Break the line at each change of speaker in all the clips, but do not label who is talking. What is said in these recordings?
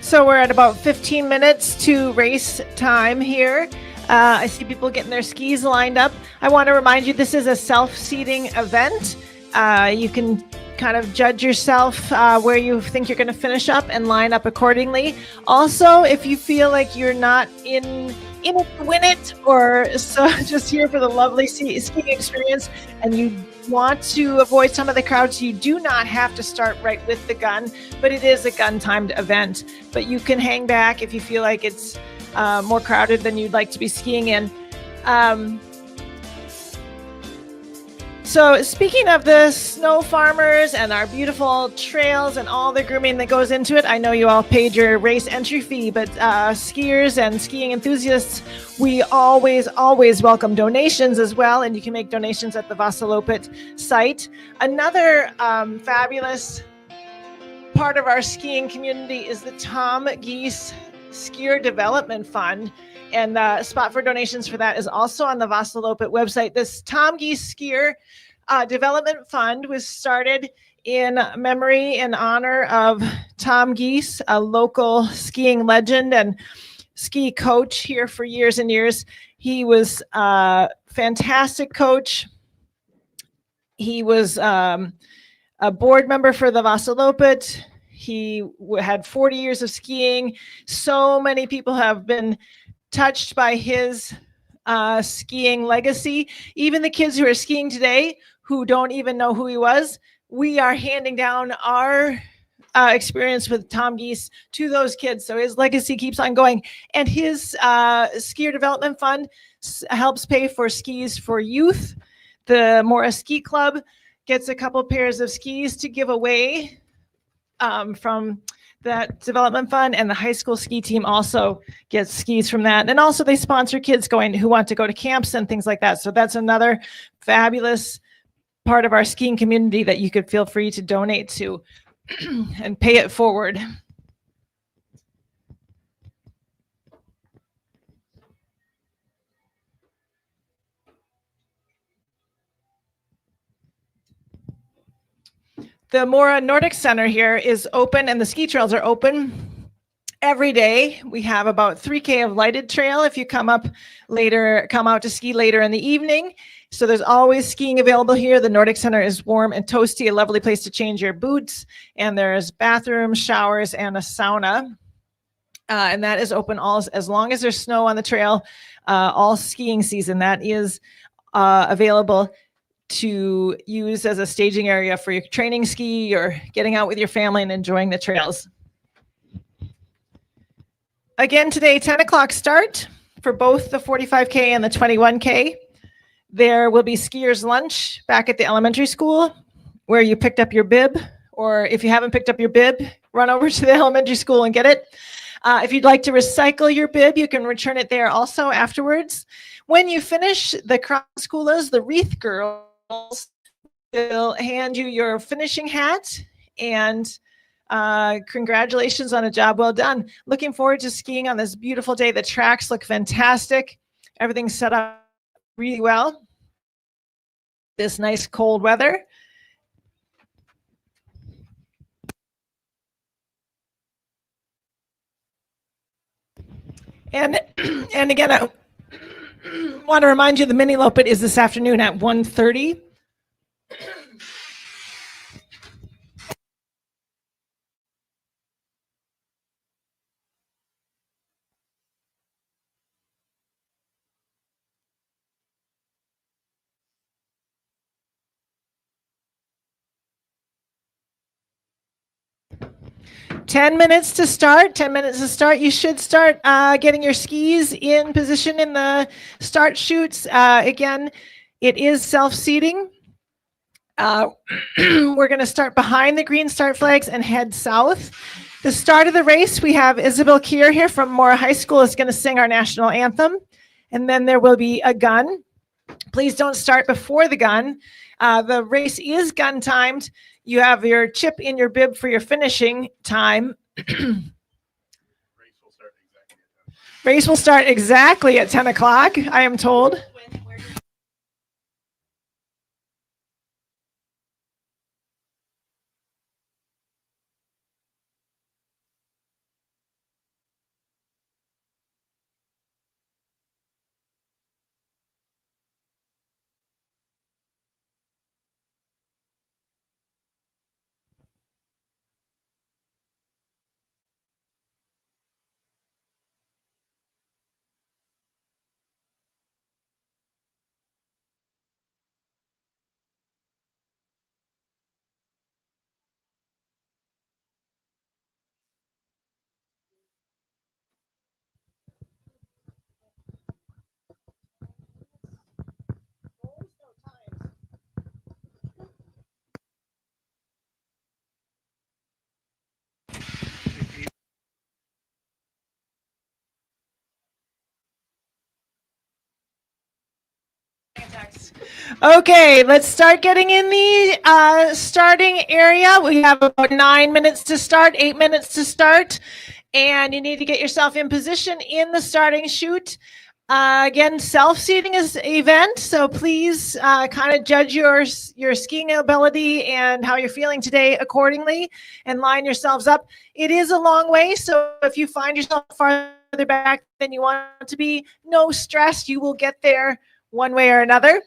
So we're at about 15 minutes to race time here. I see people getting their skis lined up. I want to remind you, this is a self-seating event. You can kind of judge yourself where you think you're going to finish up and line up accordingly. Also, if you feel like you're not in it to win it, or so just here for the lovely skiing experience, and you want to avoid some of the crowds, you do not have to start right with the gun, but it is a gun timed event. But you can hang back if you feel like it's more crowded than you'd like to be skiing in. So speaking of the snow farmers and our beautiful trails and all the grooming that goes into it, I know you all paid your race entry fee, but skiers and skiing enthusiasts, we always welcome donations as well, and you can make donations at the Vasalopet site. Another fabulous part of our skiing community is the Tom Geese Skier Development Fund, and the spot for donations for that is also on the Vasalopet website. This Tom Geese Skier Development Fund was started in memory and honor of Tom Geese, a local skiing legend and ski coach here for years and years. He was a fantastic coach. He was a board member for the Vasalopet. He had 40 years of skiing. So many people have been touched by his skiing legacy. Even the kids who are skiing today who don't even know who he was, we are handing down our experience with Tom Geese to those kids. So his legacy keeps on going. And his Skier Development Fund helps pay for skis for youth. The Morris Ski Club gets a couple pairs of skis to give away from that development fund, and the high school ski team also gets skis from that. And also they sponsor kids who want to go to camps and things like that. So that's another fabulous part of our skiing community that you could feel free to donate to and pay it forward. The Mora Nordic Center here is open, and the ski trails are open every day. We have about 3K of lighted trail if you come out to ski later in the evening. So there's always skiing available here. The Nordic Center is warm and toasty, a lovely place to change your boots. And there's bathrooms, showers, and a sauna. And that is open as long as there's snow on the trail, all skiing season. That is available to use as a staging area for your training ski or getting out with your family and enjoying the trails. Again, today, 10 o'clock start for both the 45K and the 21K. There will be skiers lunch back at the elementary school where you picked up your bib, or if you haven't picked up your bib, run over to the elementary school and get it. If you'd like to recycle your bib, you can return it there also afterwards. When you finish, the crown schoolers, the wreath girls, will hand you your finishing hat, and congratulations on a job well done. Looking forward to skiing on this beautiful day. The tracks look fantastic. Everything's set up really well. This nice cold weather. And again, I want to remind you the Miniloppet is this afternoon at 1:30. Ten minutes to start. You should start getting your skis in position in the start chutes. Again, it is self-seating. We're going to start behind the green start flags and head south. The start of the race, we have Isabel Kier here from Mora High School is going to sing our national anthem. And then there will be a gun. Please don't start before the gun. The race is gun timed. You have your chip in your bib for your finishing time. Race will start exactly at 10 o'clock, I am told. Okay, let's start getting in the starting area. We have about 9 minutes to start, 8 minutes to start, and you need to get yourself in position in the starting chute. Again, self-seating is an event, so please kind of judge your skiing ability and how you're feeling today accordingly and line yourselves up. It is a long way, so if you find yourself farther back than you want to be, no stress, you will get there one way or another.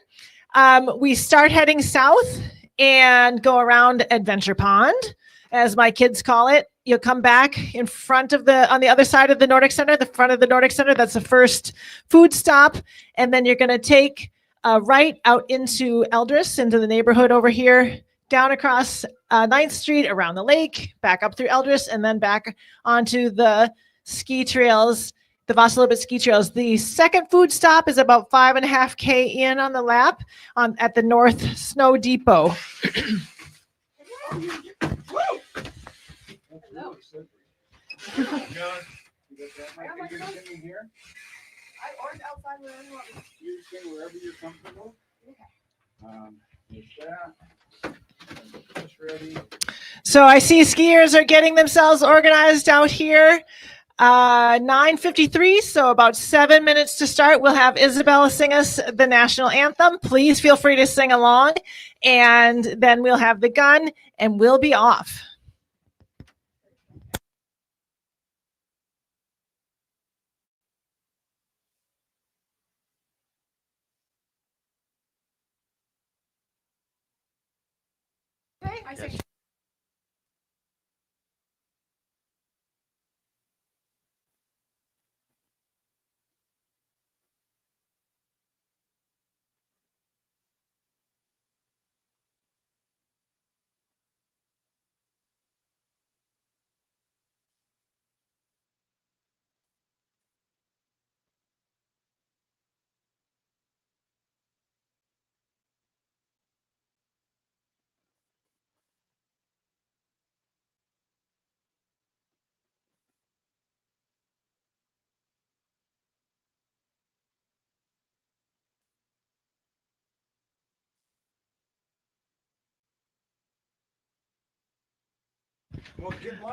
We start heading south and go around Adventure Pond, as my kids call it. You'll come back in front of on the other side of the Nordic Center, the front of the Nordic Center. That's the first food stop. And then you're going to take a right out into Eldris, into the neighborhood over here, down across 9th Street, around the lake, back up through Eldris, and then back onto the ski trails, the Vasalopet ski trails. The second food stop is about 5.5 K in on the lap at the North Snow Depot.
Wherever you're comfortable.
So I see skiers are getting themselves organized out here. 9:53, so about 7 minutes to start. We'll have Isabella sing us the national anthem. Please feel free to sing along, and then we'll have the gun, and we'll be off. Okay, I see.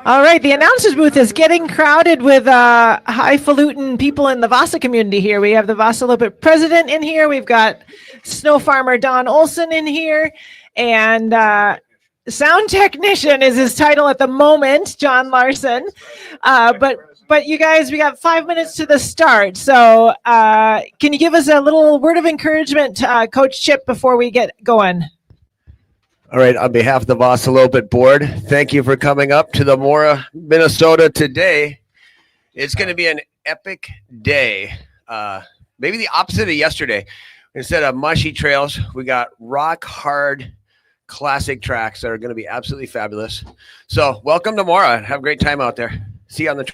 All right, the announcers booth is getting crowded with highfalutin people in the Vasa community here. We have the Vasaloppet president in here. We've got snow farmer Don Olson in here, and sound technician is his title at the moment, John Larson. But you guys, we got 5 minutes to the start. So can you give us a little word of encouragement, Coach Chip, before we get going?
All right, on behalf of the Vasalopet board, thank you for coming up to the Mora, Minnesota today. It's going to be an epic day. Maybe the opposite of yesterday. Instead of mushy trails, we got rock hard classic tracks that are going to be absolutely fabulous. So welcome to Mora. Have a great time out there. See you on the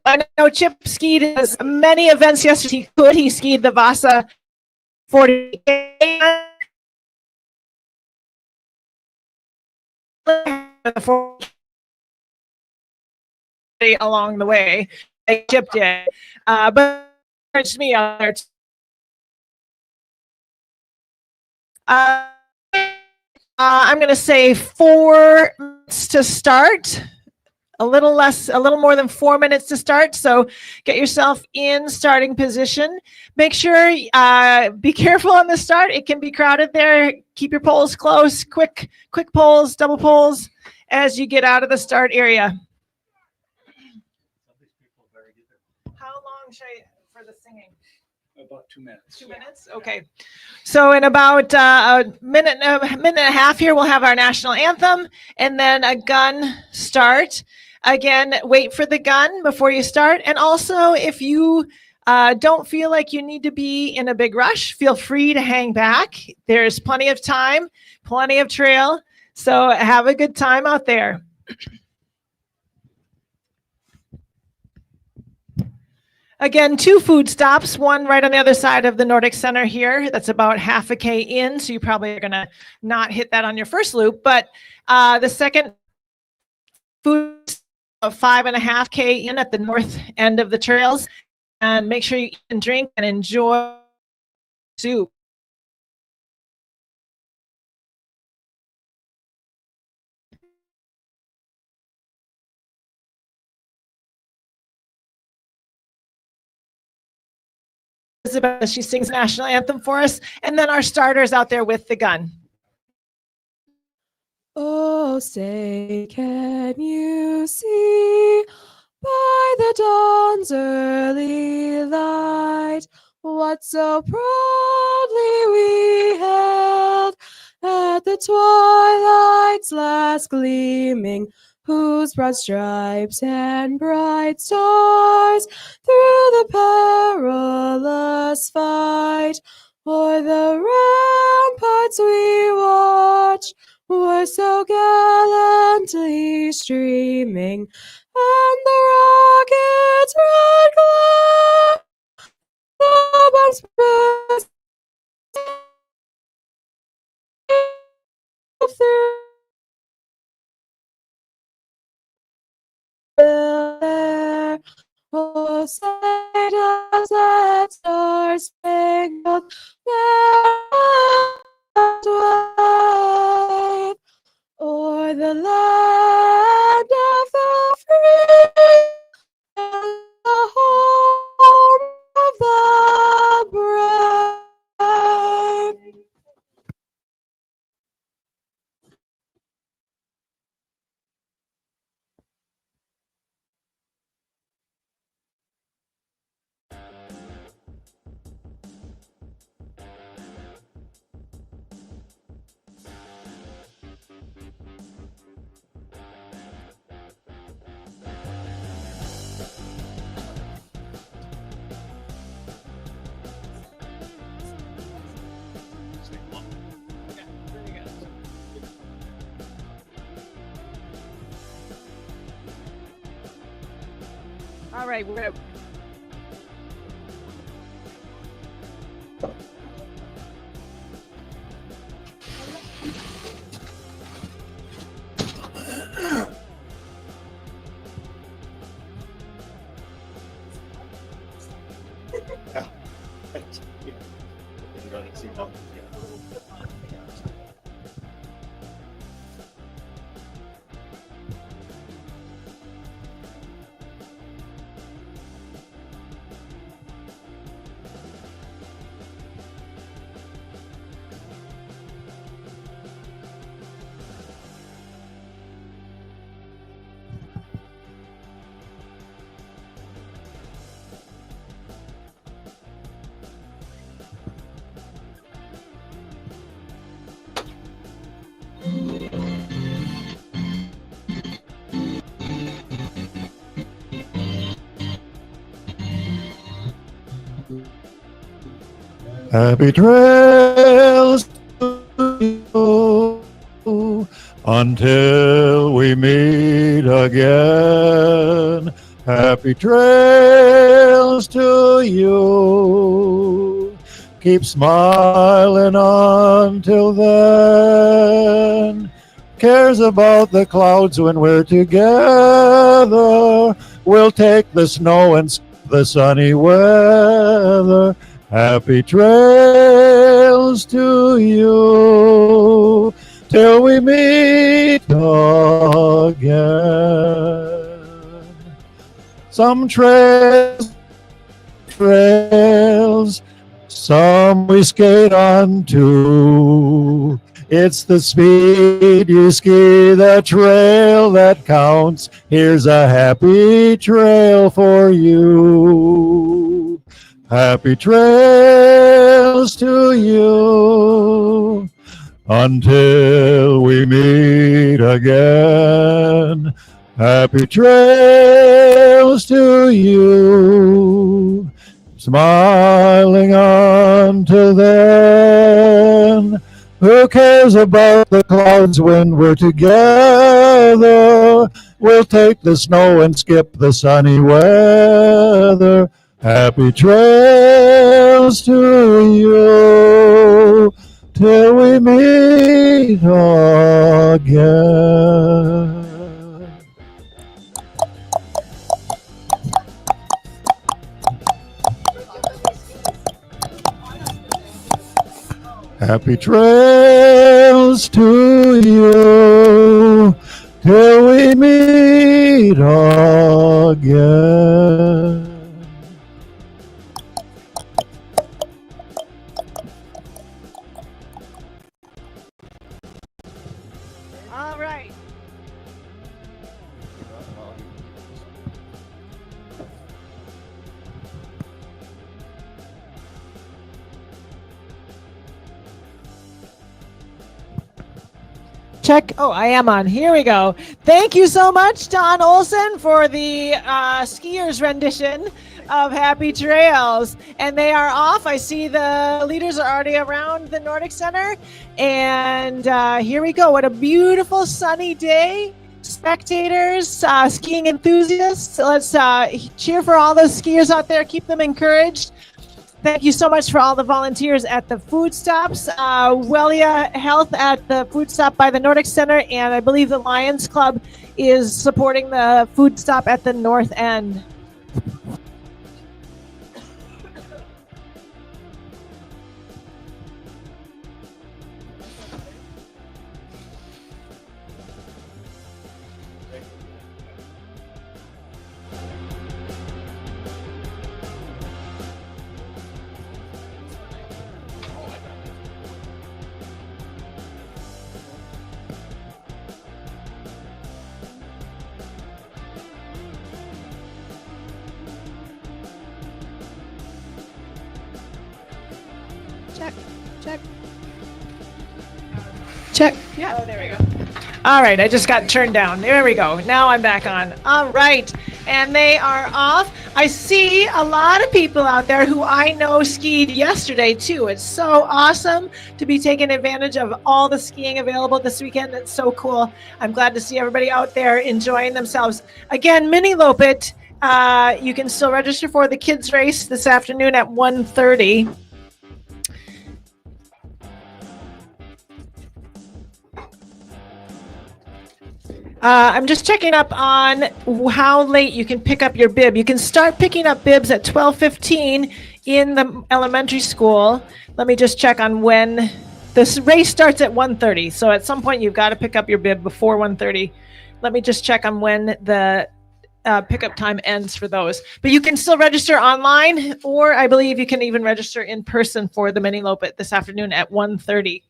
I know Chip skied as many events yesterday he could. He skied the Vasa 40 along the way. I Chip did, but it's me out there. I'm going to say 4 minutes to start. A little more than 4 minutes to start. So get yourself in starting position. Make sure, be careful on the start. It can be crowded there. Keep your poles close, quick poles, double poles as you get out of the start area. How long should I, for the singing?
About 2 minutes.
2 minutes? Okay. So in about a minute and a half here, we'll have our national anthem and then a gun start. Again, wait for the gun before you start. And also, if you don't feel like you need to be in a big rush, feel free to hang back. There's plenty of time, plenty of trail. So have a good time out there. Again, 2 food stops, one right on the other side of the Nordic Center here. That's about half a K in, so you probably are going to not hit that on your first loop. But the second food of 5.5 K in at the north end of the trails. And make sure you eat and drink and enjoy soup. Elizabeth, she sings national anthem for us, and then our starters out there with the gun.
Oh, say, can you see by the dawn's early light what so proudly we held at the twilight's last gleaming, whose broad stripes and bright stars through the perilous fight o'er the ramparts we watch were so gallantly streaming, and the rocket's red glare, the bombs burst through the air. Oh, say does that star-spangled banner wave o'er the land of the free and the home of the brave.
All right, we're
Happy trails to you until we meet again. Happy trails to you. Keep smiling until then. Cares about the clouds when we're together. We'll take the snow and the sunny weather. Happy trails to you till we meet again. Some trails, some we skate on too. It's the speed you ski, the trail that counts. Here's a happy trail for you. Happy trails to you until we meet again. Happy trails to you, smiling until then. Who cares about the clouds when we're together? We'll take the snow and skip the sunny weather. Happy trails to you till we meet again. Happy trails to you till we meet again.
All right. Check. Oh, I am on. Here we go. Thank you so much, Don Olson, for the skiers rendition of Happy Trails. And they are off. I see the leaders are already around the Nordic Center. And here we go. What a beautiful sunny day. Spectators, skiing enthusiasts. Let's cheer for all those skiers out there. Keep them encouraged. Thank you so much for all the volunteers at the food stops. Wellia Health at the food stop by the Nordic Center, and I believe the Lions Club is supporting the food stop at the north end. Check, check. Check. Yeah. Oh, there we go. All right, I just got turned down. There we go. Now I'm back on. All right, and they are off. I see a lot of people out there who I know skied yesterday too. It's so awesome to be taking advantage of all the skiing available this weekend. It's so cool. I'm glad to see everybody out there enjoying themselves. Again, Miniloppet, you can still register for the kids race this afternoon at 1:30. I'm just checking up on how late you can pick up your bib. You can start picking up bibs at 12:15 in the elementary school. Let me just check on when this race starts at 1:30. So at some point you've got to pick up your bib before 1:30. Let me just check on when the pickup time ends for those. But you can still register online, or I believe you can even register in person for the Miniloppet this afternoon at 1:30.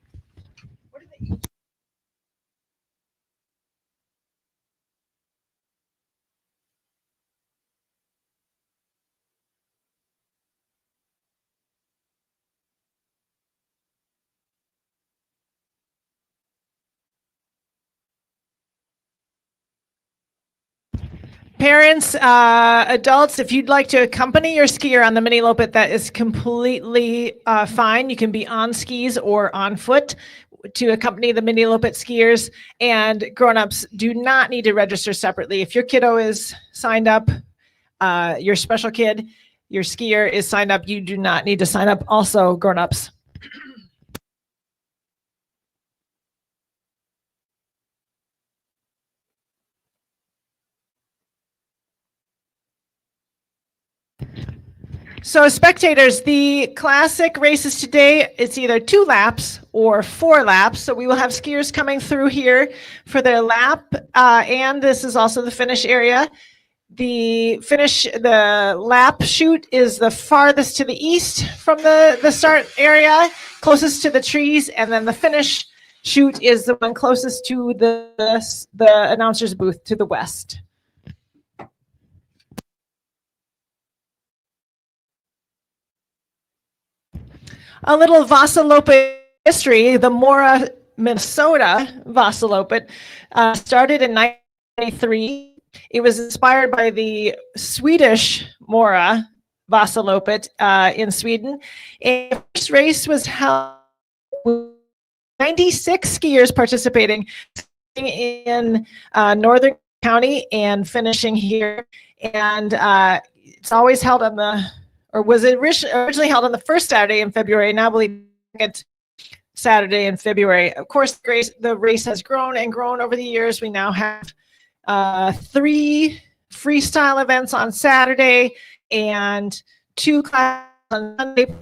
Parents, adults, if you'd like to accompany your skier on the Miniloppet, that is completely fine. You can be on skis or on foot to accompany the Miniloppet skiers, and grown-ups do not need to register separately. If your kiddo is signed up, your special kid, your skier is signed up, you do not need to sign up. Also, grown-ups. So spectators, the classic races today, it's either 2 laps or 4 laps. So we will have skiers coming through here for their lap. And this is also the finish area. The lap chute is the farthest to the east from the start area, closest to the trees. And then the finish chute is the one closest to the announcer's booth to the west. A little Vasalopet history. The Mora, Minnesota Vasaloppet started in 1993. It was inspired by the Swedish Mora Vasalopet in Sweden. And the first race was held with 96 skiers participating in Northern County and finishing here. And it's always held on the, or was it originally held on the first Saturday in February? Now I believe it's Saturday in February. Of course, the race has grown and grown over the years. We now have 3 freestyle events on Saturday and 2 classes on Sunday.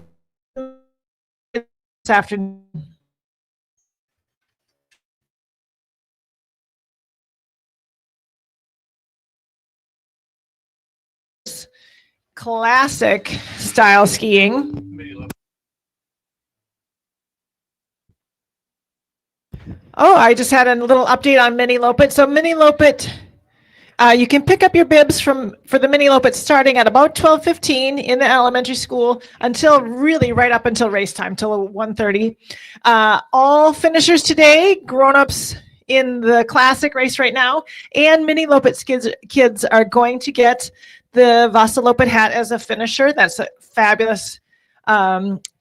afternoon. Classic style skiing. Oh, I just had a little update on Miniloppet. So Miniloppet, you can pick up your bibs for the Miniloppet starting at about 12:15 in the elementary school until really right up until race time, till 1:30. All finishers today, grown-ups in the classic race right now, and Miniloppet kids are going to get the Vasalopet hat as a finisher. That's a fabulous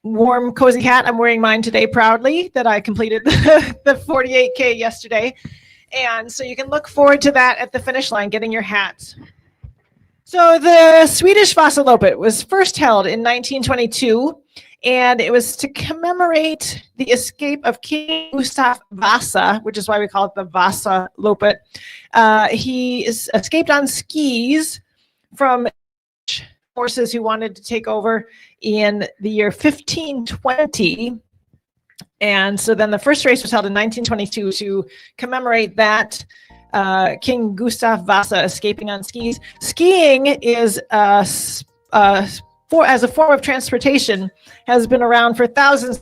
warm, cozy hat. I'm wearing mine today proudly that I completed the 48K yesterday. And so you can look forward to that at the finish line, getting your hats. So the Swedish Vasaloppet was first held in 1922, and it was to commemorate the escape of King Gustav Vasa, which is why we call it the Vasaloppet. He escaped on skis from forces who wanted to take over in the year 1520. And so then the first race was held in 1922 to commemorate that King Gustav Vasa escaping on skis. Skiing is as a form of transportation has been around for thousands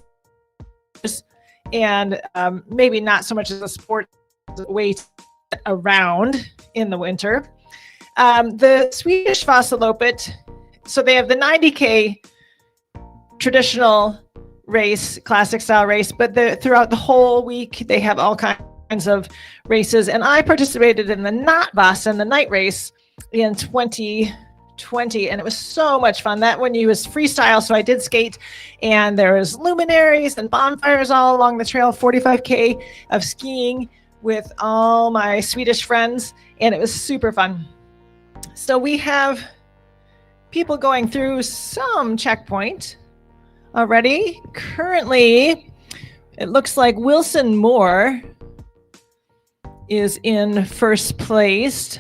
of years, and maybe not so much as a sport, as a way to get around in the winter. The Swedish Vasaloppet, so they have the 90K traditional race, classic style race, but throughout the whole week they have all kinds of races. And I participated in the Not Vasa and the night race in 2020, and it was so much fun. That one was freestyle, so I did skate, and there was luminaries and bonfires all along the trail. 45K of skiing with all my Swedish friends, and it was super fun. So we have people going through some checkpoint already. Currently, it looks like Wilson Moore is in first place,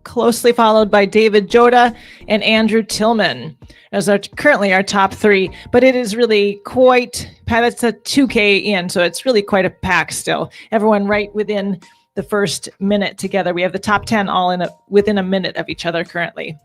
closely followed by David Joda and Andrew Tillman as currently our top three. But it is really quite, that's a 2K in, so it's really quite a pack still. Everyone right within the first minute together. We have the top 10 all within a minute of each other currently.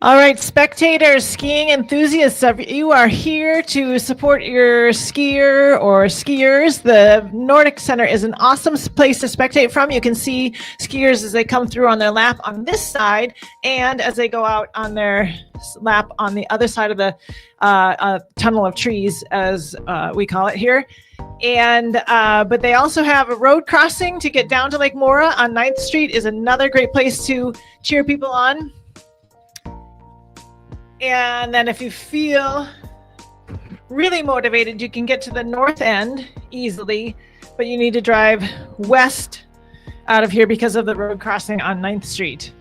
All right, spectators, skiing enthusiasts, you are here to support your skier or skiers. The Nordic Center is an awesome place to spectate from. You can see skiers as they come through on their lap on this side and as they go out on their lap on the other side of the tunnel of trees, as we call it here. And but they also have a road crossing to get down to Lake Mora on 9th Street is another great place to cheer people on. And then if you feel really motivated, you can get to the north end easily, but you need to drive west out of here because of the road crossing on 9th Street.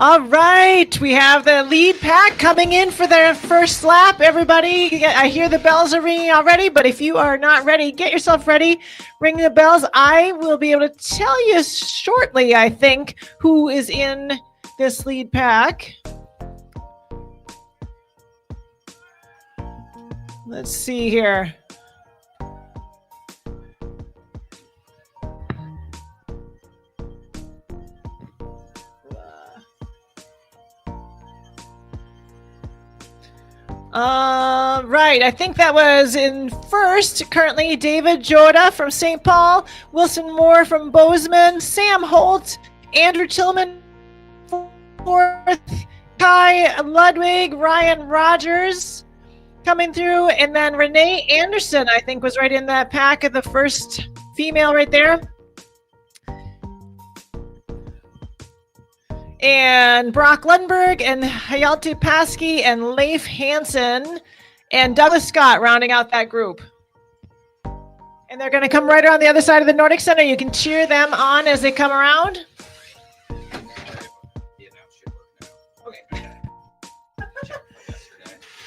All right, we have the lead pack coming in for their first lap. Everybody, I hear the bells are ringing already, but if you are not ready, get yourself ready. Ring the bells. I will be able to tell you shortly, I think, who is in this lead pack. Let's see here. Right, I think that was in first. Currently, David Joda from St. Paul, Wilson Moore from Bozeman, Sam Holt, Andrew Tillman fourth, Kai Ludwig, Ryan Rogers coming through, and then Renee Anderson, I think, was right in that pack of the first female right there. And Brock Lundberg and Hayalte Paskey and Leif Hansen and Douglas Scott rounding out that group. And they're going to come right around the other side of the Nordic Center. You can cheer them on as they come around. Okay.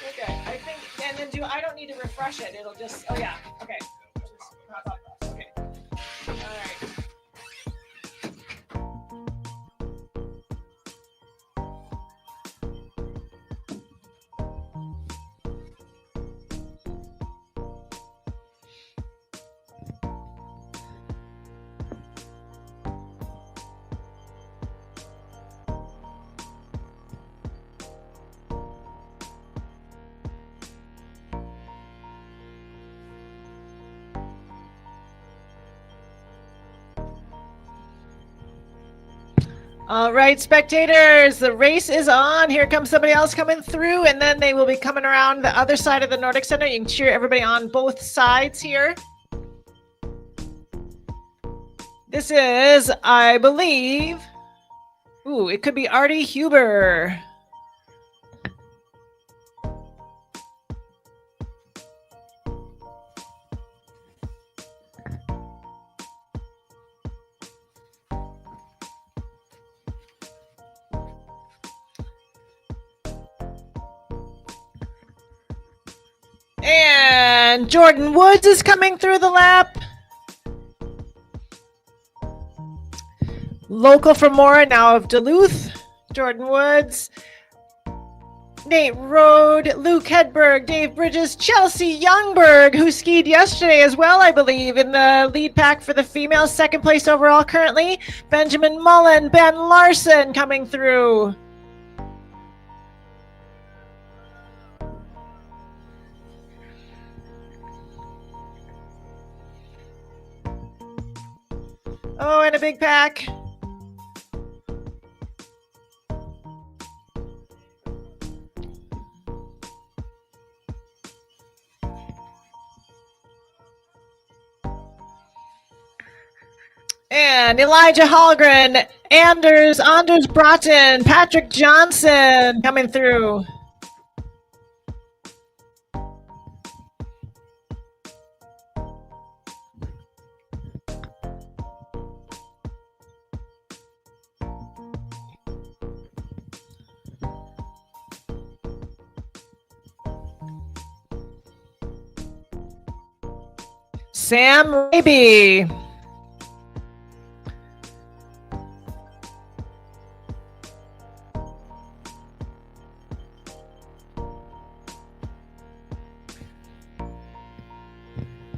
Okay, I think, and then I don't need to refresh it. It'll just, oh yeah, okay. Okay, all right. All right, spectators, the race is on. Here comes somebody else coming through, and then they will be coming around the other side of the Nordic Center. You can cheer everybody on both sides here. This is, I believe, ooh, it could be Artie Huber. And Jordan Woods is coming through the lap. Local from Mora, now of Duluth. Jordan Woods. Nate Rode, Luke Hedberg, Dave Bridges, Chelsea Youngberg, who skied yesterday as well, I believe, in the lead pack for the females. Second place overall currently. Benjamin Mullen, Ben Larson coming through. Oh, and a big pack. And Elijah Hallgren, Anders Broughton, Patrick Johnson coming through. Sam Raby.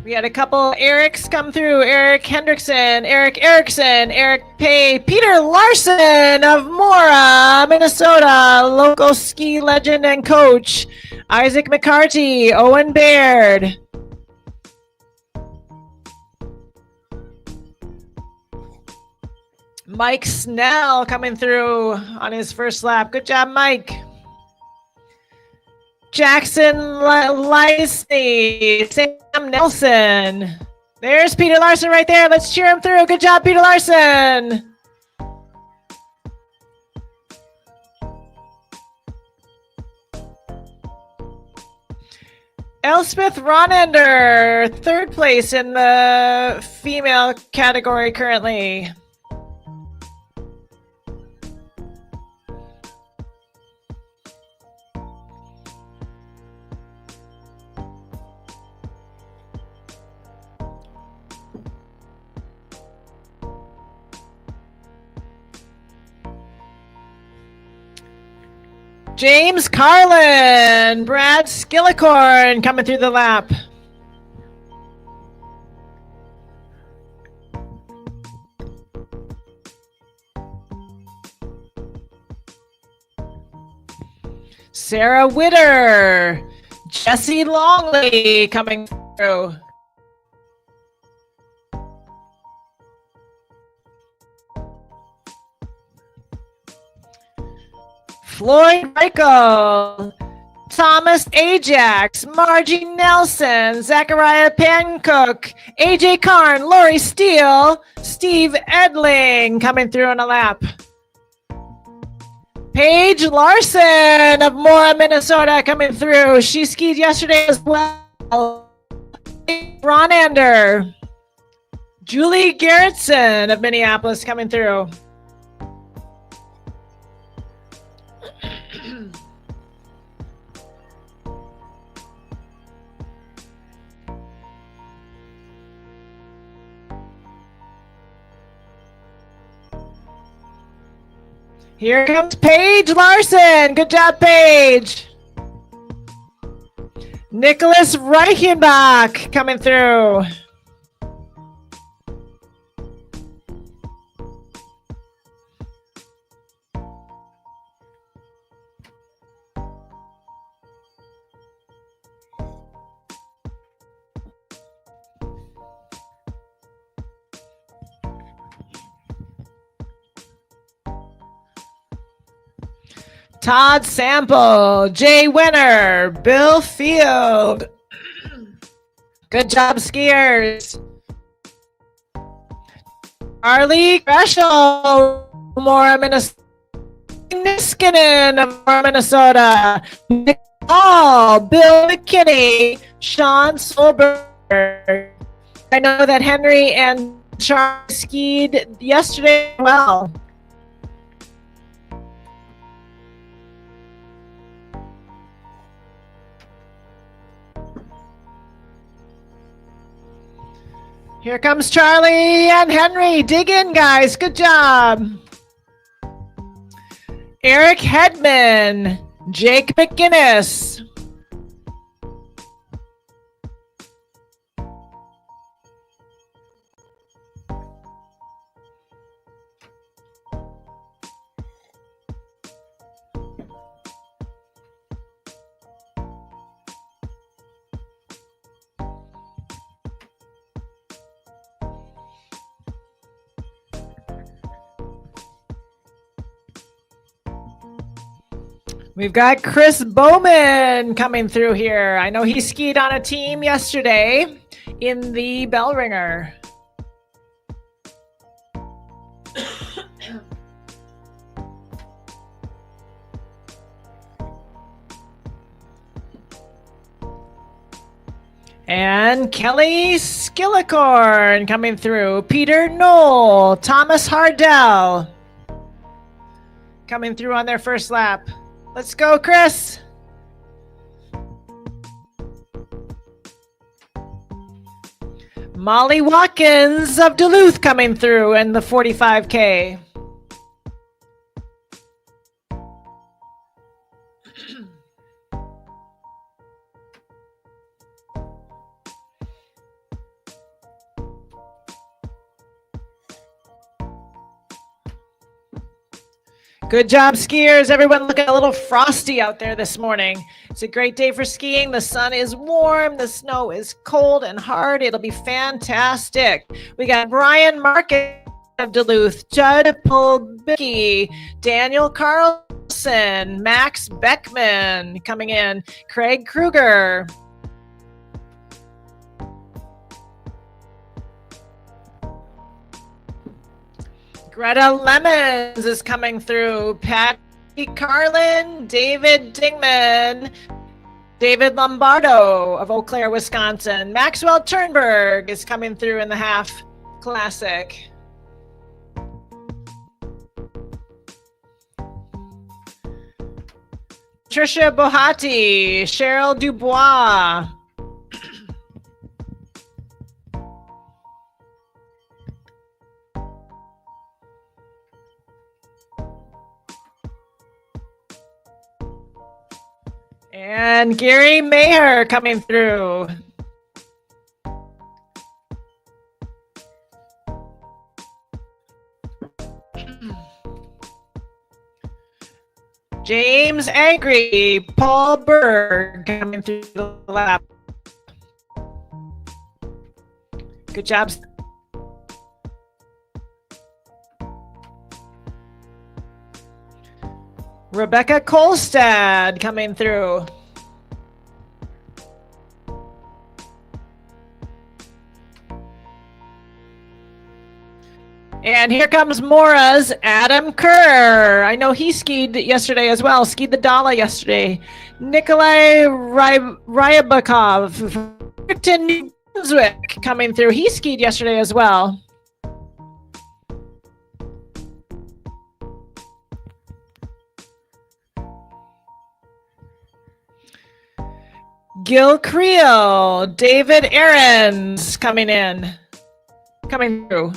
We had a couple Erics come through. Eric Hendrickson, Eric Erickson, Eric Pay, Peter Larson of Mora, Minnesota, local ski legend and coach. Isaac McCarty, Owen Baird. Mike Snell coming through on his first lap. Good job, Mike. Jackson Lisney, Sam Nelson. There's Peter Larson right there. Let's cheer him through. Good job, Peter Larson. Elspeth Ronender, third place in the female category currently. James Carlin, Brad Skillicorn coming through the lap. Sarah Witter, Jesse Longley coming through. Floyd Michael, Thomas Ajax, Margie Nelson, Zachariah Pancook, AJ Karn, Lori Steele, Steve Edling coming through on a lap. Paige Larson of Mora, Minnesota coming through. She skied yesterday as well. Ron Ander. Julie Gerritsen of Minneapolis coming through. Here comes Paige Larson. Good job, Paige. Nicholas Reichenbach coming through. Todd Sample, Jay Winner, Bill Field. Good job, skiers. Arlie Greshel, Mora, Minnesota. Niskanen of Mora, Minnesota. Nick Hall, Bill McKinney, Sean Solberg. I know that Henry and Charlie skied yesterday as well. Here comes Charlie and Henry. Dig in, guys. Good job. Eric Hedman, Jake McGinnis. We've got Chris Bowman coming through here. I know he skied on a team yesterday in the bell ringer. And Kelly Skillicorn coming through. Peter Knoll, Thomas Hardell coming through on their first lap. Let's go, Chris. Molly Watkins of Duluth coming through in the 45K. Good job, skiers. Everyone looking a little frosty out there this morning. It's a great day for skiing. The sun is warm. The snow is cold and hard. It'll be fantastic. We got Brian Market of Duluth, Judd Polbicki, Daniel Carlson, Max Beckman coming in, Craig Kruger. Greta Lemons is coming through. Patty Carlin, David Dingman, David Lombardo of Eau Claire, Wisconsin. Maxwell Turnberg is coming through in the half classic. Tricia Bohati, Cheryl Dubois. And Gary Mayer coming through. James Angry, Paul Berg coming through the lap. Good job. Rebecca Kolstad coming through. And here comes Mora's Adam Kerr. I know he skied yesterday as well. Skied the Dala yesterday. Nikolai Ryabakov, New Brunswick coming through. He skied yesterday as well. Gil Creel, David Aarons coming through.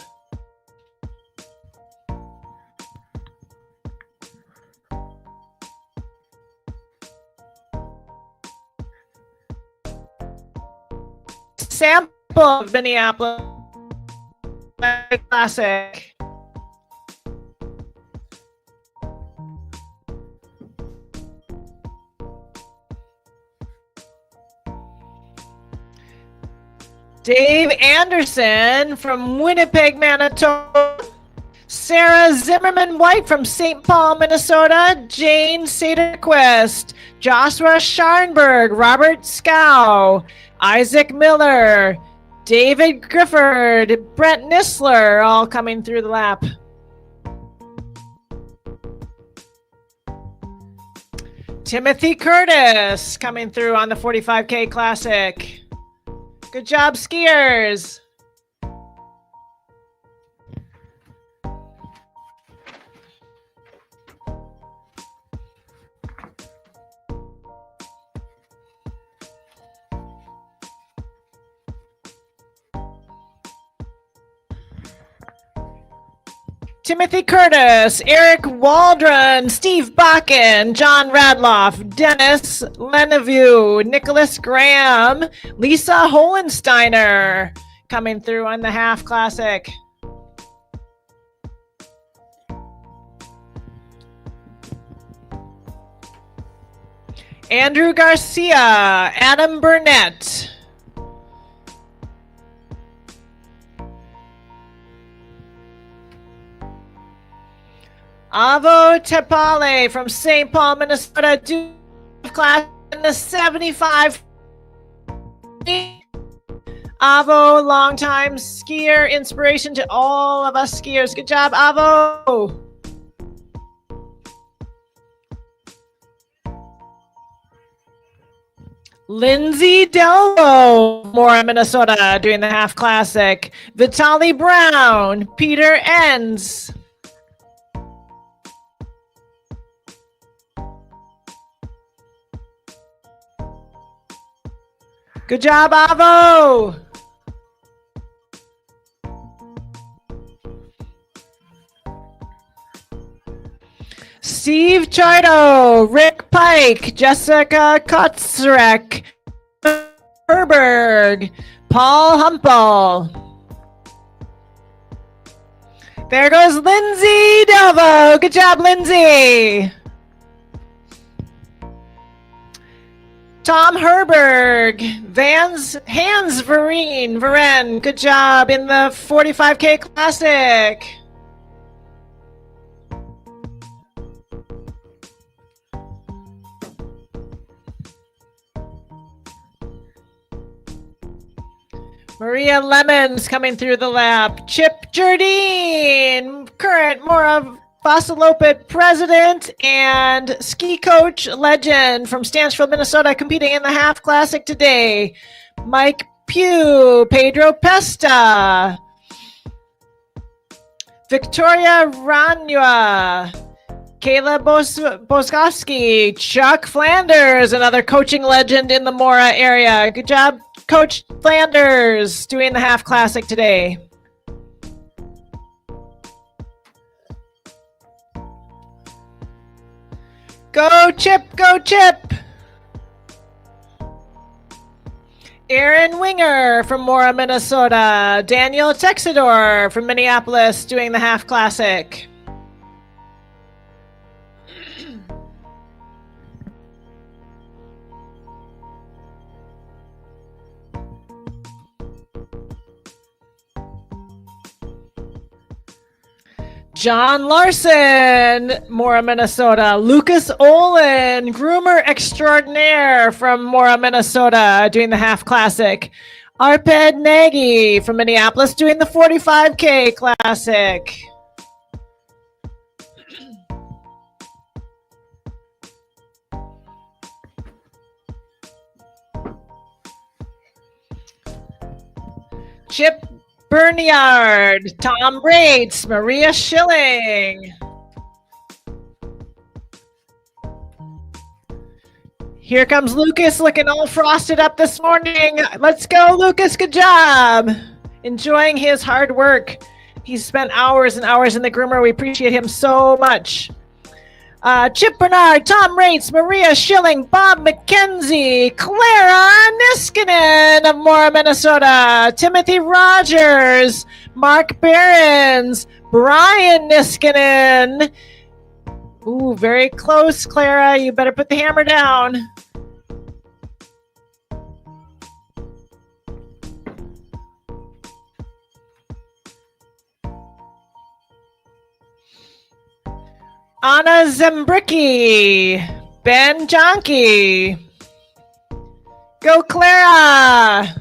Sample of Minneapolis Classic. Dave Anderson from Winnipeg, Manitoba. Sarah Zimmerman White from St. Paul, Minnesota. Jane Saderquist. Joshua Scharnberg. Robert Scow. Isaac Miller, David Grifford, Brent Nisler, all coming through the lap. Timothy Curtis coming through on the 45K Classic. Good job, skiers. Timothy Curtis, Eric Waldron, Steve Bakken, John Radloff, Dennis Lenevue, Nicholas Graham, Lisa Hohensteiner coming through on the half classic. Andrew Garcia, Adam Burnett. Avo Tepale from St. Paul, Minnesota, do class in the 75. Avo, longtime skier, inspiration to all of us skiers. Good job, Avo. Lindsay Delvo, Mora, Minnesota, doing the half classic. Vitaly Brown, Peter Enns. Good job, Avo! Steve Chardo, Rick Pike, Jessica Kotzrek, Herberg, Paul Humpel. There goes Lindsay Delvo. Good job, Lindsay! Tom Herberg, Hans Varen, good job in the 45K Classic. Maria Lemons coming through the lap. Chip Jardine, current Mora Vasalopet president and ski coach legend from Stanchville, Minnesota, competing in the half classic today. Mike Pugh, Pedro Pesta, Victoria Ranua, Kayla Boskowski, Chuck Flanders, another coaching legend in the Mora area. Good job, Coach Flanders, doing the half classic today. Go Chip, go Chip! Aaron Winger from Mora, Minnesota. Daniel Texador from Minneapolis doing the half classic. John Larson, Mora, Minnesota. Lucas Olin, groomer extraordinaire from Mora, Minnesota, doing the half classic. Arped Nagy from Minneapolis doing the 45K classic. Chip Berniard, Tom Rates, Maria Schilling. Here comes Lucas looking all frosted up this morning. Let's go, Lucas. Good job. Enjoying his hard work. He's spent hours and hours in the groomer. We appreciate him so much. Chip Bernard, Tom Rates, Maria Schilling, Bob McKenzie, Clara Niskanen of Mora, Minnesota, Timothy Rogers, Mark Behrens, Brian Niskanen. Ooh, very close, Clara. You better put the hammer down. Anna Zembricki, Ben Jonke. Go Clara.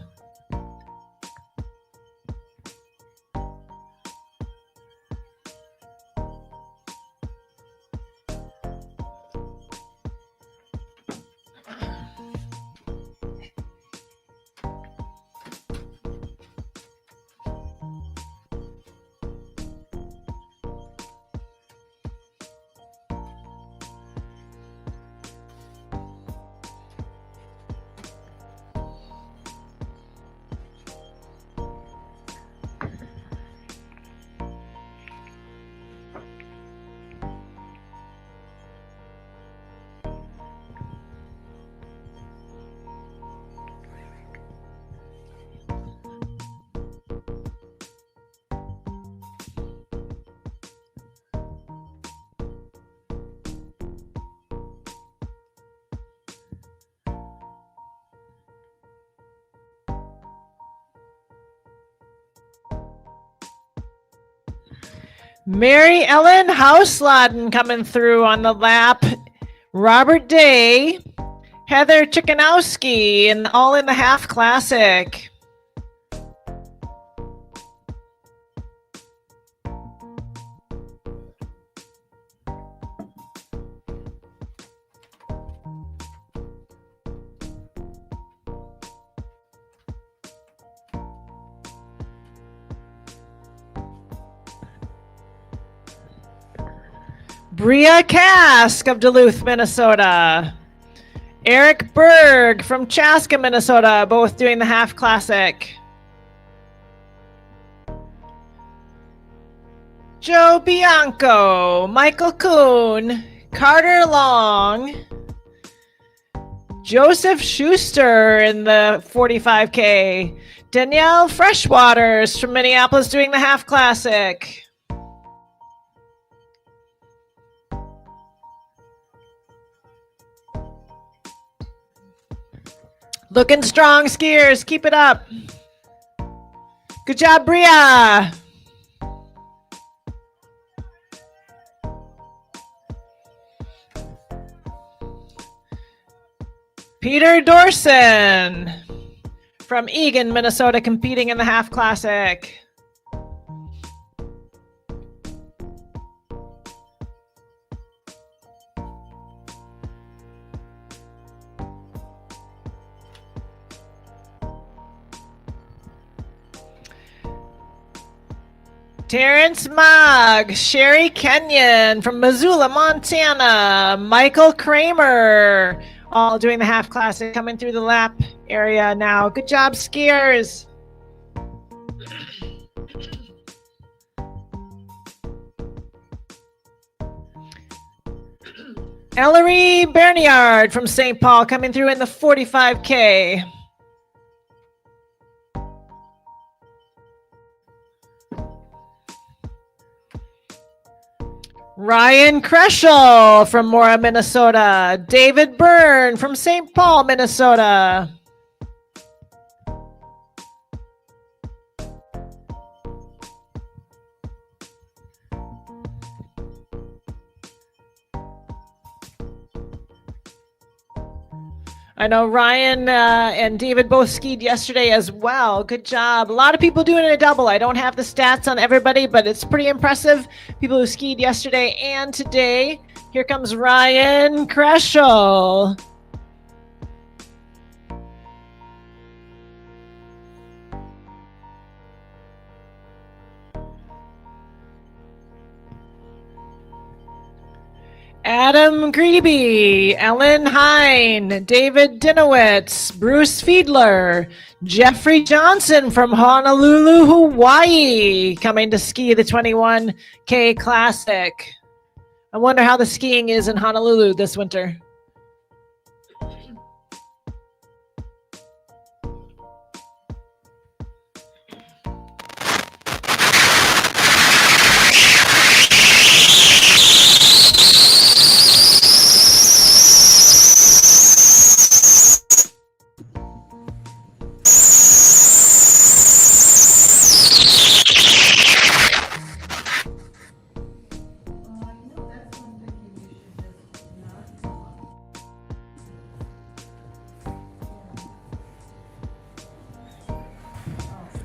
Mary Ellen Housladen coming through on the lap. Robert Day, Heather Chickanowski, and all in the half classic. Bria Kask of Duluth, Minnesota. Eric Berg from Chaska, Minnesota, both doing the half classic. Joe Bianco, Michael Kuhn, Carter Long, Joseph Schuster in the 45K, Danielle Freshwaters from Minneapolis doing the half classic. Looking strong, skiers. Keep it up. Good job, Bria. Peter Dorson from Eagan, Minnesota, competing in the half classic. Terrence Mogg, Sherry Kenyon from Missoula, Montana, Michael Kramer, all doing the half classic, coming through the lap area now. Good job, skiers. Ellery Berniard from St. Paul coming through in the 45K. Ryan Kreschel from Mora, Minnesota. David Byrne from St. Paul, Minnesota. I know Ryan and David both skied yesterday as well. Good job. A lot of people doing a double. I don't have the stats on everybody, but it's pretty impressive. People who skied yesterday and today. Here comes Ryan Kreschel. Adam Grebe, Ellen Hine, David Dinowitz, Bruce Fiedler, Jeffrey Johnson from Honolulu, Hawaii, coming to ski the 21K Classic. I wonder how the skiing is in Honolulu this winter.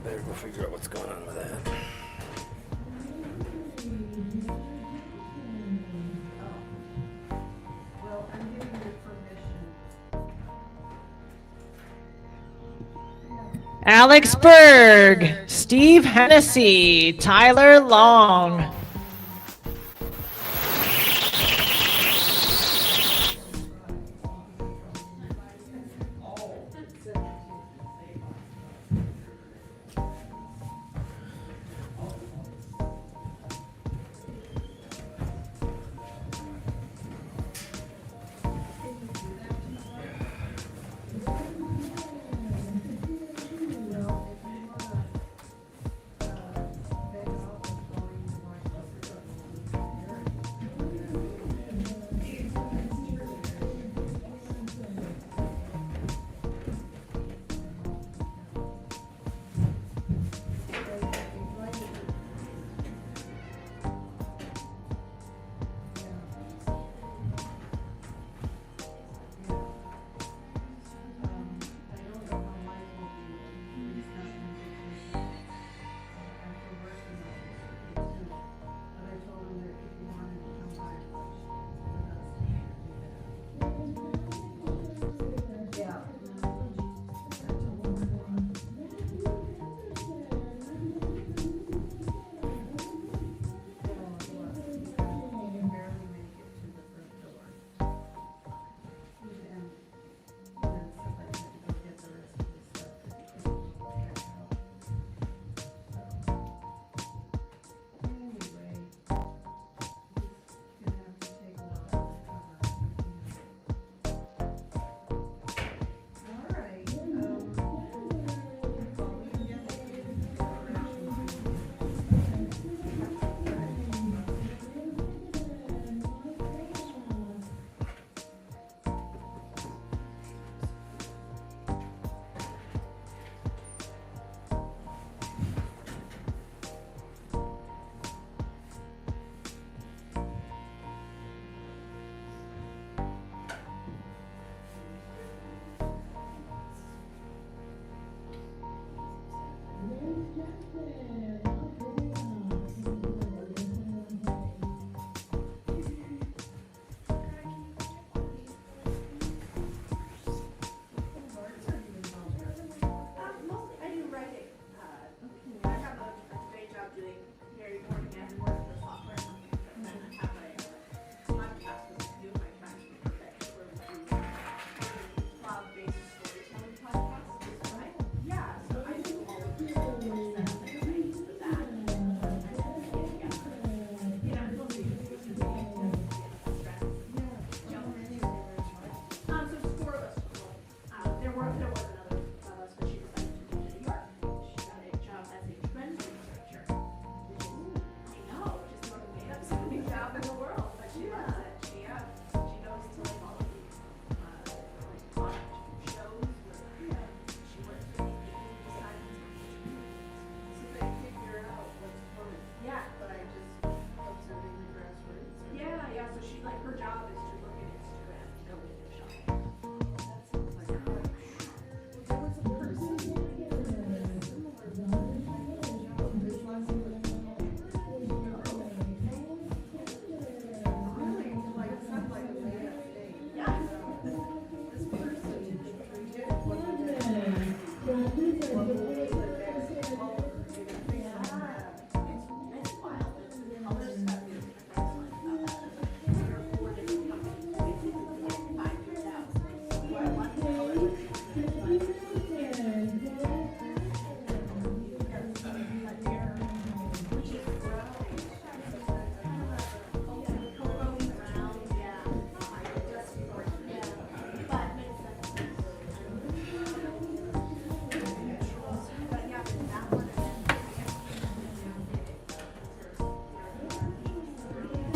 Better go figure out what's going on with that.
Alex Berg, Steve Hennessy, Tyler Long.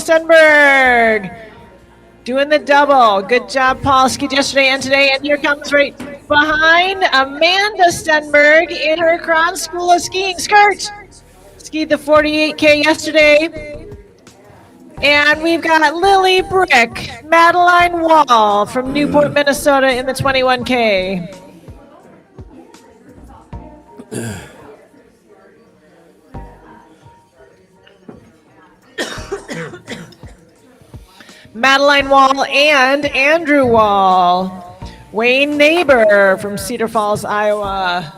Stenberg doing the double. Good job, Paul. Skied yesterday and today. And here comes right behind Amanda Stenberg in her Crown School of Skiing skirt. Skied the 48K yesterday. And we've got Lily Brick, Madeline Wall from Newport, Minnesota in the 21K. Madeline Wall and Andrew Wall. Wayne Neighbor from Cedar Falls, Iowa.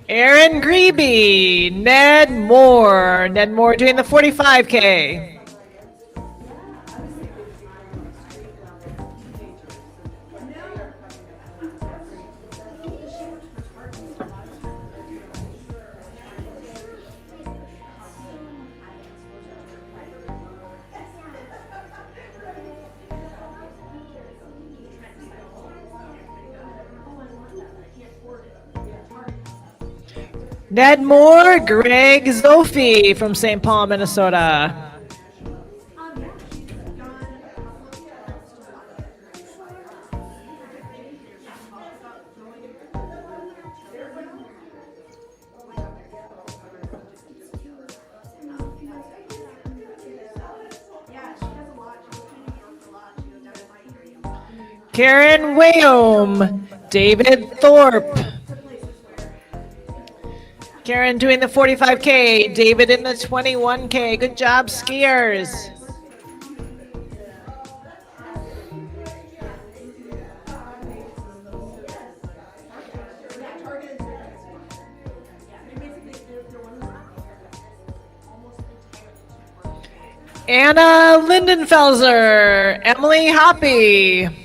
Aaron Greeby, Ned Moore. Ned Moore doing the 45K. Ned Moore, Greg Zofi from St. Paul, Minnesota. Karen Wayom, David Thorpe. Karen doing the 45K, David in the 21K. Good job, skiers. Anna Lindenfelser, Emily Hoppy.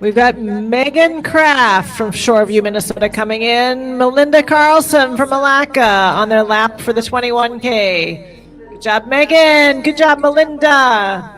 We've got Megan Kraft from Shoreview, Minnesota coming in. Melinda Carlson from Malacca on their lap for the 21K. Good job, Megan. Good job, Melinda.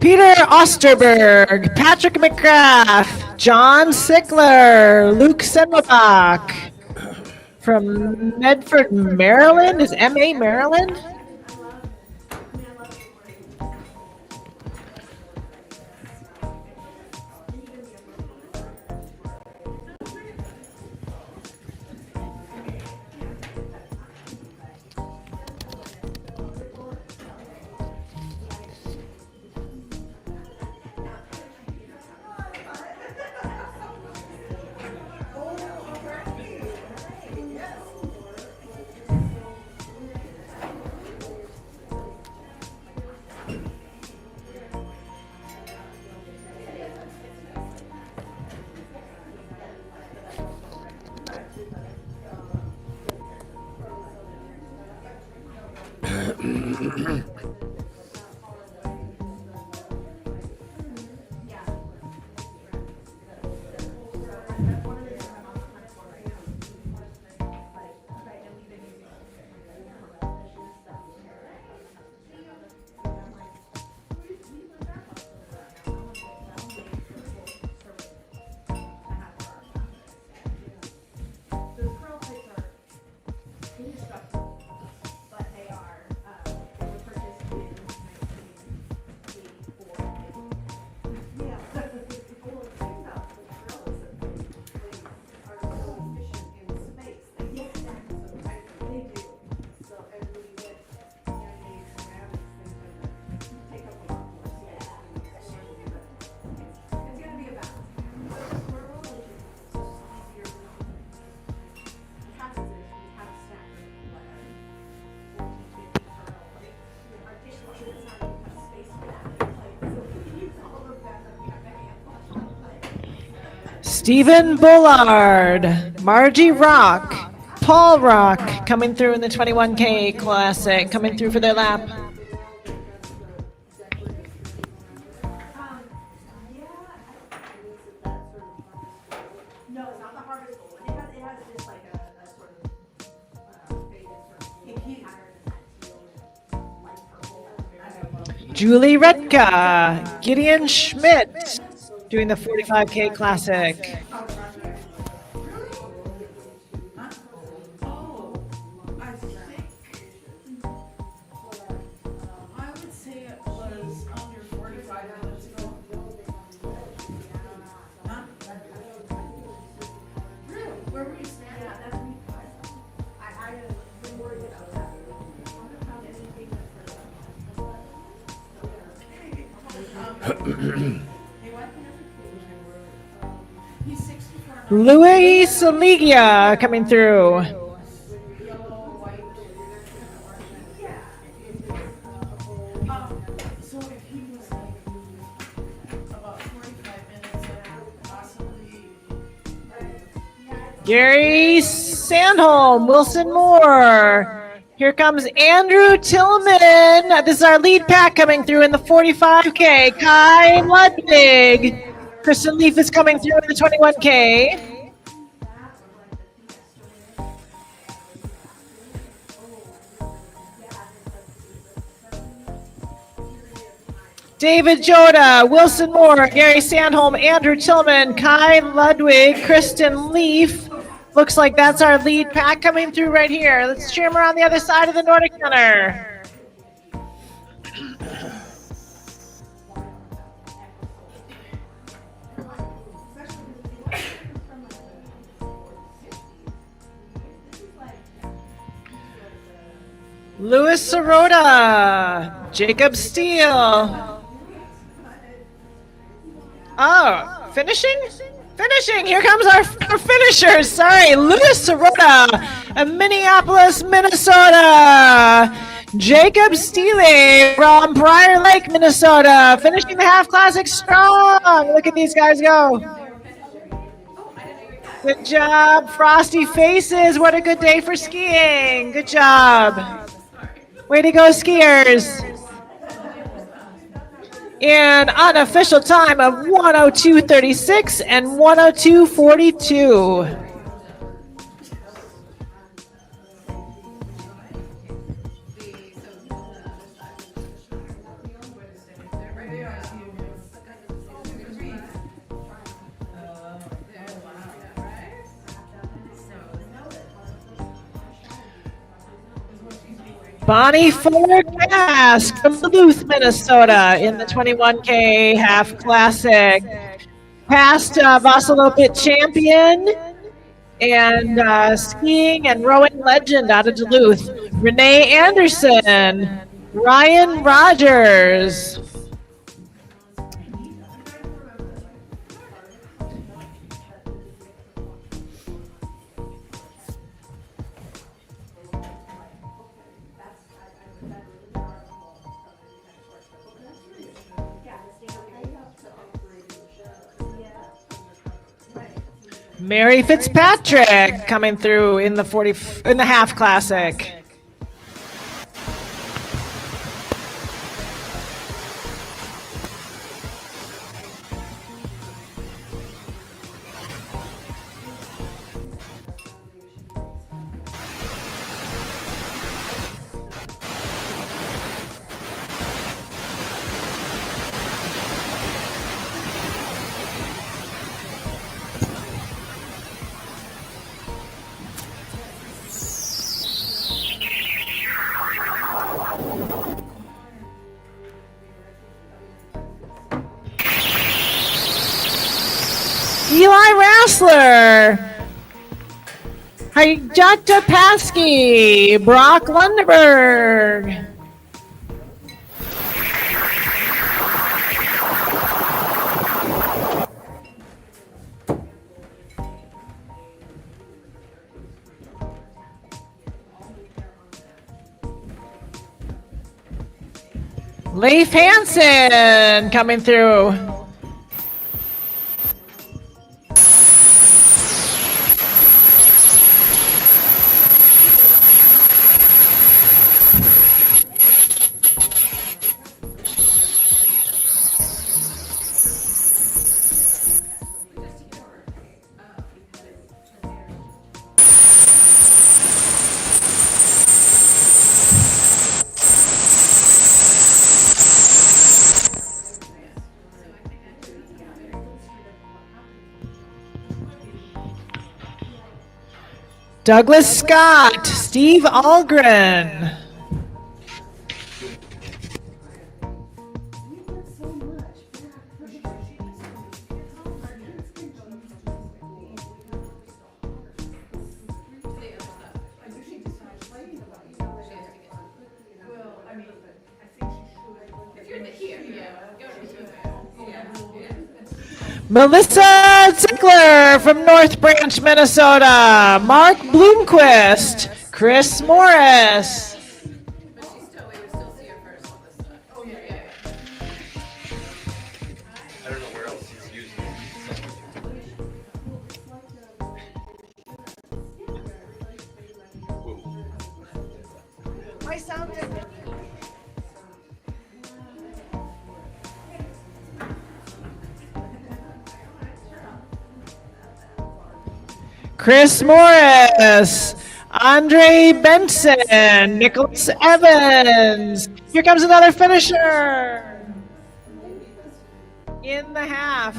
Peter Osterberg, Patrick McGrath, John Sickler, Luke Senlebach from Medford, Maryland. Is MA Maryland? Stephen Bullard, Margie Rock, Paul Rock coming through in the 21K Classic, coming through for their lap. Julie Redka, Gideon Schmidt doing the 45K Classic. Louis Saligia coming through. Gary Sandholm, Wilson Moore. Here comes Andrew Tillman. This is our lead pack coming through in the 45K. Kai Ludwig. Kristen Leaf is coming through in the 21K. David Joda, Wilson Moore, Gary Sandholm, Andrew Tillman, Kai Ludwig, Kristen Leaf. Looks like that's our lead pack coming through right here. Let's cheer them around the other side of the Nordic Center. Louis Sirota, Jacob Steele. Oh, finishing? Finishing, here comes our finishers. Sorry, Louis Sirota of Minneapolis, Minnesota. Jacob Steele from Prior Lake, Minnesota, finishing the half classic strong. Look at these guys go. Good job, Frosty Faces. What a good day for skiing. Good job. Way to go, skiers. An unofficial time of 102.36 and 102.42. Bonnie Ford Mask from Duluth, Minnesota in the 21K half classic. Past Vasalopet champion and skiing and rowing legend out of Duluth. Renee Anderson, Ryan Rogers. Mary Fitzpatrick coming through in the half classic. Eli Rassler, Hajata Paskey, Brock Lundeberg. Leif Hansen coming through. Douglas Scott, Steve Algren. Melissa Zickler from North Branch, Minnesota. Mark Bloomquist. Chris Morris.
I don't know where else he's using it.
My sound didn't. Chris Morris, Andre Benson, Nicholas Evans. Here comes another finisher in the half.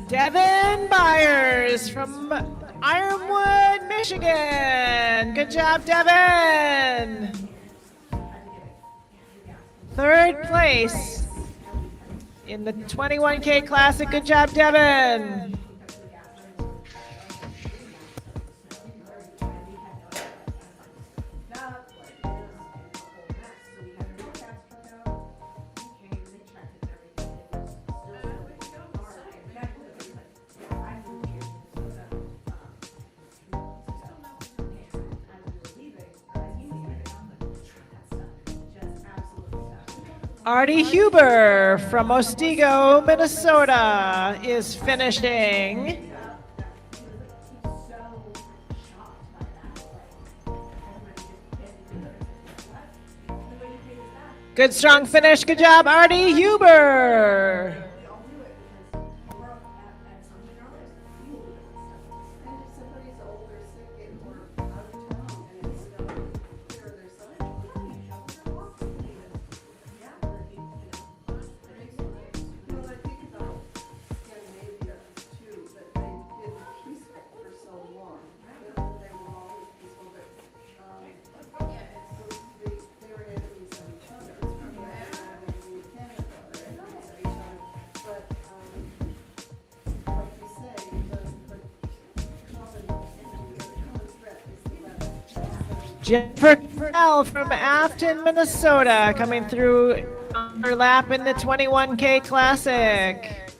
Devin Byers from Ironwood, Michigan. Good job, Devin. Third place in the 21K Classic. Good job, Devin. Artie Huber from Otsego, Minnesota is finishing. Good strong finish. Good job, Artie Huber. Jennifer Kell from Afton, Minnesota, coming through on her lap in the 21K Classic.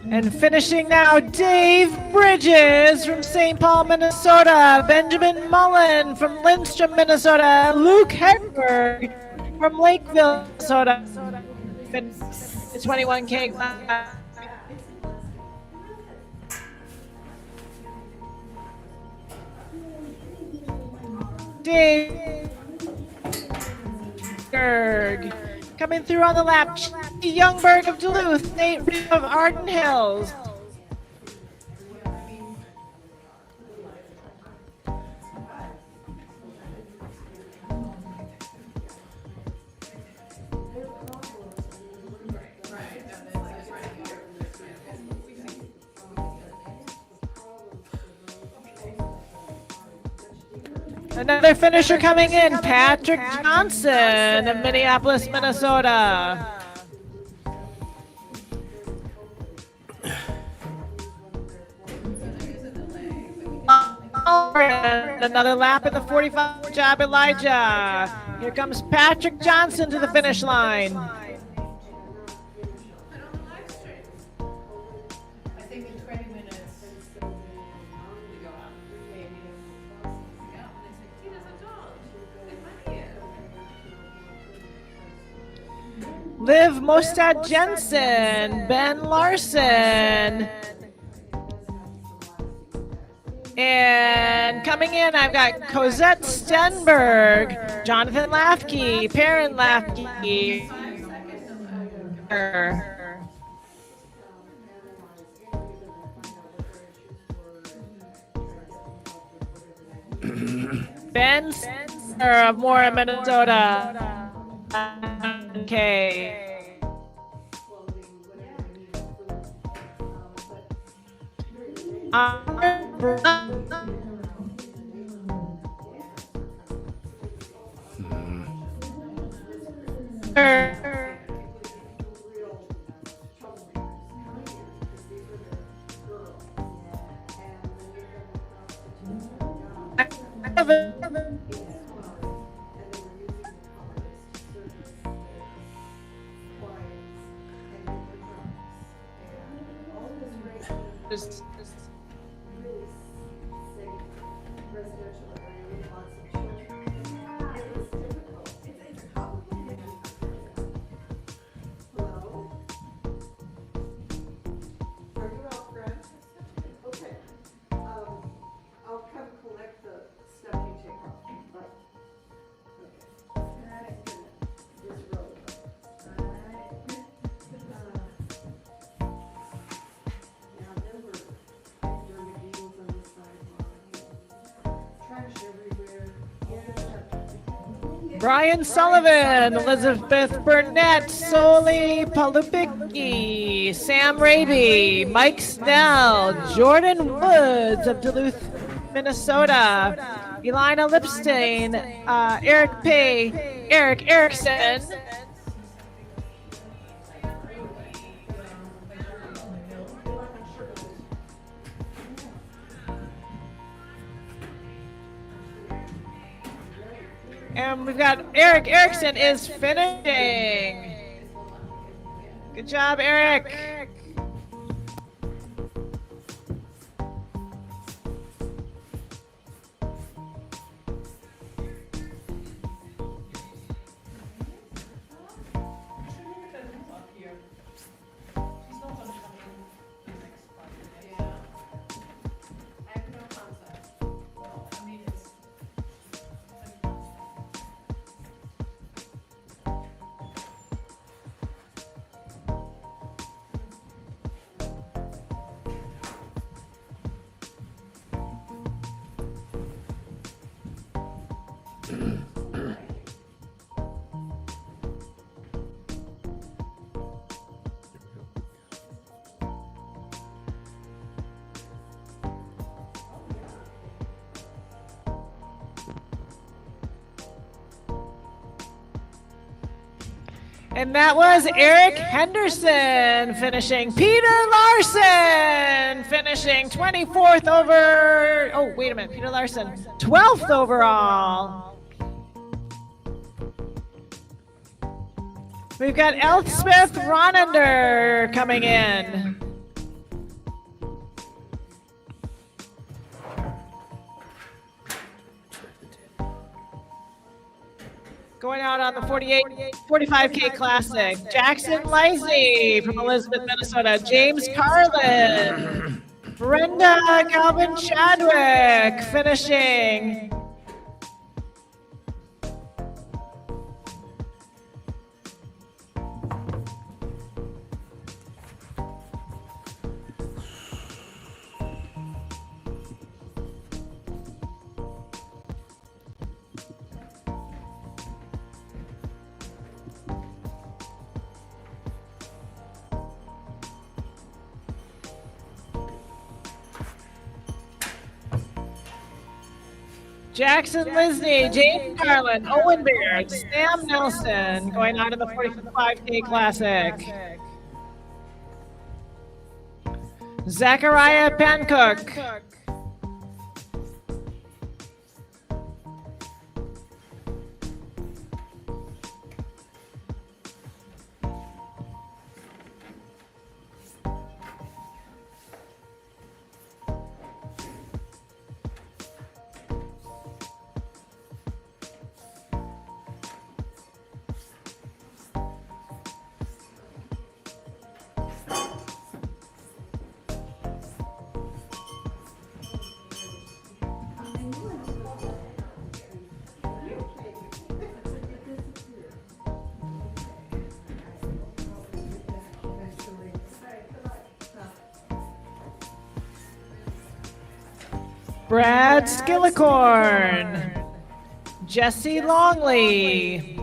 And finishing now, Dave Bridges from St. Paul, Minnesota, Benjamin Mullen from Lindstrom, Minnesota, Luke Hedberg from Lakeville, Minnesota, the 21K Classic. Dave Berg coming through on the lap. Youngberg of Duluth, Nate Reed of Arden Hills. Another finisher coming in, Patrick Johnson of Minneapolis, Minnesota. Another lap in the 45. Good job, Elijah. Here comes Patrick Johnson to the finish line. Liv Mostad Jensen, Ben Larson. And coming in, I've got Cosette Stenberg, Jonathan Lafke, Perrin Lafke. Ben Spencer of Mora, Minnesota. Okay. Brian Sullivan, Elizabeth Burnett, Soli Palupicki, Sam Raby, Mike Snell, Jordan Woods of Duluth, Minnesota, Elina Lipstein, Eric Pay, Eric Erickson. And we've got Eric Erickson is finishing. Good job, Eric. And that was Eric Henderson finishing. Peter Larson finishing 24th over. Oh, wait a minute. Peter Larson, 12th overall. We've got Elspeth Ronender coming in. Going out on the 45K Classic. Jackson Lisey from Elizabeth, Minnesota. James Carlin. Brenda Calvin Chadwick finishing. Jackson Lisney, James Carlin, Owen Baird, Sam Nelson going out in the 45K Classic. Zachariah Pancook. Brad Skillicorn, Jesse Longley,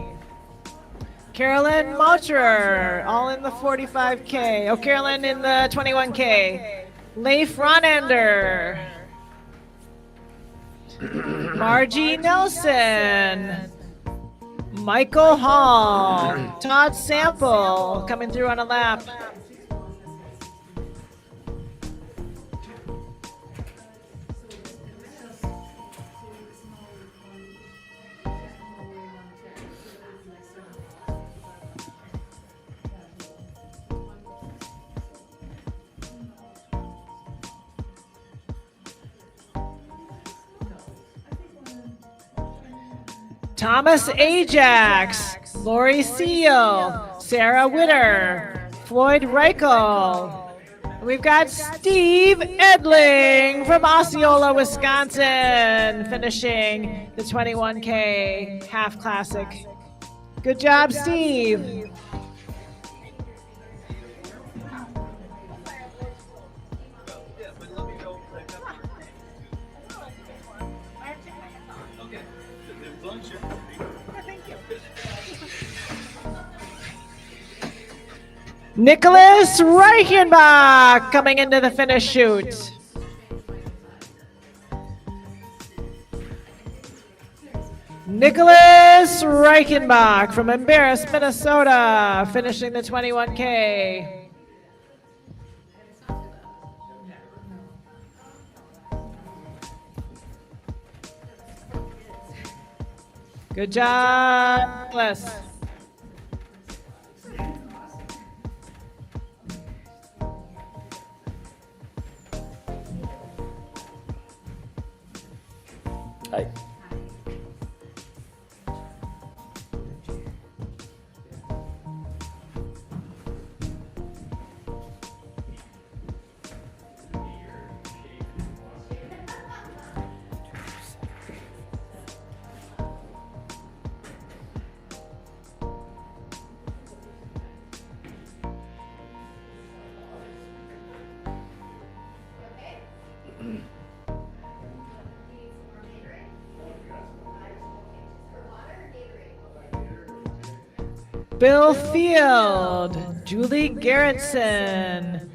Carolyn Moucherer, all in the 45K. Oh, Carolyn in the 21K. Leif Ronender, Margie Nelson, Michael Hall, Todd Sample coming through on a lap. Thomas Ajax, Lori Seal, Sarah Witter, Floyd Reichel. We've got Steve Edling from Osceola, Wisconsin, finishing the 21K half classic. Good job, Steve. Nicholas Reichenbach coming into the finish chute. Nicholas Reichenbach from Embarrass, Minnesota, finishing the 21K. Good job, Nicholas.
Hi.
Bill Field, Julie Gerritsen,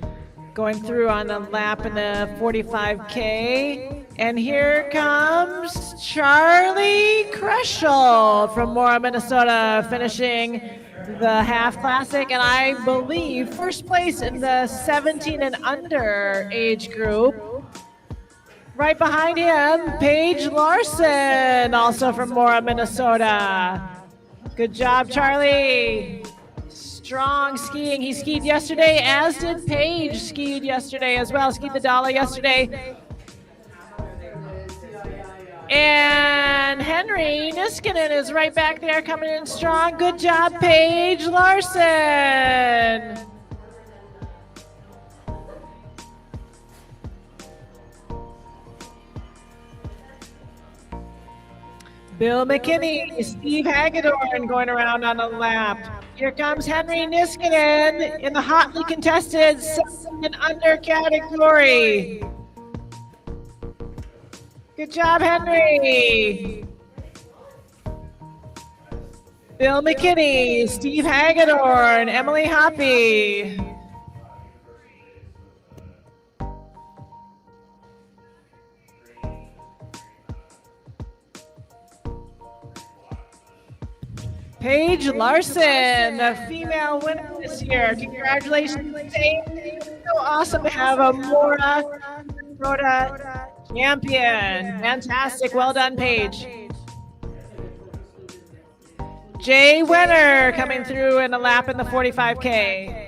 going through on a lap in the 45K. And here comes Charlie Kreschel from Mora, Minnesota, finishing the half classic, and I believe first place in the 17 and under age group. Right behind him, Paige Larson, also from Mora, Minnesota. Good job, Charlie. Strong skiing. He skied yesterday, as did Paige. Skied yesterday as well. Skied the Dala yesterday. And Henry Niskanen is right back there, coming in strong. Good job, Paige Larson. Bill McKinney, Steve Hagedorn going around on a lap. Here comes Henry Niskanen in the hotly contested 17 and under category. Good job, Henry. Bill McKinney, Steve Hagedorn, Emily Hoppy. Paige Larson, the female winner this year. Congratulations, Paige. It's so awesome to have a Mora champion. Fantastic. Well done, Paige. Jay Wenner coming through in a lap in the 45K.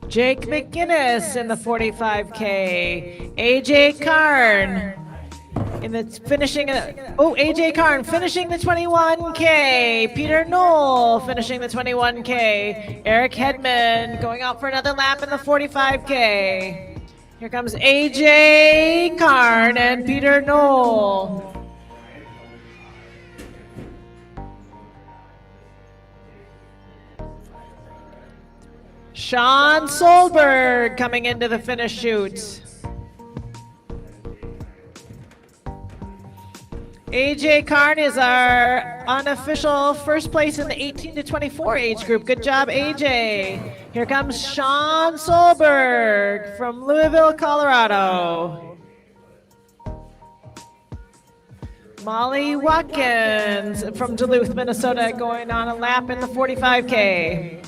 Jake McGinnis in the 45K. AJ Karn in the finishing. AJ Karn finishing the 21K. Peter Knoll finishing the 21K. Eric Hedman going out for another lap in the 45K. Here comes AJ Karn and Peter Knoll. Sean Solberg coming into the finish chute. AJ Karn is our unofficial first place in the 18 to 24 age group. Good job, AJ. Here comes Sean Solberg from Louisville, Colorado. Molly Watkins from Duluth, Minnesota, going on a lap in the 45K.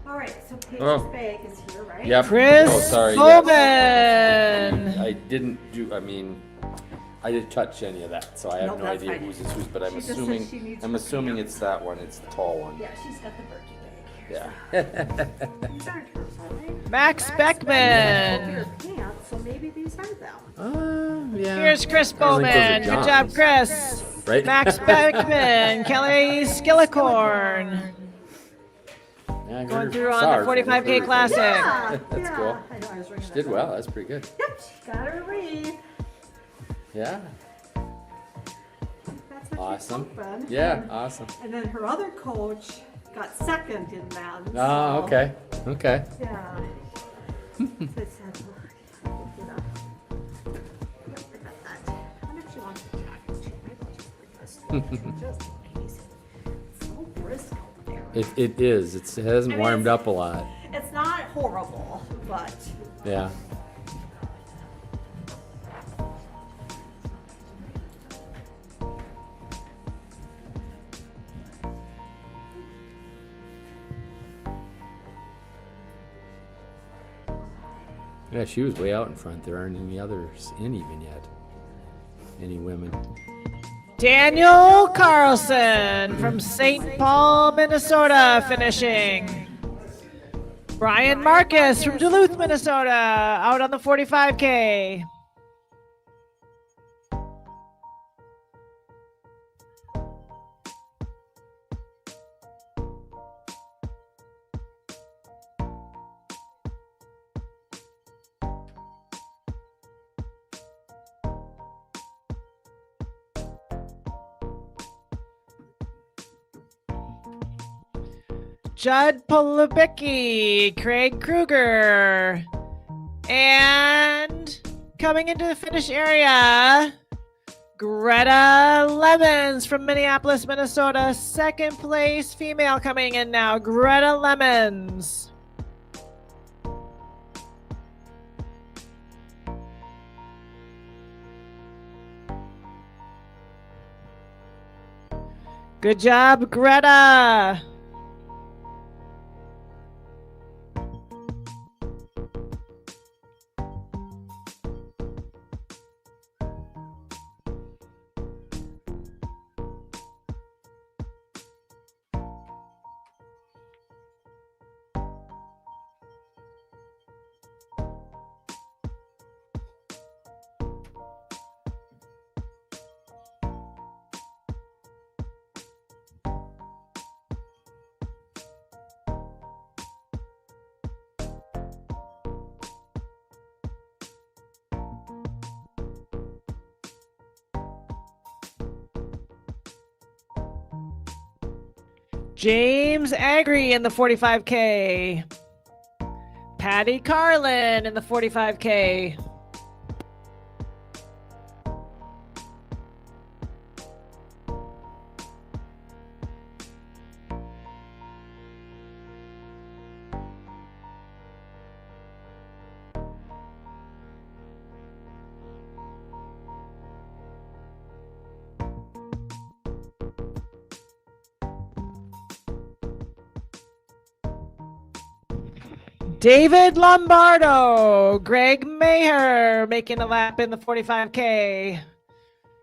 All right, so Paige's bag is here, right?
Yep.
Chris Bowman.
I didn't do. I didn't touch any of that, so I have
Nope,
no
that's
idea
fine.
whose is whose. But I'm
She just said she needs
assuming.
to
I'm assuming it's that one. It's the tall one.
Yeah, she's got the birthday bag
Yeah.
here. These aren't hers, are they?
Max
Over
Beckman.
your pants, so maybe these are them.
Yeah.
Here's Chris
I don't think those are
Bowman. Good job,
John's.
Chris.
Right?
Max Beckman. Kelly Skillicorn.
Yeah, I
Going
heard
through on
SARS
the 45K
everything.
Classic.
Yeah,
That's
yeah.
cool.
I know, I was ringing
She
that
did
bell.
well. That's pretty good.
Yep, she got her wreath.
Yeah.
That's what
Awesome.
she's hoping.
Yeah. Awesome.
And then her other coach got second in men.
Oh,
so,
okay. Okay.
Yeah. So I said, well, you know, I got that. I wonder if she wants to talk to you. Maybe I'll just bring this. Just amazing. It's so brisk over there.
It is. It hasn't
I mean,
warmed
it's-
up a lot.
It's not horrible, but
Yeah. Yeah, she was way out in front. There aren't any others in even yet. Any women.
Daniel Carlson from St. Paul, Minnesota, finishing. Brian Marcus from Duluth, Minnesota, out on the 45K. Judd Polubicki, Craig Kruger, and coming into the finish area, Greta Lemons from Minneapolis, Minnesota, second place female coming in now, Greta Lemons. Good job, Greta. James Agri in the 45K. Patty Carlin in the 45K. David Lombardo, Greg Maher making a lap in the 45K.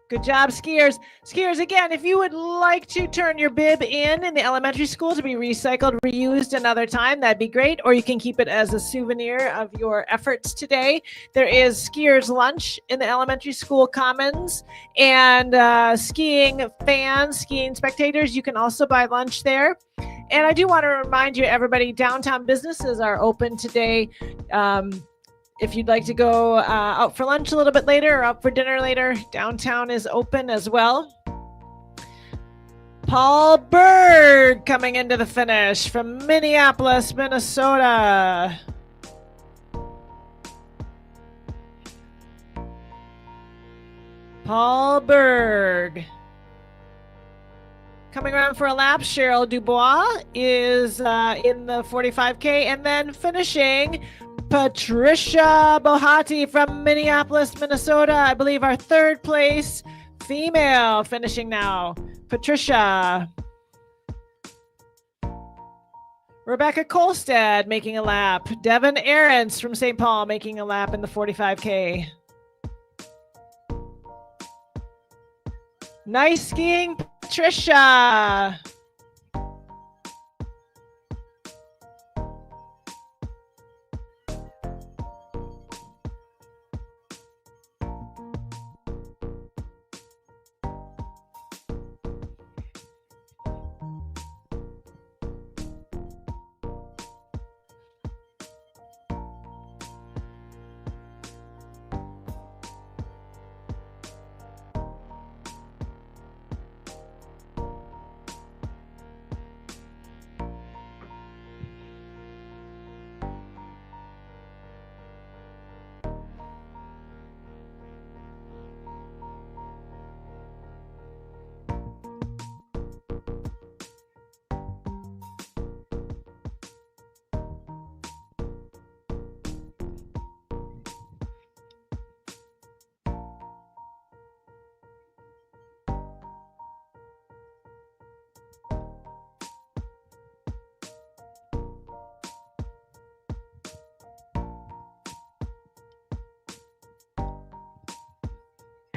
Good job, skiers. Skiers, again, if you would like to turn your bib in the elementary school to be recycled, reused another time, that'd be great. Or you can keep it as a souvenir of your efforts today. There is skiers lunch in the elementary school commons, and skiing fans, skiing spectators, you can also buy lunch there. And I do want to remind you, everybody, downtown businesses are open today. If you'd like to go out for lunch a little bit later or out for dinner later, downtown is open as well. Paul Berg coming into the finish from Minneapolis, Minnesota. Paul Berg. Coming around for a lap, Cheryl Dubois is in the 45K, and then finishing Patricia Bohati from Minneapolis, Minnesota. I believe our third place female finishing now. Patricia. Rebecca Kolstad making a lap. Devin Aarons from St. Paul making a lap in the 45K. Nice skiing, Patricia.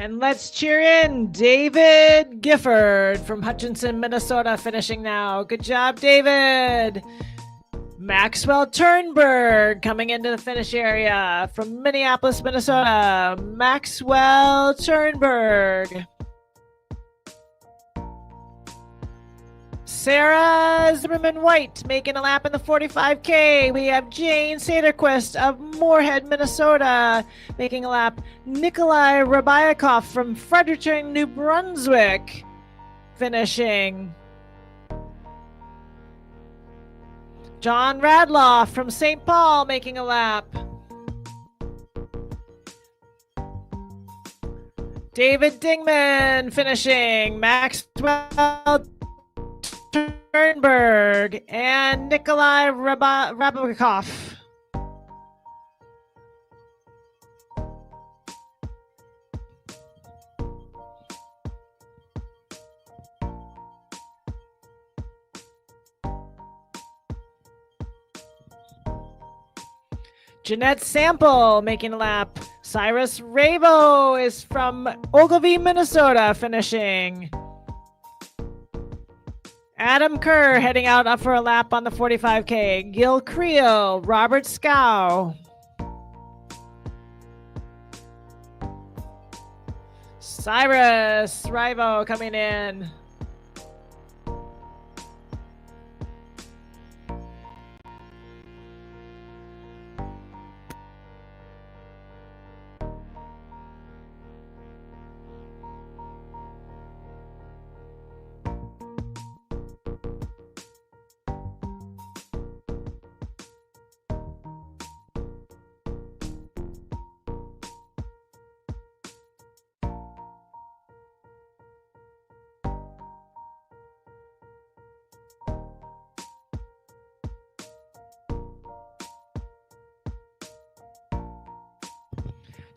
And let's cheer in David Gifford from Hutchinson, Minnesota, finishing now. Good job, David. Maxwell Turnberg coming into the finish area from Minneapolis, Minnesota. Maxwell Turnberg. Sarah Zimmerman White making a lap in the 45K. We have Jane Saderquist of Moorhead, Minnesota making a lap. Nikolai Rabayakov from Fredericton, New Brunswick finishing. John Radloff from St. Paul making a lap. David Dingman finishing. Maxwell Turnberg and Nikolai Rabakov. Jeanette Sample making a lap. Cyrus Ravo is from Ogilvie, Minnesota, finishing. Adam Kerr heading out for a lap on the 45K. Gil Creel, Robert Scow. Cyrus Ravo coming in.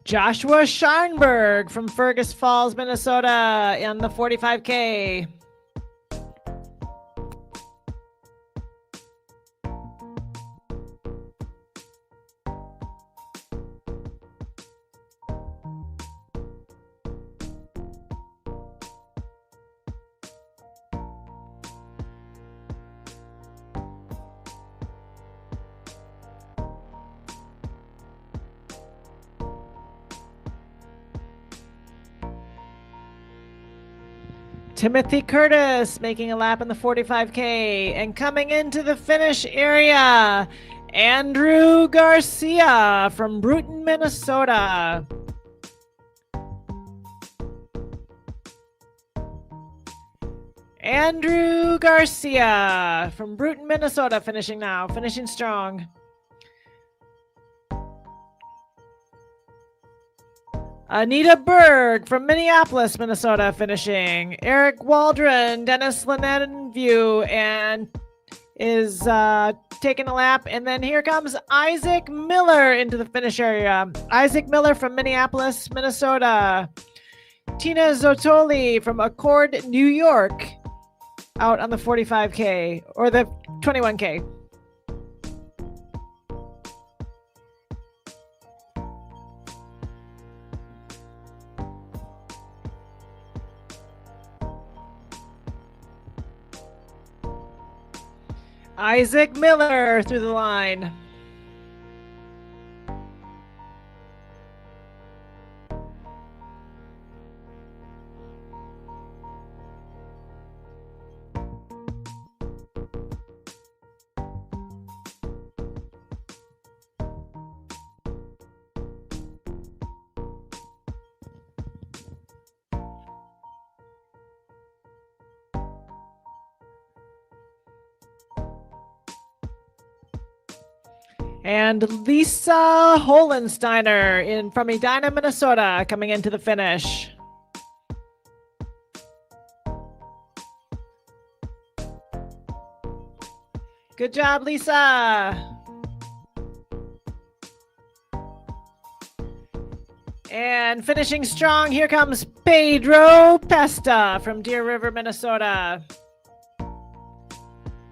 Joshua Scharnberg from Fergus Falls, Minnesota in the 45K. Timothy Curtis making a lap in the 45K and coming into the finish area, Andrew Garcia from Bruton, Minnesota. Andrew Garcia from Bruton, Minnesota finishing now, finishing strong. Anita Berg from Minneapolis, Minnesota finishing. Eric Waldron, Dennis Lenenview, and is taking a lap. And then here comes Isaac Miller into the finish area. Isaac Miller from Minneapolis, Minnesota. Tina Zotoli from Accord, New York out on the 45K or the 21K. Isaac Miller through the line. And Lisa Holensteiner from Edina, Minnesota, coming into the finish. Good job, Lisa. And finishing strong, here comes Pedro Pesta from Deer River, Minnesota.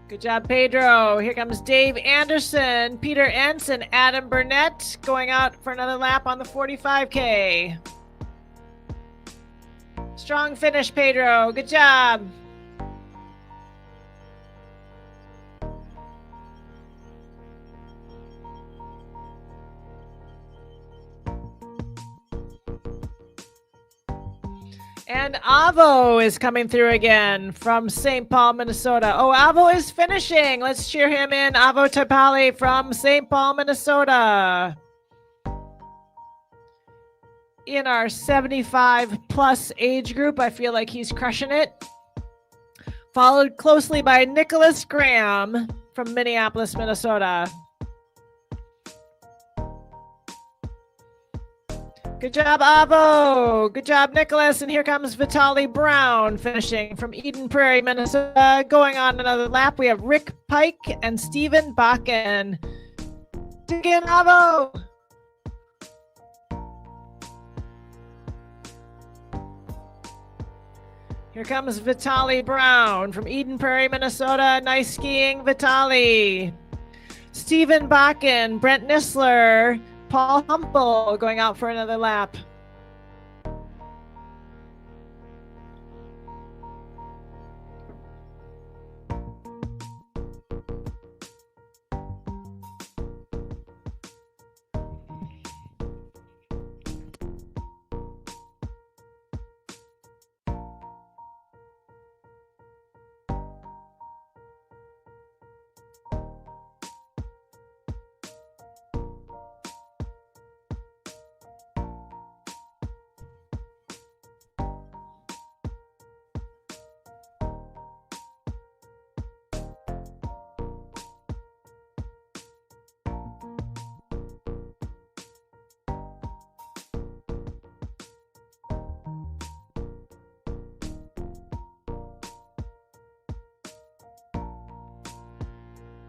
Good job, Pedro. Here comes Dave Anderson, Peter Ensign, Adam Burnett going out for another lap on the 45K. Strong finish, Pedro. Good job. And Avo is coming through again from St. Paul, Minnesota. Oh, Avo is finishing. Let's cheer him in. Avo Tapali from St. Paul, Minnesota. In our 75 plus age group, I feel like he's crushing it. Followed closely by Nicholas Graham from Minneapolis, Minnesota. Good job, Avo. Good job, Nicholas. And here comes Vitaly Brown finishing from Eden Prairie, Minnesota. Going on another lap, we have Rick Pike and Stephen Bakken. Dig in, Avo. Here comes Vitaly Brown from Eden Prairie, Minnesota. Nice skiing, Vitaly. Stephen Bakken, Brent Nisler, Paul Humple going out for another lap.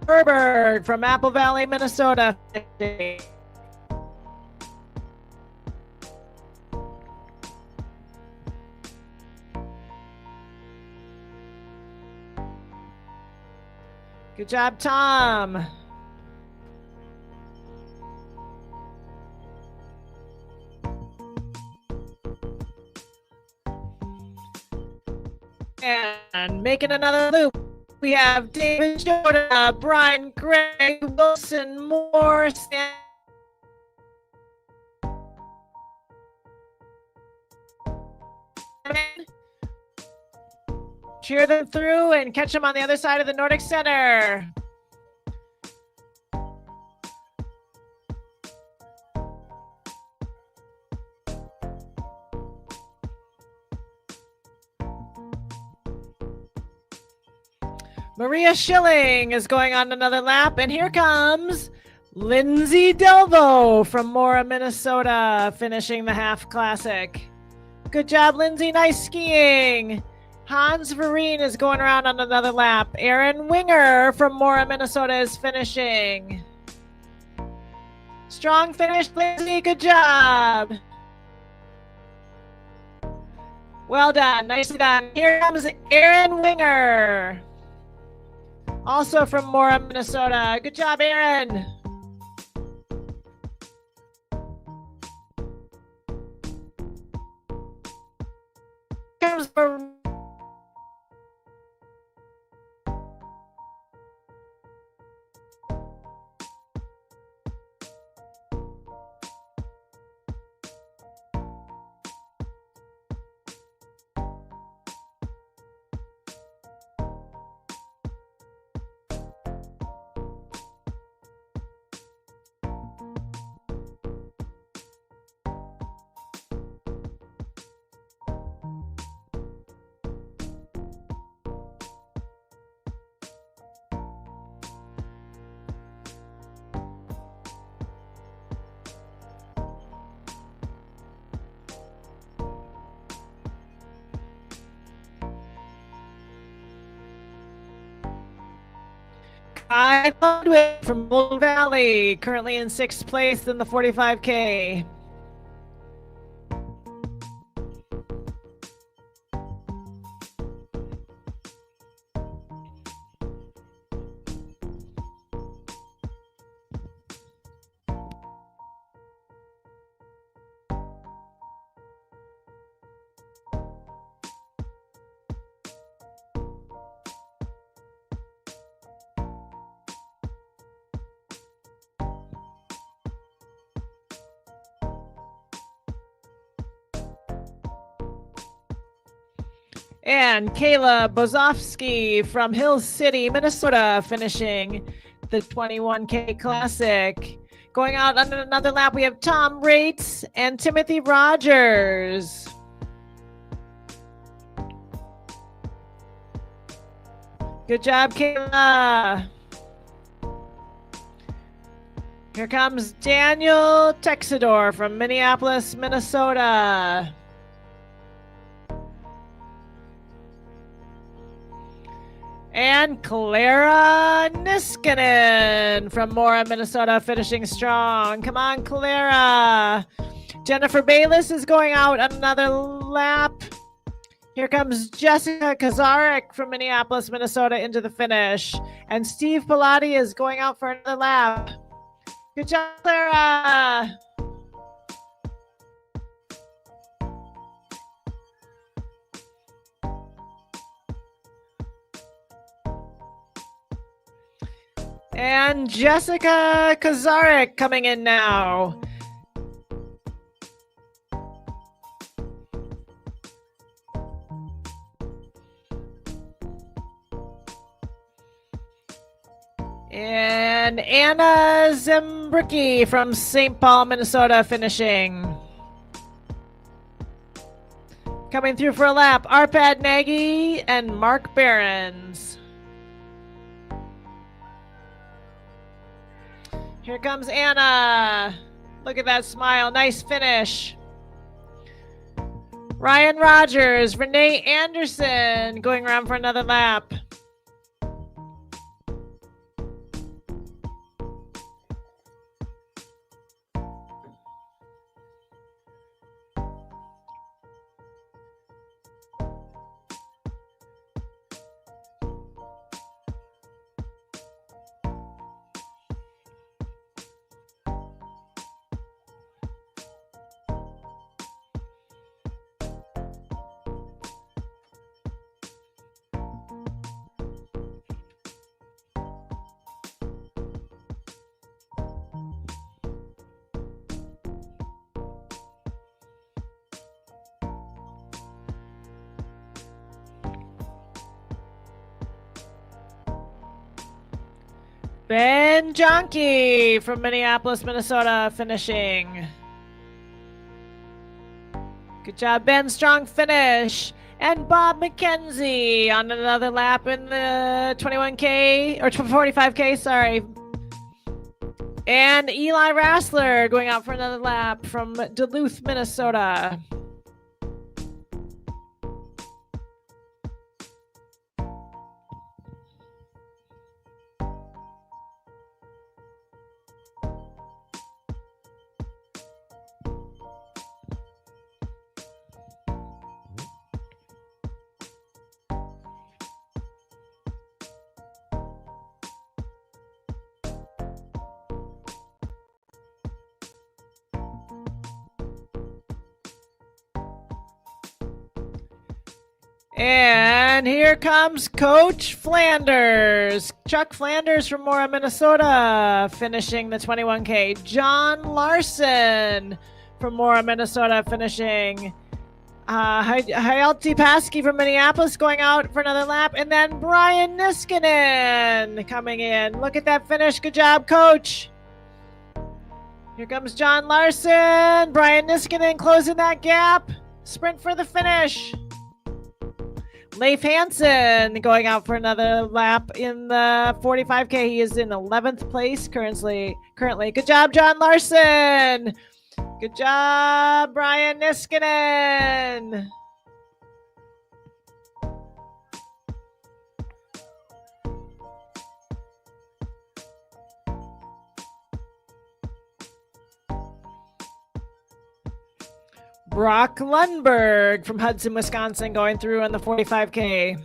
Herbert from Apple Valley, Minnesota. Good job, Tom. And making another loop. We have David Joda, Brian Gray, Wilson Moore, Stan. Cheer them through and catch them on the other side of the Nordic Center. Maria Schilling is going on another lap, and here comes Lindsay Delvo from Mora, Minnesota, finishing the half classic. Good job, Lindsay. Nice skiing. Hans Vereen is going around on another lap. Aaron Winger from Mora, Minnesota is finishing. Strong finish, Lindsay. Good job. Well done. Nicely done. Here comes Aaron Winger. Also from Mora, Minnesota. Good job, Aaron. Comes Kai Ludwig from Bull Valley, currently in 6th place in the 45K. And Kayla Bozovsky from Hill City, Minnesota, finishing the 21K Classic. Going out on another lap, we have Tom Rates and Timothy Rogers. Good job, Kayla. Here comes Daniel Texador from Minneapolis, Minnesota. And Clara Niskanen from Mora, Minnesota, finishing strong. Come on, Clara. Jennifer Bayless is going out on another lap. Here comes Jessica Kazarek from Minneapolis, Minnesota, into the finish. And Steve Pilati is going out for another lap. Good job, Clara. And Jessica Kazarek coming in now. And Anna Zembricki from St. Paul, Minnesota, finishing. Coming through for a lap, Arpad Nagy and Mark Behrens. Here comes Anna. Look at that smile. Nice finish. Ryan Rogers, Renee Anderson going around for another lap. Ben Jonke from Minneapolis, Minnesota, finishing. Good job, Ben. Strong finish. And Bob McKenzie on another lap in the 21K, or 45K, sorry. And Eli Rassler going out for another lap from Duluth, Minnesota. And here comes Coach Flanders. Chuck Flanders from Mora, Minnesota, finishing the 21K. John Larson from Mora, Minnesota, finishing. Hayalti Paskey from Minneapolis going out for another lap. And then Brian Niskanen coming in. Look at that finish. Good job, Coach. Here comes John Larson. Brian Niskanen closing that gap. Sprint for the finish. Leif Hansen going out for another lap in the 45K. He is in 11th place currently. Good job, John Larson. Good job, Brian Niskanen. Brock Lundberg from Hudson, Wisconsin, going through on the 45K.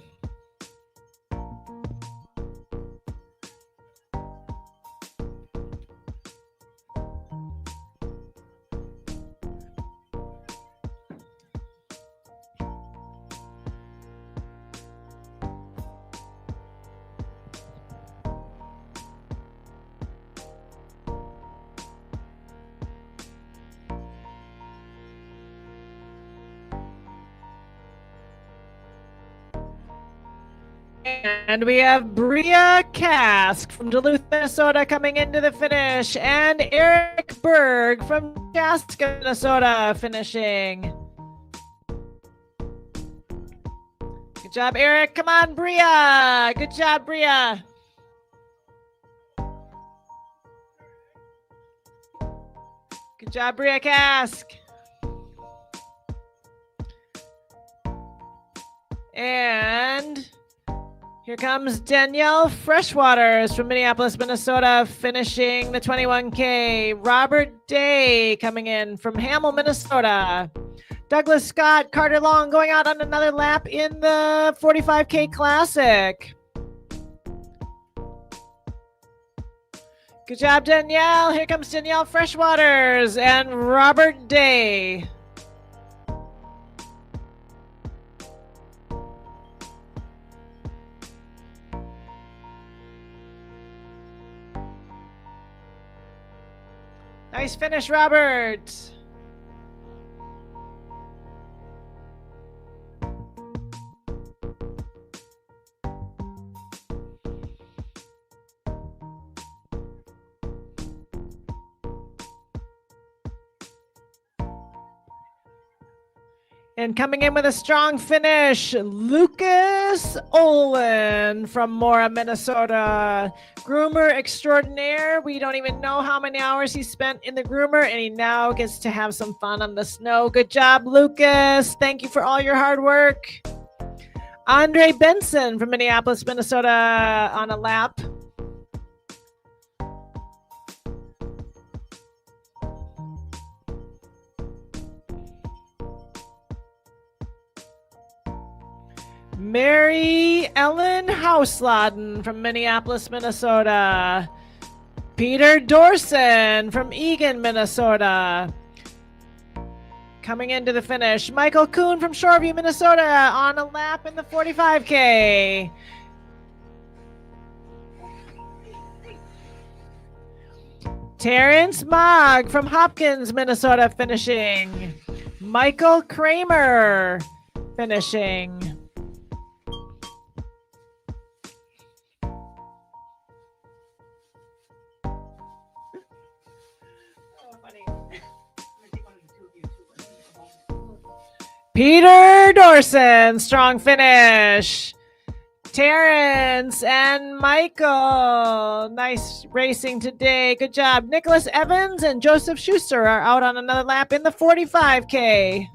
And we have Bria Kask from Duluth, Minnesota coming into the finish, and Eric Berg from Chaska, Minnesota finishing. Good job, Eric. Come on, Bria. Good job, Bria. Good job, Bria Kask. And here comes Danielle Freshwaters from Minneapolis, Minnesota, finishing the 21K. Robert Day coming in from Hamel, Minnesota. Douglas Scott, Carter Long going out on another lap in the 45K Classic. Good job, Danielle. Here comes Danielle Freshwaters and Robert Day. Nice finish, Robert. And coming in with a strong finish, Lucas Olin from Mora, Minnesota. Groomer extraordinaire. We don't even know how many hours he spent in the groomer, and he now gets to have some fun on the snow. Good job, Lucas. Thank you for all your hard work. Andre Benson from Minneapolis, Minnesota on a lap. Mary Ellen Hausladen from Minneapolis, Minnesota. Peter Dorson from Eagan, Minnesota. Coming into the finish, Michael Kuhn from Shoreview, Minnesota on a lap in the 45K. Terrence Mogg from Hopkins, Minnesota finishing. Michael Kramer finishing. Peter Dorson, strong finish. Terrence and Michael, nice racing today. Good job. Nicholas Evans and Joseph Schuster are out on another lap in the 45K.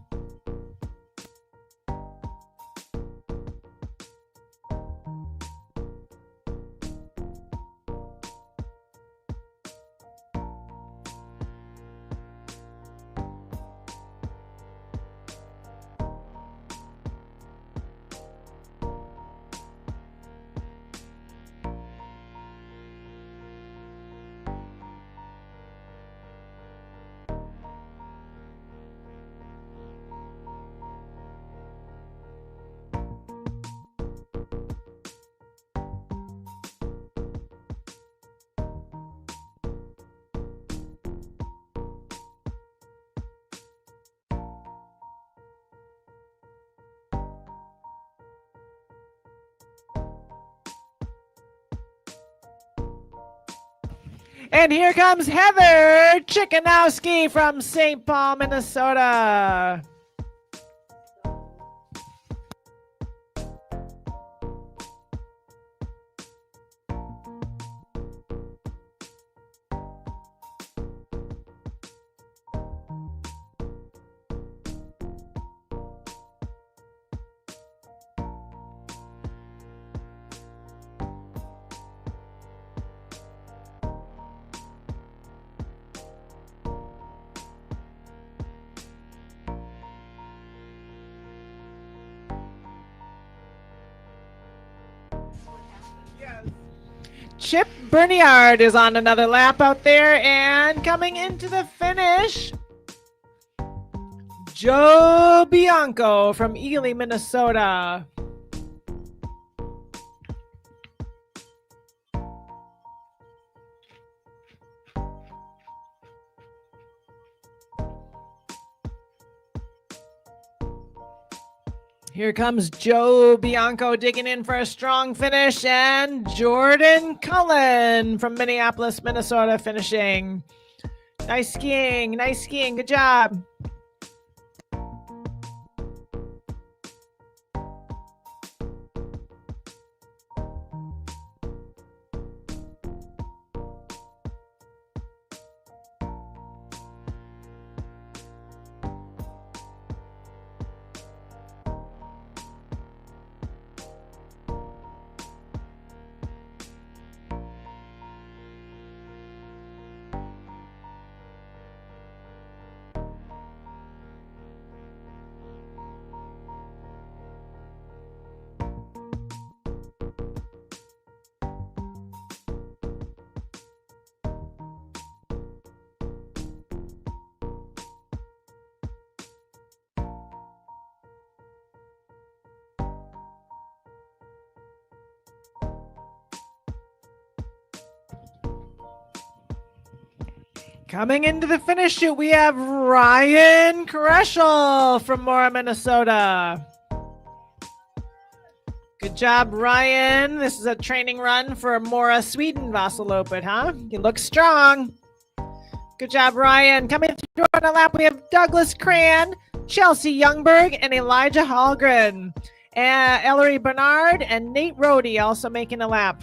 And here comes Heather Chickanowski from St. Paul, Minnesota. Chip Berniard is on another lap out there, and coming into the finish, Joe Bianco from Ely, Minnesota. Here comes Joe Bianco digging in for a strong finish, and Jordan Cullen from Minneapolis, Minnesota finishing. Nice skiing, good job. Coming into the finish chute, we have Ryan Kreschel from Mora, Minnesota. Good job, Ryan. This is a training run for Mora, Sweden, Vasalopet, huh? You look strong. Good job, Ryan. Coming through on a lap, we have Douglas Cran, Chelsea Youngberg, and Elijah Hallgren. Ellery Bernard and Nate Rohde also making a lap.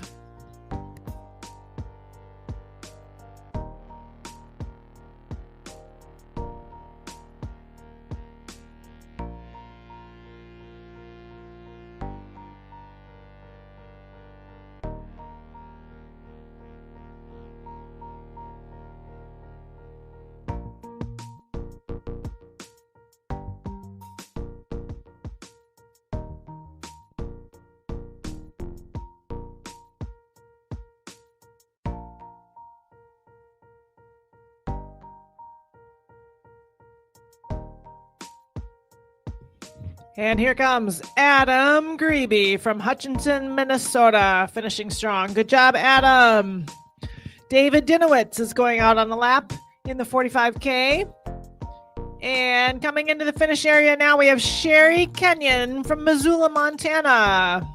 And here comes Adam Grebe from Hutchinson, Minnesota, finishing strong. Good job, Adam. David Dinowitz is going out on the lap in the 45K. And coming into the finish area now, we have Sherry Kenyon from Missoula, Montana.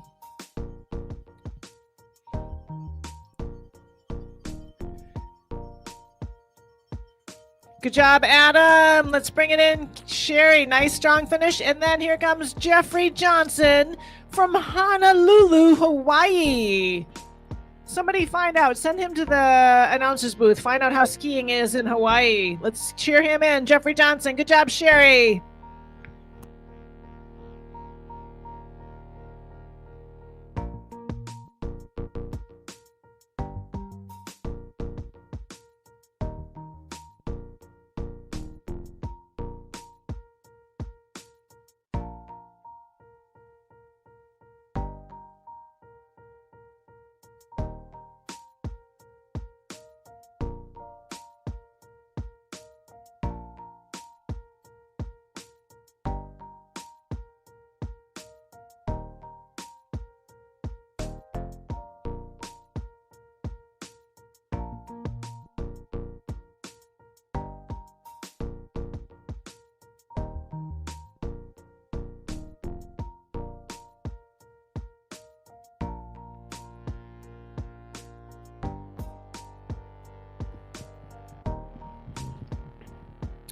Good job, Adam. Let's bring it in. Sherry, nice strong finish. And then here comes Jeffrey Johnson from Honolulu, Hawaii. Somebody find out. Send him to the announcer's booth. Find out how skiing is in Hawaii. Let's cheer him in. Jeffrey Johnson. Good job, Sherry.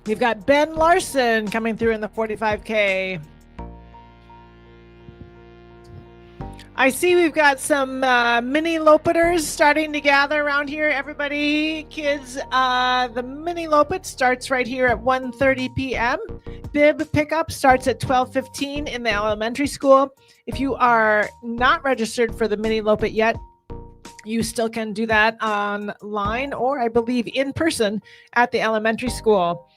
We've got Ben Larson coming through in the 45K. I see we've got some mini-lopeters starting to gather around here. Everybody, kids, the mini-lopet starts right here at 1:30 p.m. Bib pickup starts at 12:15 in the elementary school. If you are not registered for the mini-lopet yet, you still can do that online or I believe in person at the elementary school.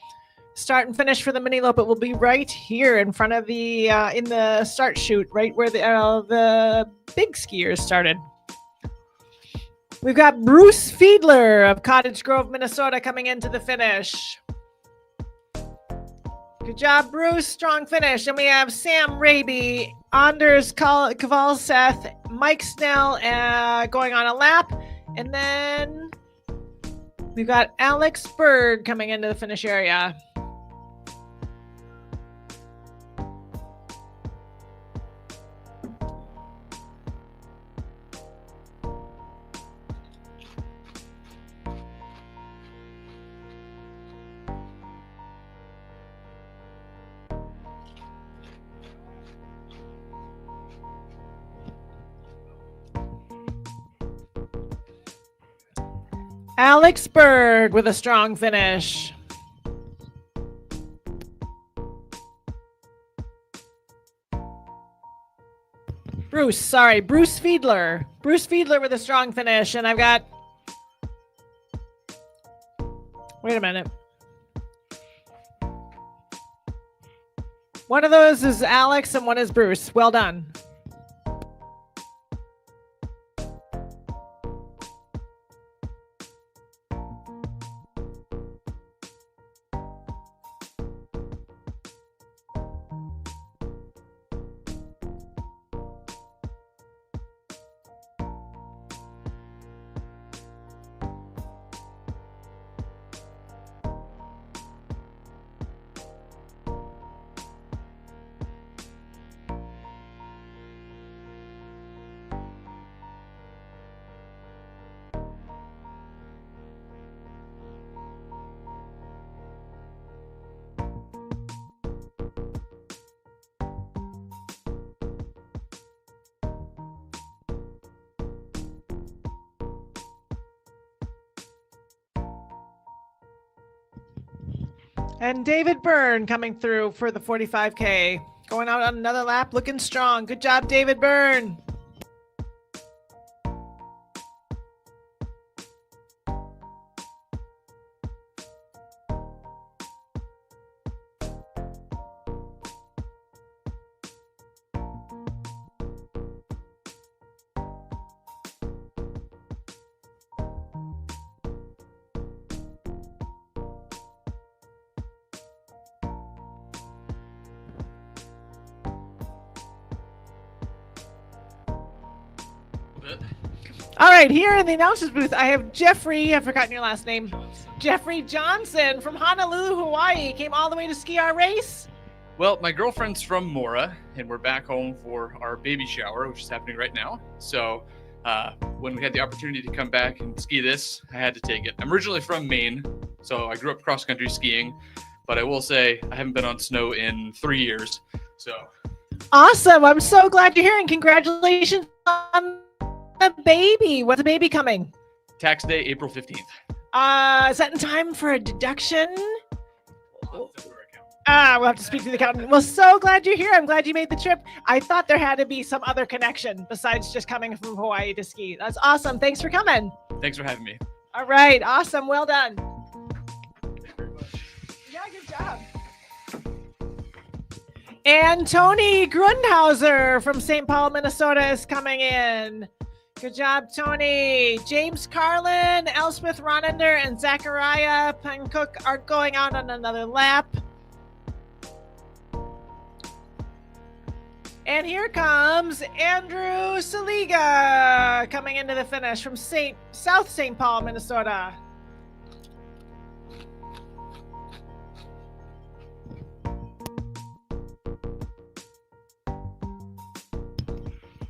Start and finish for the Miniloppet will be right here in front of the in the start chute, right where the big skiers started. We've got Bruce Fiedler of Cottage Grove, Minnesota, coming into the finish. Good job, Bruce. Strong finish. And we have Sam Raby, Anders Kavalseth, Mike Snell going on a lap. And then we've got Alex Berg coming into the finish area. 。 . 。 . 。 . 。 . 。 . 。 . . 。 . . 。 . 。 . . 。 . . . 。 . . 。 . . 。 . . . 。 . 。 . 。 . . . . 。 . . . . . . 。 .
1:30 p.m.
Alex Berg with a strong finish. Bruce Fiedler. Bruce Fiedler with a strong finish. And I've got, wait a minute. One of those is Alex and one is Bruce. Well done. And David Byrne coming through for the 45K. Going out on another lap, looking strong. Good job, David Byrne. All right, here in the announcers booth, I have Jeffrey, I've forgotten your last name, Jeffrey Johnson from Honolulu, Hawaii. Came all the way to ski our race.
Well, my girlfriend's from Mora, and we're back home for our baby shower, which is happening right now. So when we had the opportunity to come back and ski this, I had to take it. I'm originally from Maine, so I grew up cross-country skiing, but I will say I haven't been on snow in 3 years. So
Awesome. I'm so glad you're here, and congratulations on the baby. When's the baby coming?
tax day, April 15th.
Is that in time for a deduction? We'll have to speak to the accountant. Well, so glad you're here. I'm glad you made the trip. I thought there had to be some other connection besides just coming from Hawaii to ski. That's awesome. Thanks for coming.
Thanks for having me.
All right. Awesome. Well done.
Thank you very much.
Yeah, good job. And Tony Grundhauser from St. Paul, Minnesota is coming in. Good job, Tony. James Carlin, Elspeth Ronender, and Zachariah Pencook are going out on another lap. And here comes Andrew Saliga coming into the finish from South St. Paul, Minnesota.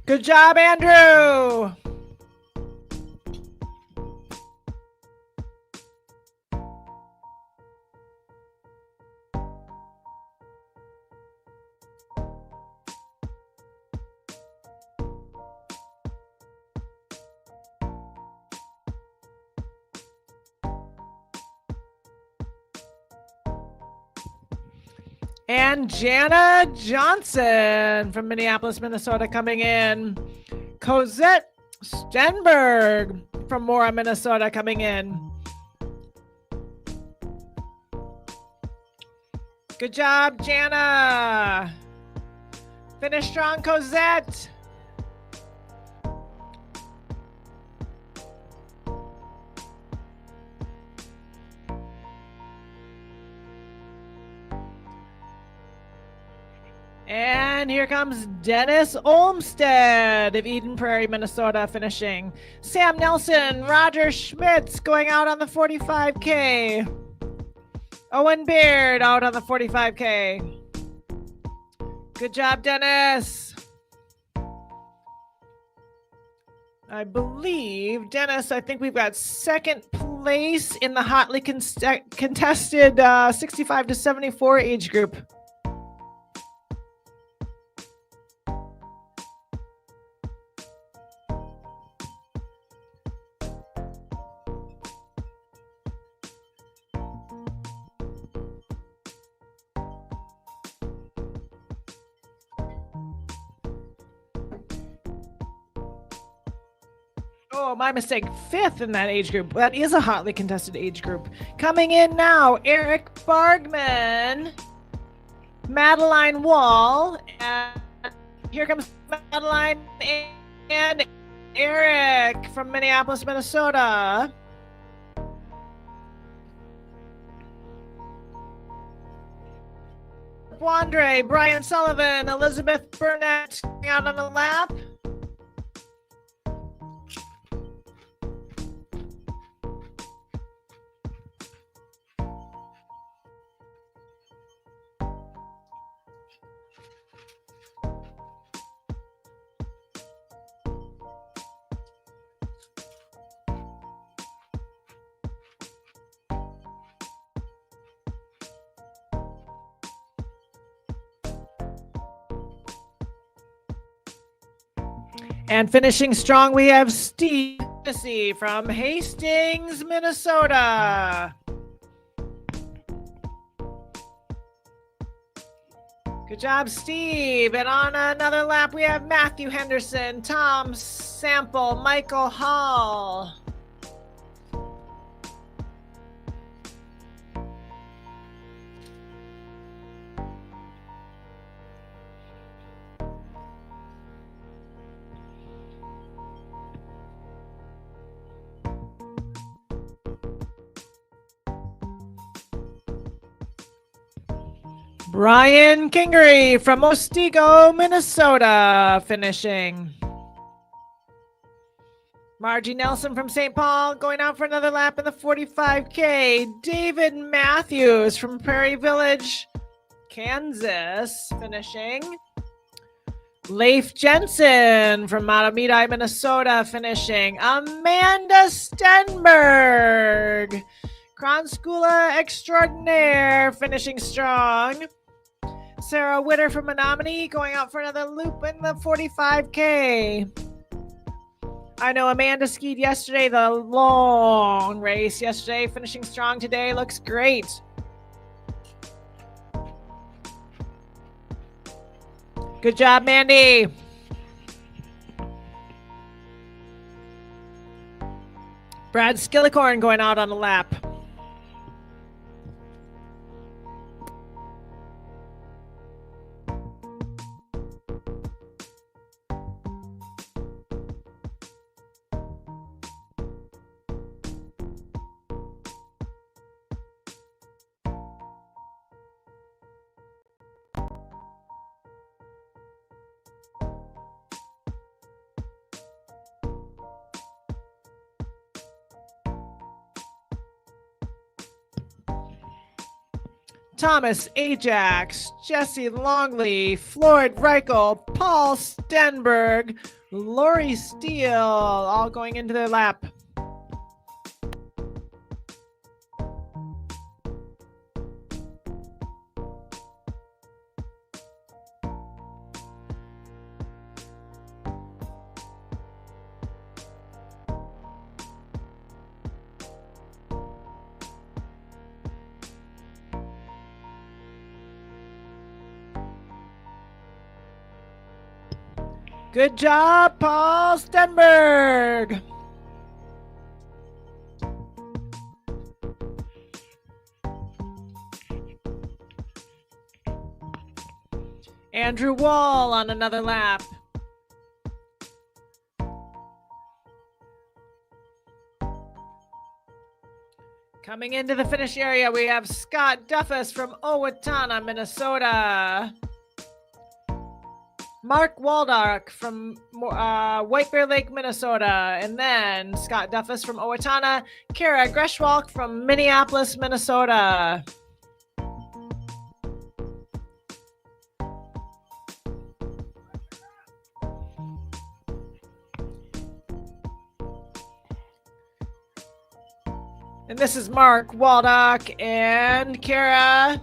Good job, Andrew. And Jana Johnson from Minneapolis, Minnesota coming in. Cosette Stenberg from Mora, Minnesota coming in. Good job, Jana. Finish strong, Cosette. And here comes Dennis Olmstead of Eden Prairie, Minnesota, finishing. Sam Nelson, Roger Schmitz going out on the 45K. Owen Beard out on the 45K. Good job, Dennis. I believe, Dennis, I think we've got second place in the hotly contested 65 to 74 age group. Oh, my mistake. 5th in that age group. That is a hotly contested age group. Coming in now, Eric Bargman, Madeline Wall, and here comes Madeline and Eric from Minneapolis, Minnesota. Wandre, Brian Sullivan, Elizabeth Burnett out on the lap. And finishing strong, we have Steve from Hastings, Minnesota. Good job, Steve. And on another lap, we have Matthew Henderson, Tom Sample, Michael Hall. Brian Kingery from Otsego, Minnesota, finishing. Margie Nelson from St. Paul going out for another lap in the 45K. David Matthews from Prairie Village, Kansas, finishing. Leif Jensen from Matamidi, Minnesota, finishing. Amanda Stenberg, Kronskula Extraordinaire, finishing strong. Sarah Witter from Menominee going out for another loop in the 45K. I know Amanda skied yesterday, the long race yesterday, finishing strong today. Looks great. Good job, Mandy. Brad Skillicorn going out on the lap. Thomas Ajax, Jesse Longley, Floyd Reichel, Paul Stenberg, Lori Steele, all going into their lap. Good job, Paul Stenberg. Andrew Wall on another lap. Coming into the finish area, we have Scott Duffus from Owatonna, Minnesota. Mark Waldark from White Bear Lake, Minnesota. And then Scott Duffus from Owatonna. Kara Greshwalk from Minneapolis, Minnesota. And this is Mark Waldock and Kara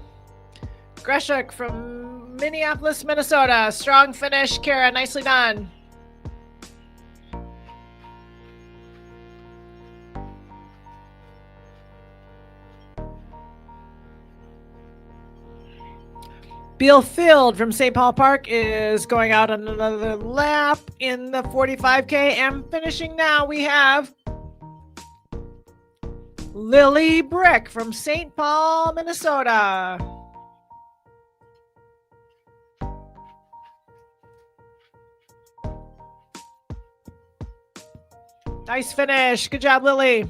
Greshuk from Minneapolis, Minnesota. Strong finish, Kara. Nicely done. Bill Field from St. Paul Park is going out on another lap in the 45K. And finishing now, we have Lily Brick from St. Paul, Minnesota. Nice finish. Good job, Lily.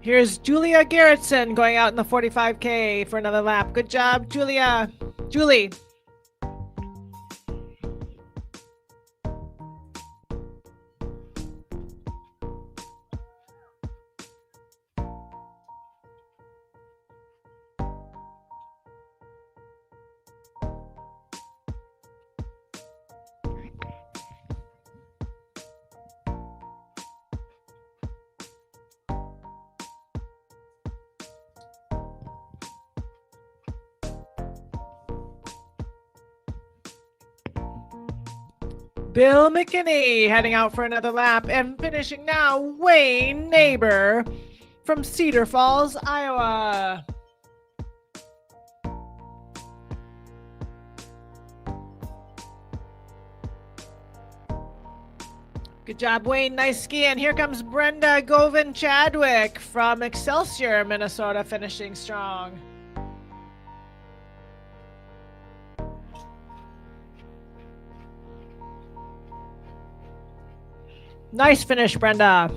Here's Julia Garrettson going out in the 45K for another lap. Good job, Julia. Julie. Bill McKinney heading out for another lap and finishing now, Wayne Neighbor from Cedar Falls, Iowa. Good job, Wayne. Nice skiing. Here comes Brenda Govin Chadwick from Excelsior, Minnesota, finishing strong. Nice finish, Brenda.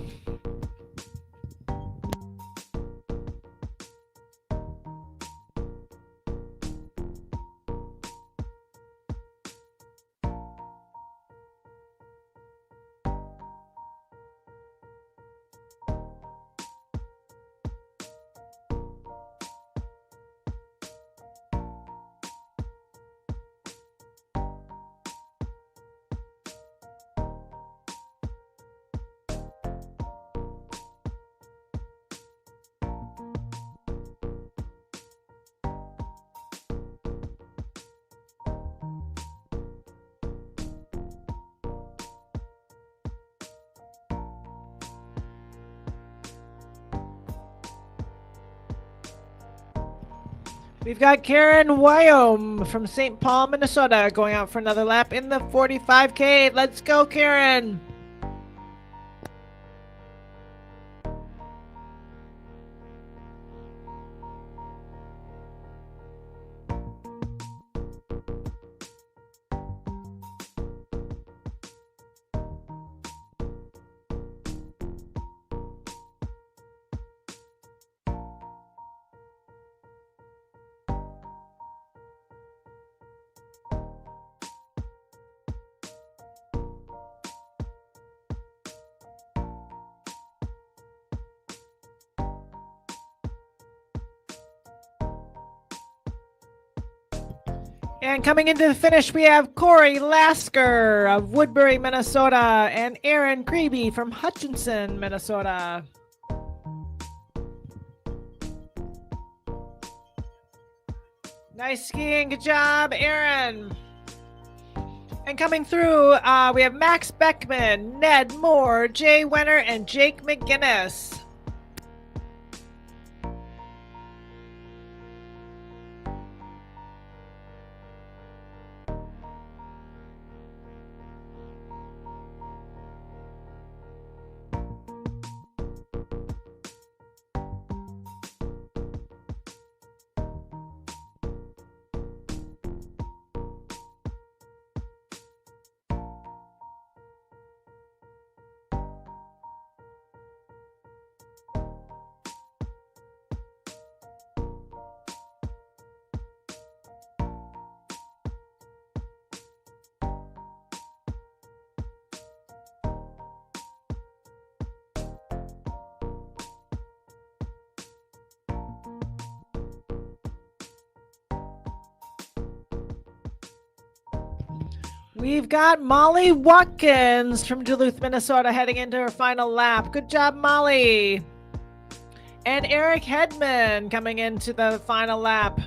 We've got Karen Wyom from St. Paul, Minnesota, going out for another lap in the 45K. Let's go, Karen. And coming into the finish, we have Corey Lasker of Woodbury, Minnesota, and Aaron Creeby from Hutchinson, Minnesota. Nice skiing. Good job, Aaron. And coming through, we have Max Beckman, Ned Moore, Jay Wenner, and Jake McGinnis. We've got Molly Watkins from Duluth, Minnesota, heading into her final lap. Good job, Molly. And Eric Hedman coming into the final lap.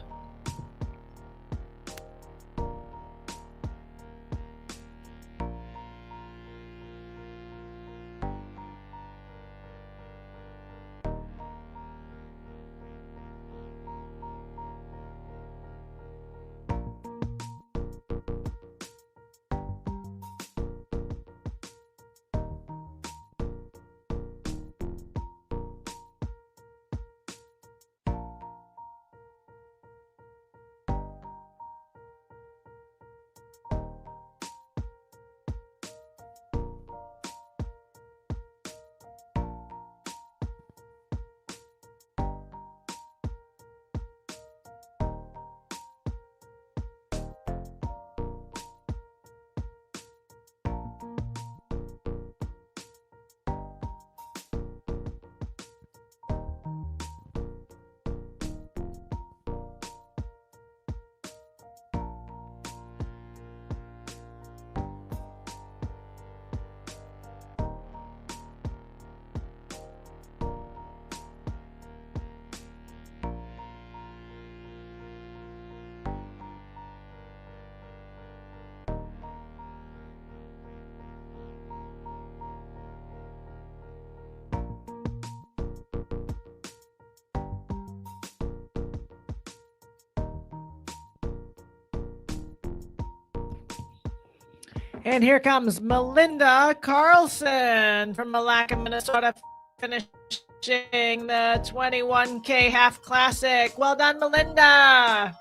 And here comes Melinda Carlson from Malacca, Minnesota, finishing the 21K half classic. Well done, Melinda.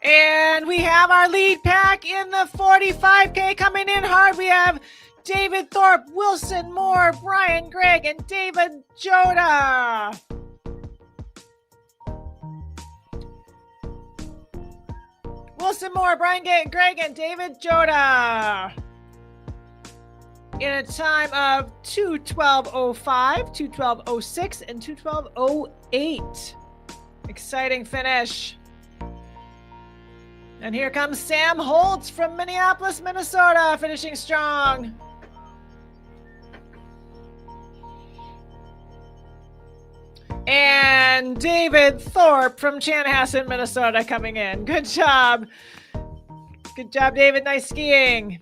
And we have our lead pack in the 45K coming in hard. We have David Thorpe, Wilson Moore, Brian Gregg, and David Joda. Wilson Moore, Brian Gregg, and David Joda. In a time of 2:12:05, 2:12:06, and 2:12:08. Exciting finish. And here comes Sam Holtz from Minneapolis, Minnesota, finishing strong. And David Thorpe from Chanhassen, Minnesota, coming in. Good job. Good job, David. Nice skiing.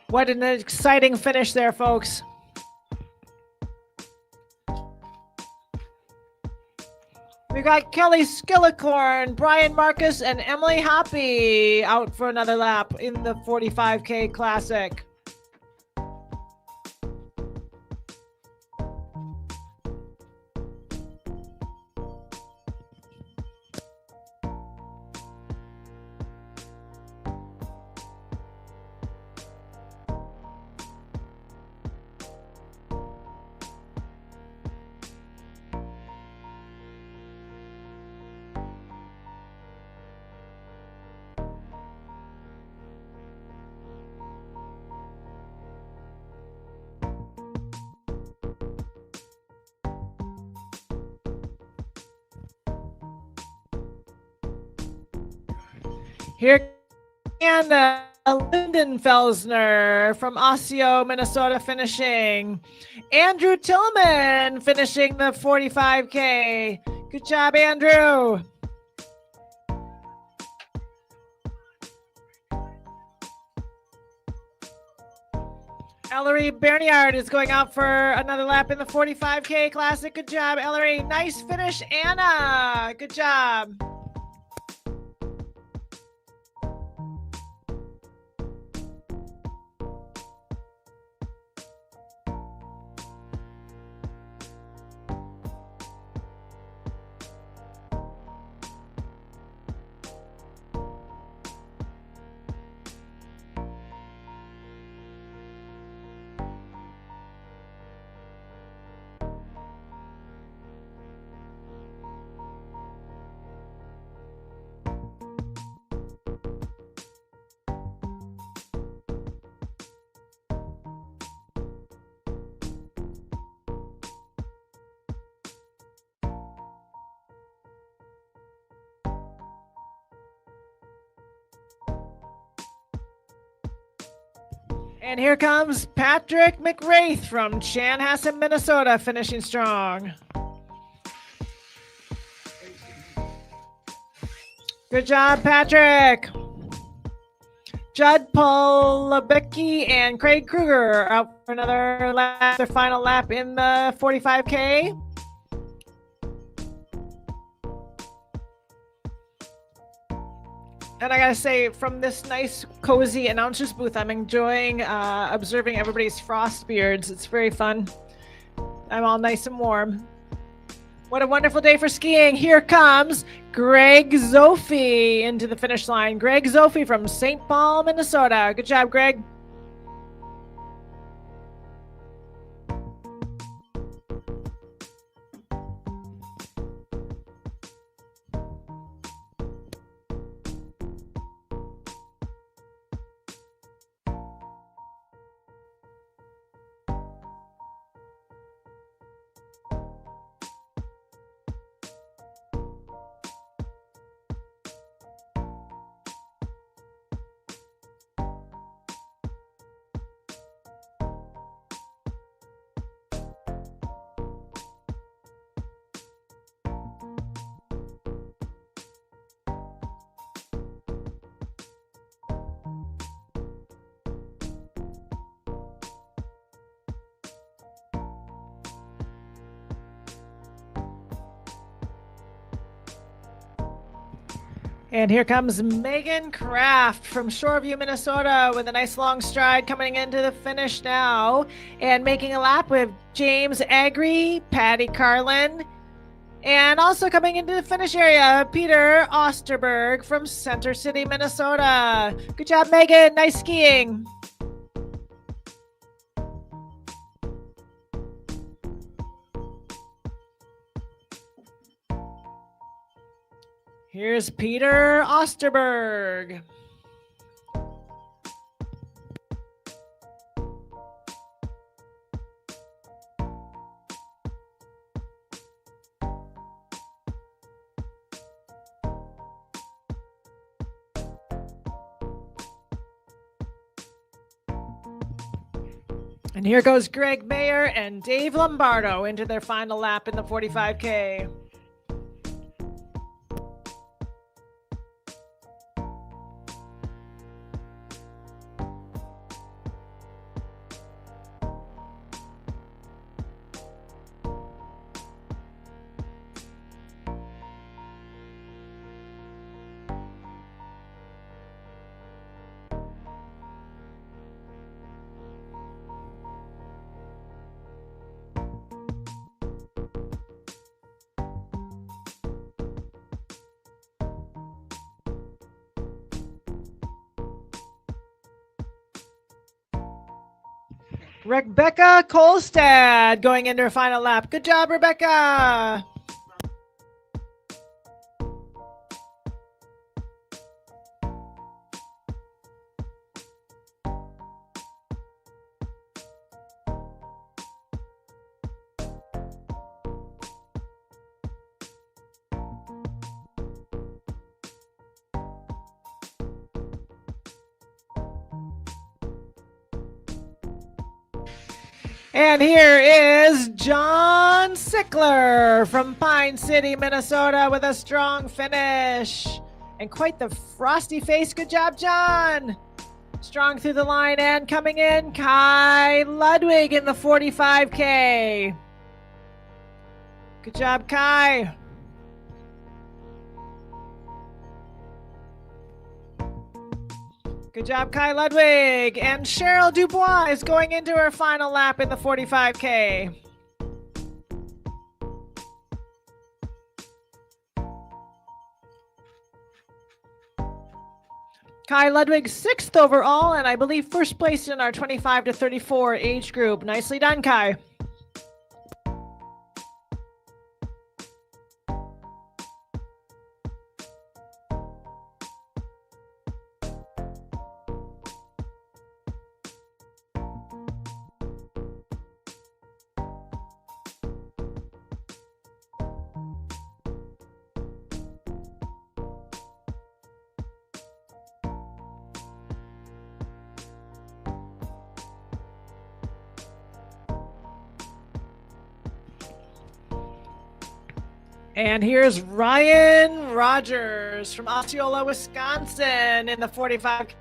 What an exciting finish there, folks. We got Kelly Skillicorn, Brian Marcus, and Emily Hoppy out for another lap in the 45K Classic. Here and Lyndon Felsner from Osseo, Minnesota, finishing. Andrew Tillman finishing the 45K. Good job, Andrew. Ellery Berniard is going out for another lap in the 45K Classic. Good job, Ellery. Nice finish, Anna. Good job. And here comes Patrick McWraith from Chanhassen, Minnesota, finishing strong. Good job, Patrick. Judd Polabicki and Craig Kruger are out for another lap, their final lap in the 45K. And I gotta say, from this nice, cozy announcer's booth, I'm enjoying observing everybody's frost beards. It's very fun. I'm all nice and warm. What a wonderful day for skiing. Here comes Greg Zophi into the finish line. Greg Zophi from St. Paul, Minnesota. Good job, Greg. And here comes Megan Kraft from Shoreview, Minnesota, with a nice long stride coming into the finish now and making a lap with James Agri, Patty Carlin, and also coming into the finish area, Peter Osterberg from Center City, Minnesota. Good job, Megan. Nice skiing. Here's Peter Osterberg. And here goes Greg Mayer and Dave Lombardo into their final lap in the 45K. Rebecca Kolstad going into her final lap. Good job, Rebecca. And here is John Sickler from Pine City, Minnesota, with a strong finish. And quite the frosty face. Good job, John. Strong through the line and coming in, Kai Ludwig in the 45K. Good job, Kai. Good job, Kai Ludwig. And Cheryl Dubois is going into her final lap in the 45K. Kai Ludwig, 6th overall, and I believe first place in our 25 to 34 age group. Nicely done, Kai. And here's Ryan Rogers from Osceola, Wisconsin in the 45K.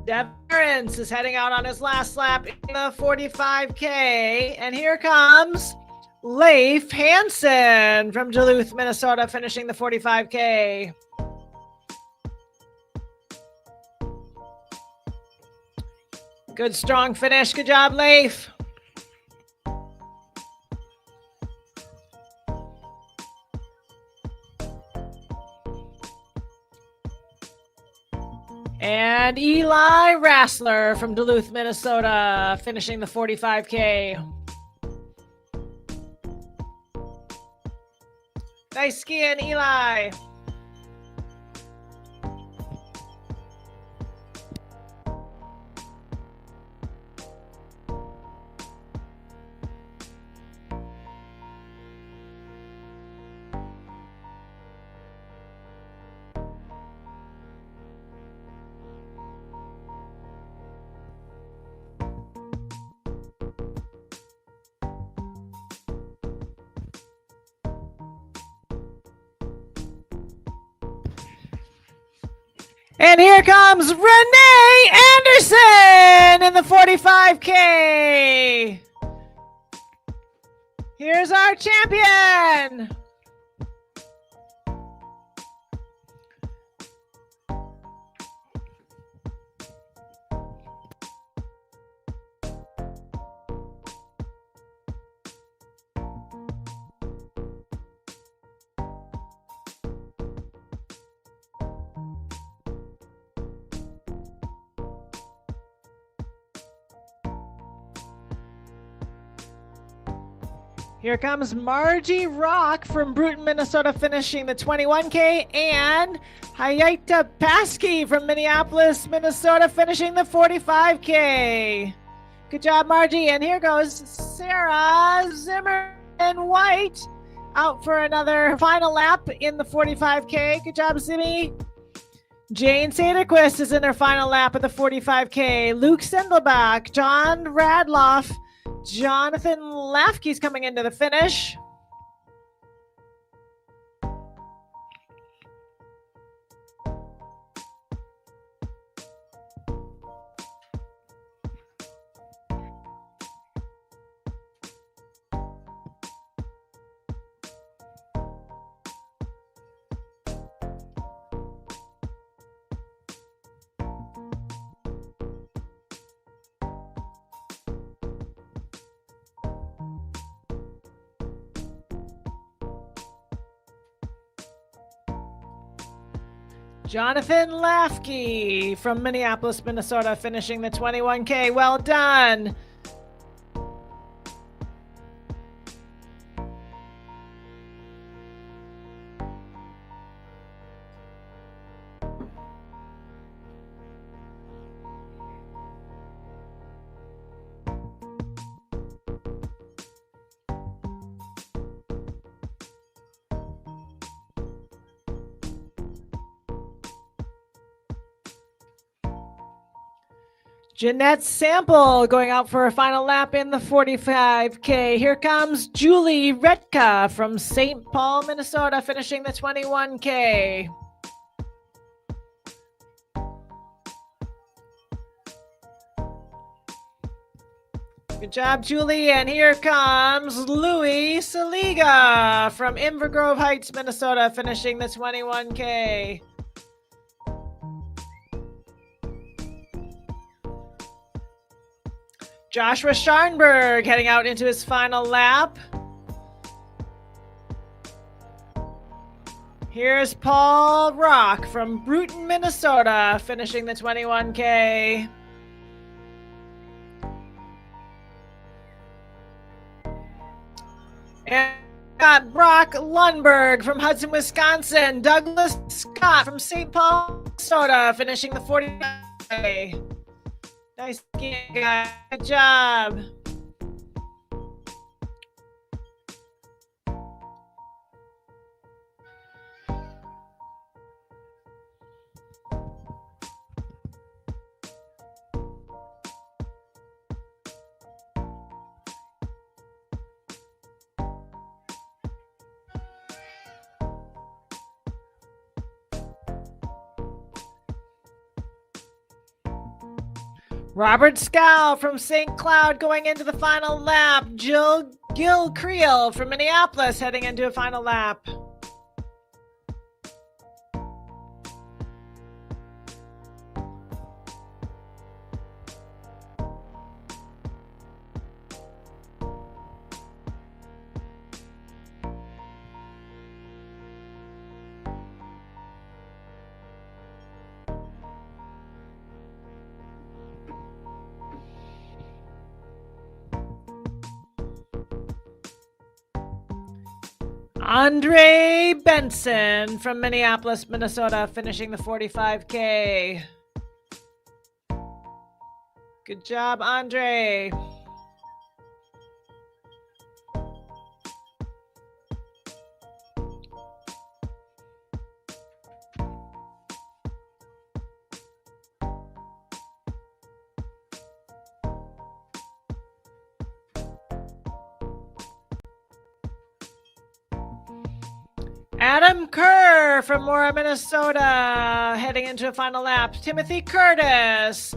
Devin Lawrence is heading out on his last lap in the 45K. And here comes Leif Hansen from Duluth, Minnesota, finishing the 45K. Good, strong finish. Good job, Leif. And Eli Rassler from Duluth, Minnesota, finishing the 45K. Nice skiing, Eli. And here comes Renee Anderson in the 45K. Here's our champion. Here comes Margie Rock from Bruton, Minnesota, finishing the 21K, and Hayata Paskey from Minneapolis, Minnesota, finishing the 45K. Good job, Margie. And here goes Sarah Zimmerman White out for another final lap in the 45K. Good job, Zimmy. Jane Saderquist is in her final lap of the 45K. Luke Sendelbach, John Radloff, Jonathan Lafke's coming into the finish. Jonathan Lafke from Minneapolis, Minnesota, finishing the 21K. Well done. Jeanette Sample going out for a final lap in the 45K. Here comes Julie Retka from St. Paul, Minnesota, finishing the 21K. Good job, Julie. And here comes Louis Saliga from Inver Grove Heights, Minnesota, finishing the 21K. Joshua Scharnberg heading out into his final lap. Here's Paul Rock from Bruton, Minnesota, finishing the 21K. And got Brock Lundberg from Hudson, Wisconsin. Douglas Scott from St. Paul, Minnesota, finishing the 45K. Nice skiing, guys. Good job. Robert Scow from St. Cloud going into the final lap. Gil Creel from Minneapolis heading into a final lap. Andre Benson from Minneapolis, Minnesota, finishing the 45K. Good job, Andre. Adam Kerr from Mora, Minnesota, heading into a final lap. Timothy Curtis,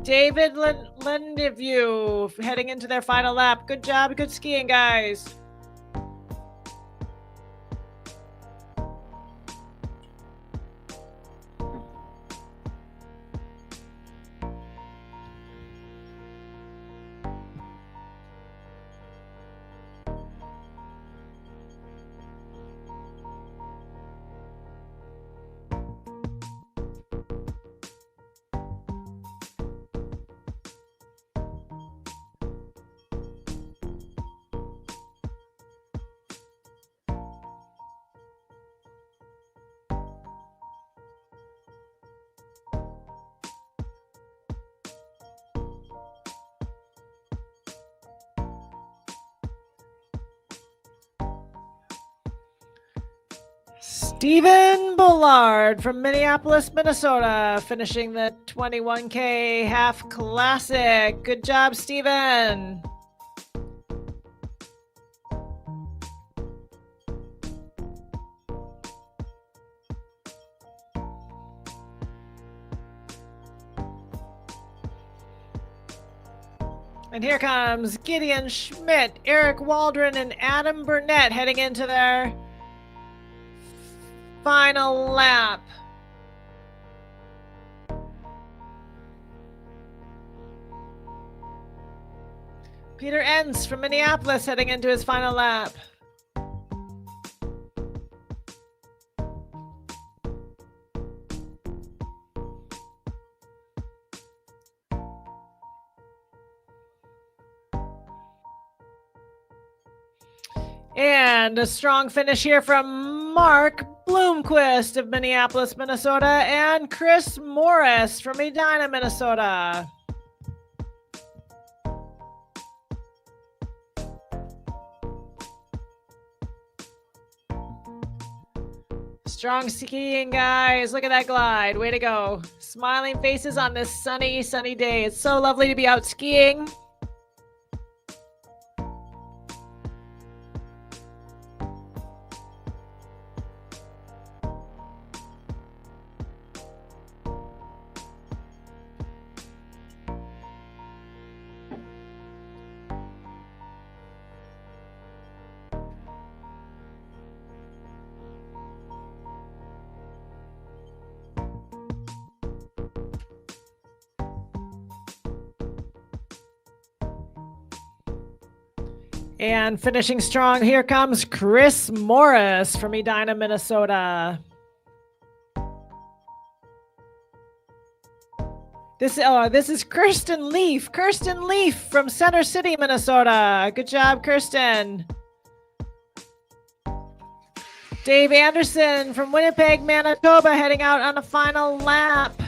David Lindeview heading into their final lap. Good job, good skiing, guys. Stephen Bullard from Minneapolis, Minnesota, finishing the 21K half classic. Good job, Stephen. And here comes Gideon Schmidt, Eric Waldron, and Adam Burnett heading into their final lap. Peter Entz from Minneapolis heading into his final lap. And a strong finish here from Mark Bloomquist of Minneapolis, Minnesota, and Chris Morris from Edina, Minnesota. Strong skiing, guys. Look at that glide. Way to go. Smiling faces on this sunny, sunny day. It's so lovely to be out skiing. And finishing strong, here comes Chris Morris from Edina, Minnesota. This is Kirsten Leaf. Kirsten Leaf from Center City, Minnesota. Good job, Kirsten. Dave Anderson from Winnipeg, Manitoba, heading out on a final lap.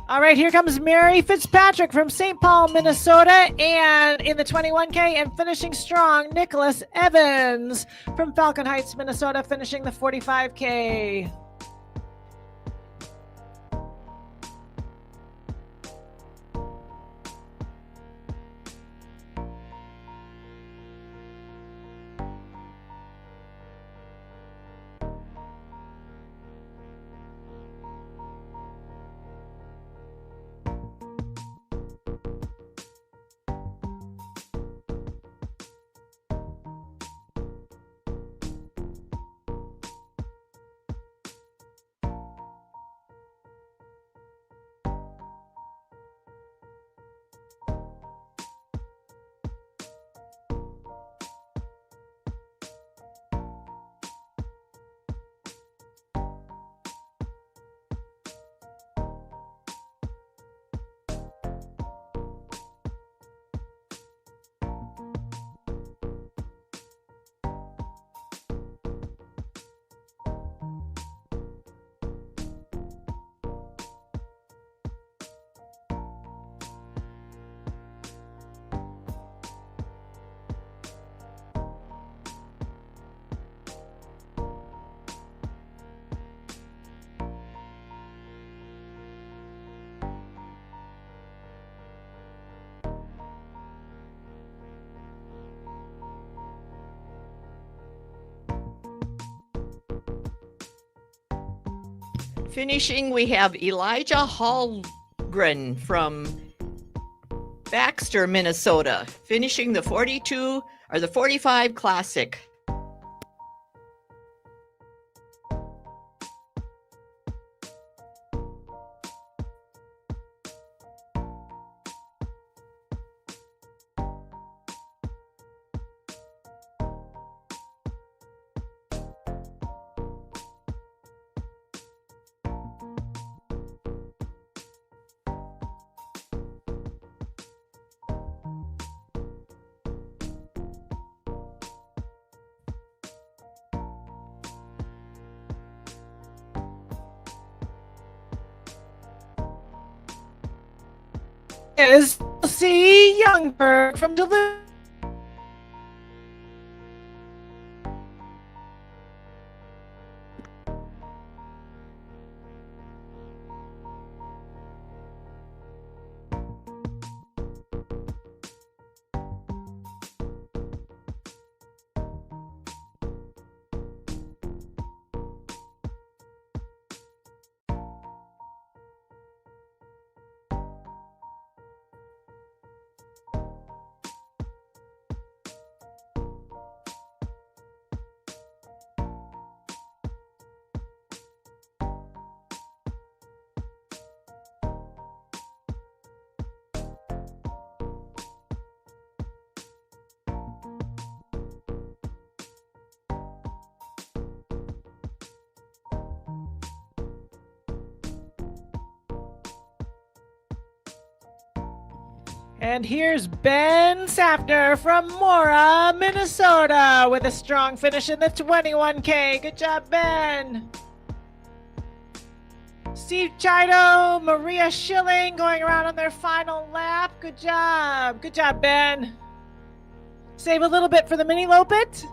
All right, here comes Mary Fitzpatrick from St. Paul, Minnesota, and in the 21K and finishing strong, Nicholas Evans from Falcon Heights, Minnesota, finishing the 45K.
Finishing, we have Elijah Hallgren from Baxter, Minnesota, finishing the 42 or the 45 Classic.
Is C. Youngberg from Duluth. And here's Ben Sapner from Mora, Minnesota, with a strong finish in the 21K. Good job, Ben. Steve Chido, Maria Schilling going around on their final lap. Good job. Good job, Ben. Save a little bit for the Miniloppet.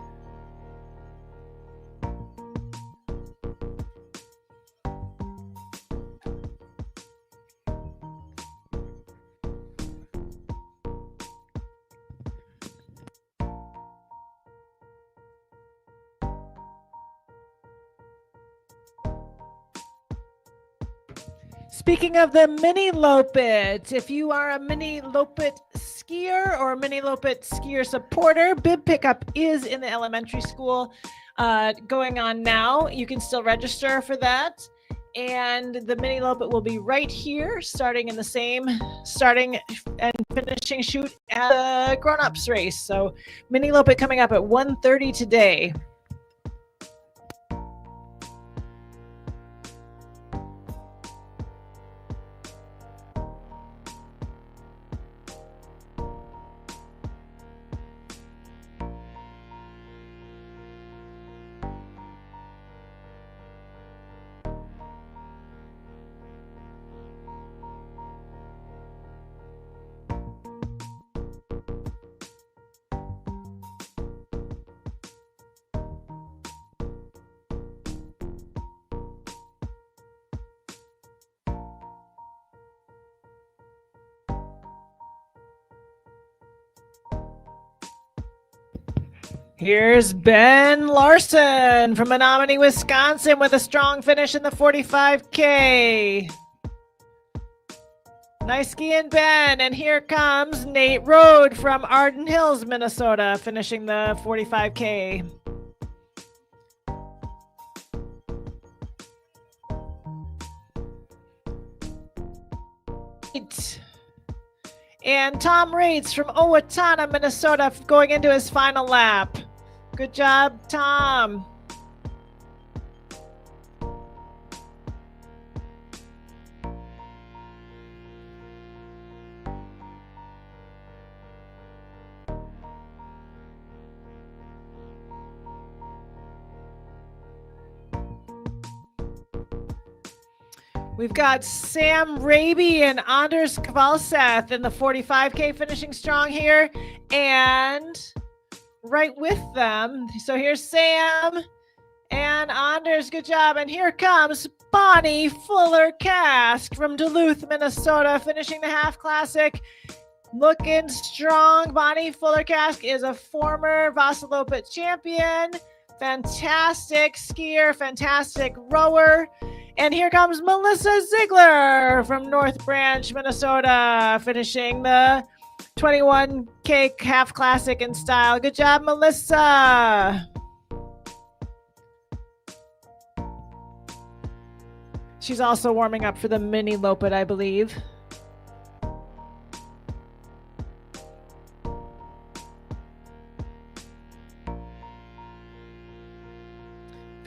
Speaking of the Miniloppet, if you are a Miniloppet skier or a Miniloppet skier supporter, bib pickup is in the elementary school going on now. You can still register for that. And the Miniloppet will be right here, starting and finishing shoot at the grown-ups race. So Miniloppet coming up at 1:30 today. Here's Ben Larson from Menominee, Wisconsin, with a strong finish in the 45K. Nice skiing, Ben. And here comes Nate Rode from Arden Hills, Minnesota, finishing the 45K. And Tom Rates from Owatonna, Minnesota, going into his final lap. Good job, Tom. We've got Sam Raby and Anders Kvalseth in the 45K finishing strong here. And right with them, so here's Sam and Anders. Good job. And here comes Bonnie Fuller-Cask from Duluth, Minnesota, finishing the half classic. Looking strong. Bonnie Fuller-Cask is a former Vasalopet champion. Fantastic skier, fantastic rower. And here comes Melissa Ziegler from North Branch, Minnesota, finishing the 21K half classic in style. Good job, Melissa. She's also warming up for the Miniloppet, I believe.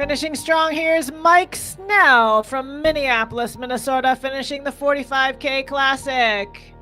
Finishing strong, here's Mike Snell from Minneapolis, Minnesota, finishing the 45K Classic.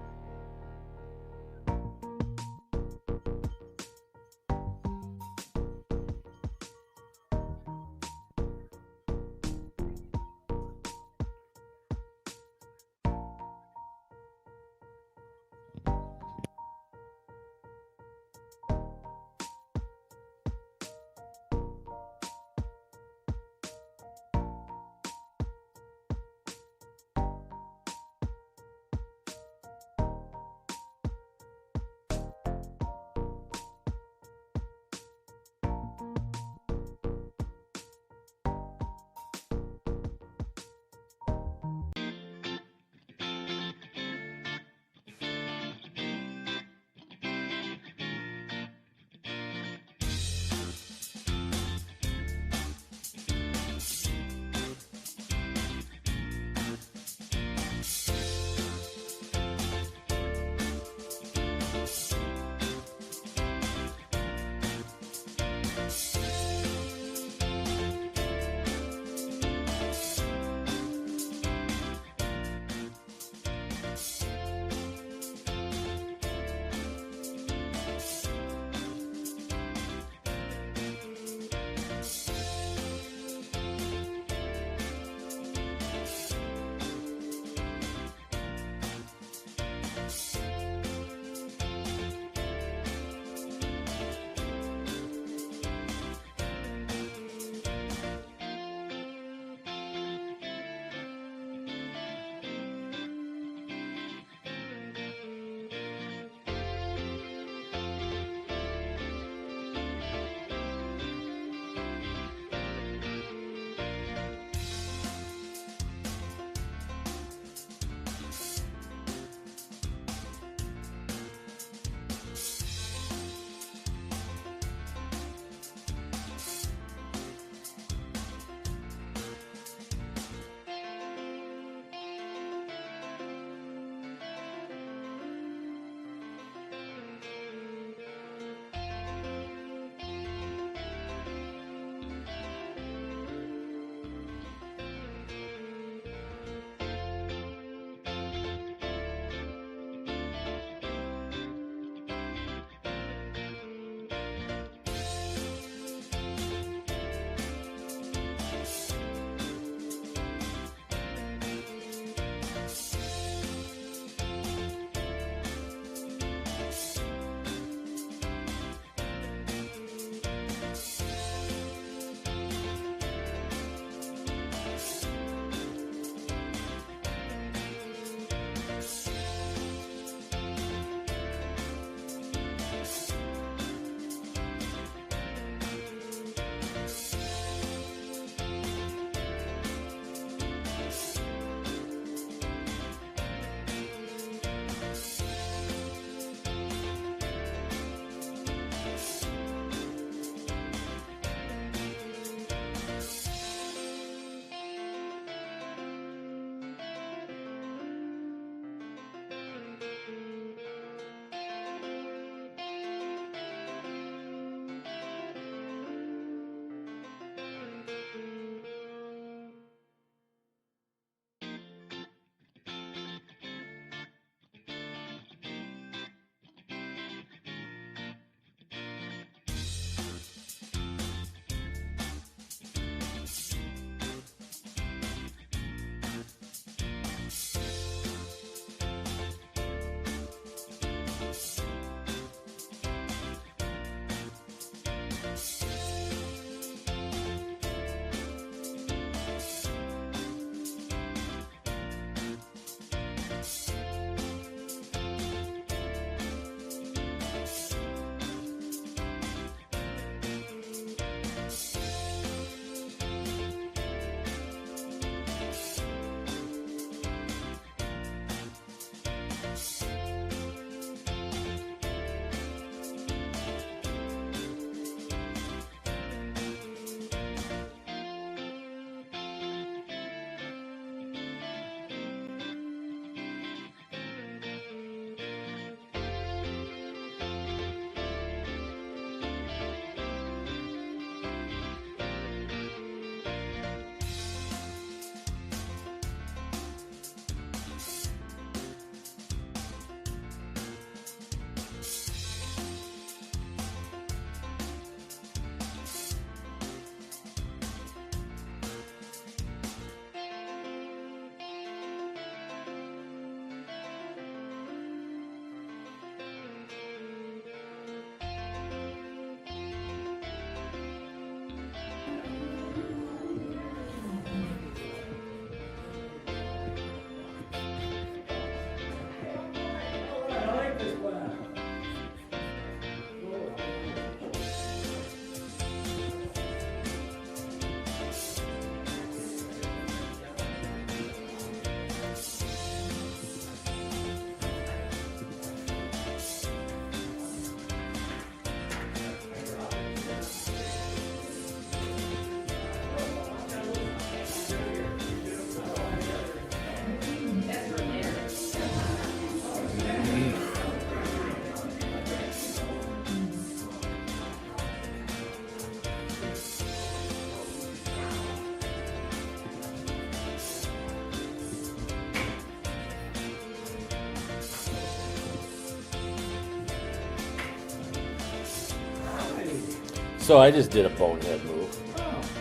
So I just did a bonehead move.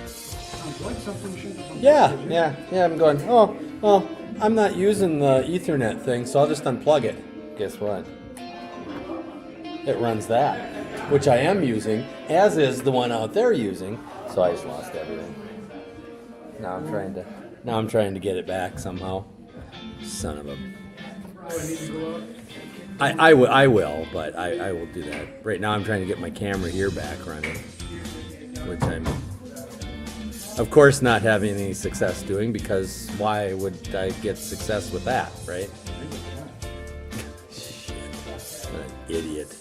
Sounds like something you should have done.
Yeah. I'm going, oh, well, I'm not using the Ethernet thing, so I'll just unplug it. Guess what? It runs that, which I am using, as is the one out there using. So I just lost everything. Now I'm trying to get it back somehow. Son of a. I will, but I will do that. Right now I'm trying to get my camera here back running, which I'm, of course, not having any success doing, because why would I get success with that, right? Shit, what an idiot.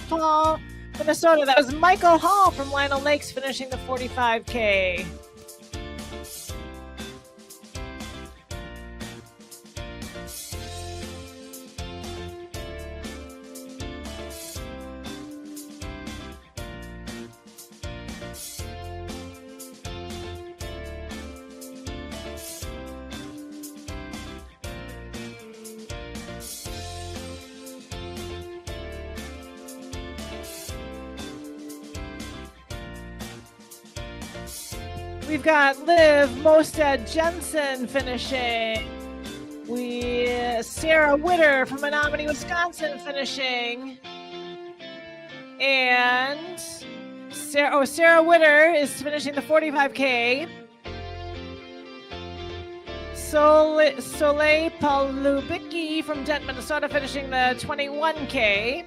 Hall, Minnesota. That was Michael Hall from Lionel Lakes finishing the 45K. We've got Liv Mosted Jensen finishing. Sarah Witter from Menominee, Wisconsin finishing. And Sarah Witter is finishing the 45K. Soleil Palubicki from Dent, Minnesota finishing the 21K.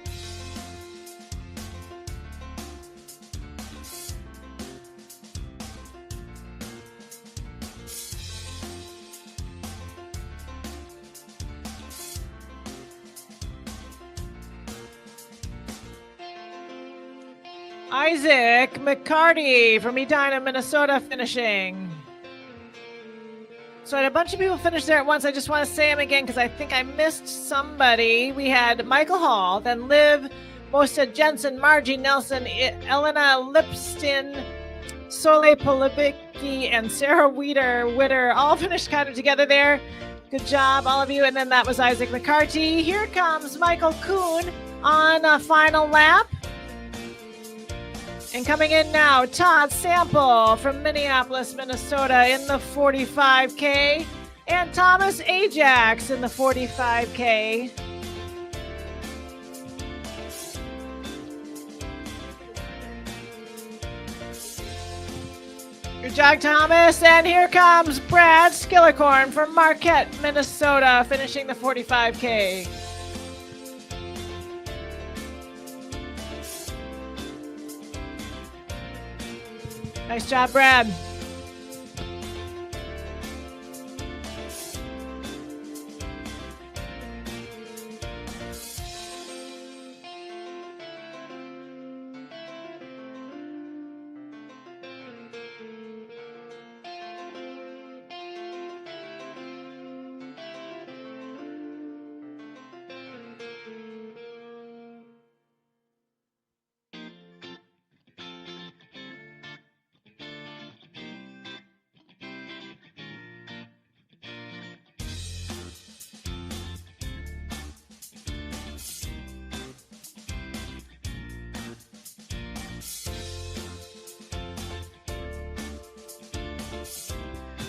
Isaac McCarty from Edina, Minnesota finishing. So I had a bunch of people finish there at once. I just want to say them again because I think I missed somebody. We had Michael Hall, then Liv, Mosta Jensen, Margie Nelson, Elena Lipston, Sole Polibicki, and Sarah Witter all finished kind of together there. Good job, all of you. And then that was Isaac McCarty. Here comes Michael Kuhn on a final lap. And coming in now, Todd Sample from Minneapolis, Minnesota in the 45K. And Thomas Ajax in the 45K. Good job, Thomas. And here comes Brad Skillicorn from Marquette, Minnesota, finishing the 45K. Nice job, Brad.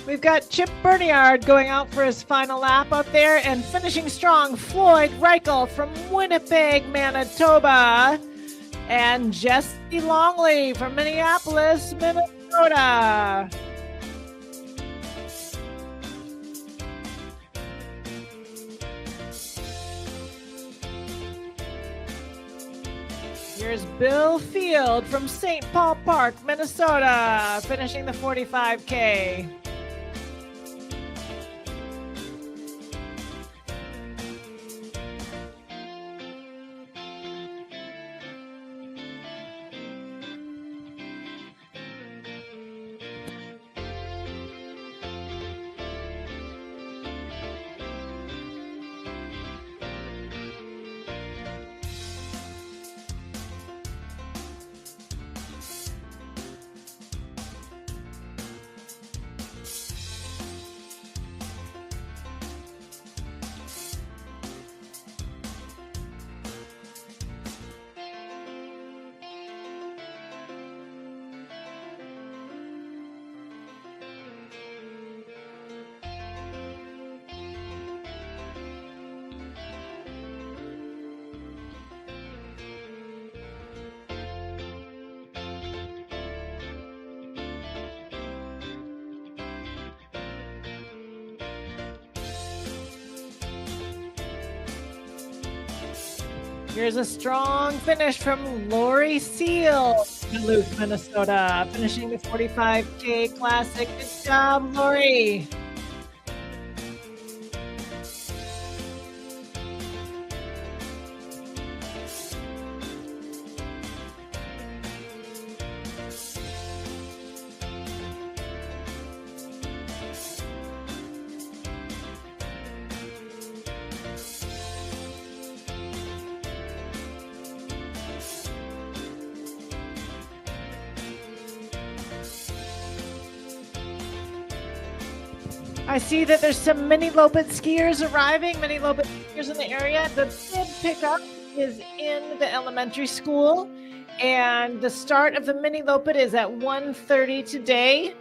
We've got Chip Berniard going out for his final lap up there, and finishing strong, Floyd Reichel from Winnipeg, Manitoba, and Jesse Longley from Minneapolis, Minnesota. Here's Bill Field from St. Paul Park, Minnesota, finishing the 45K. Here's a strong finish from Lori Seal, Duluth, Minnesota, finishing the 45K Classic. Good job, Lori. I see that there's some Miniloppet skiers arriving, Miniloppet skiers in the area. The bid pickup is in the elementary school, and the start of the Miniloppet is at 1:30 today,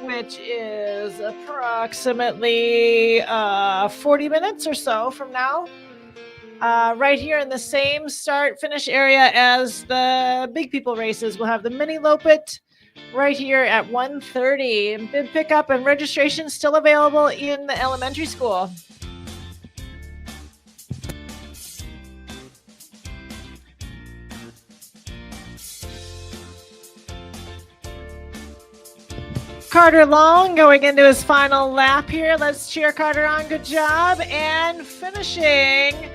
which is approximately 40 minutes or so from now. Right here in the same start-finish area as the Big People races, we'll have the Miniloppet right here at 1:30. And bid pickup and registration still available in the elementary school. Carter Long going into his final lap here. Let's cheer Carter on. Good job. And finishing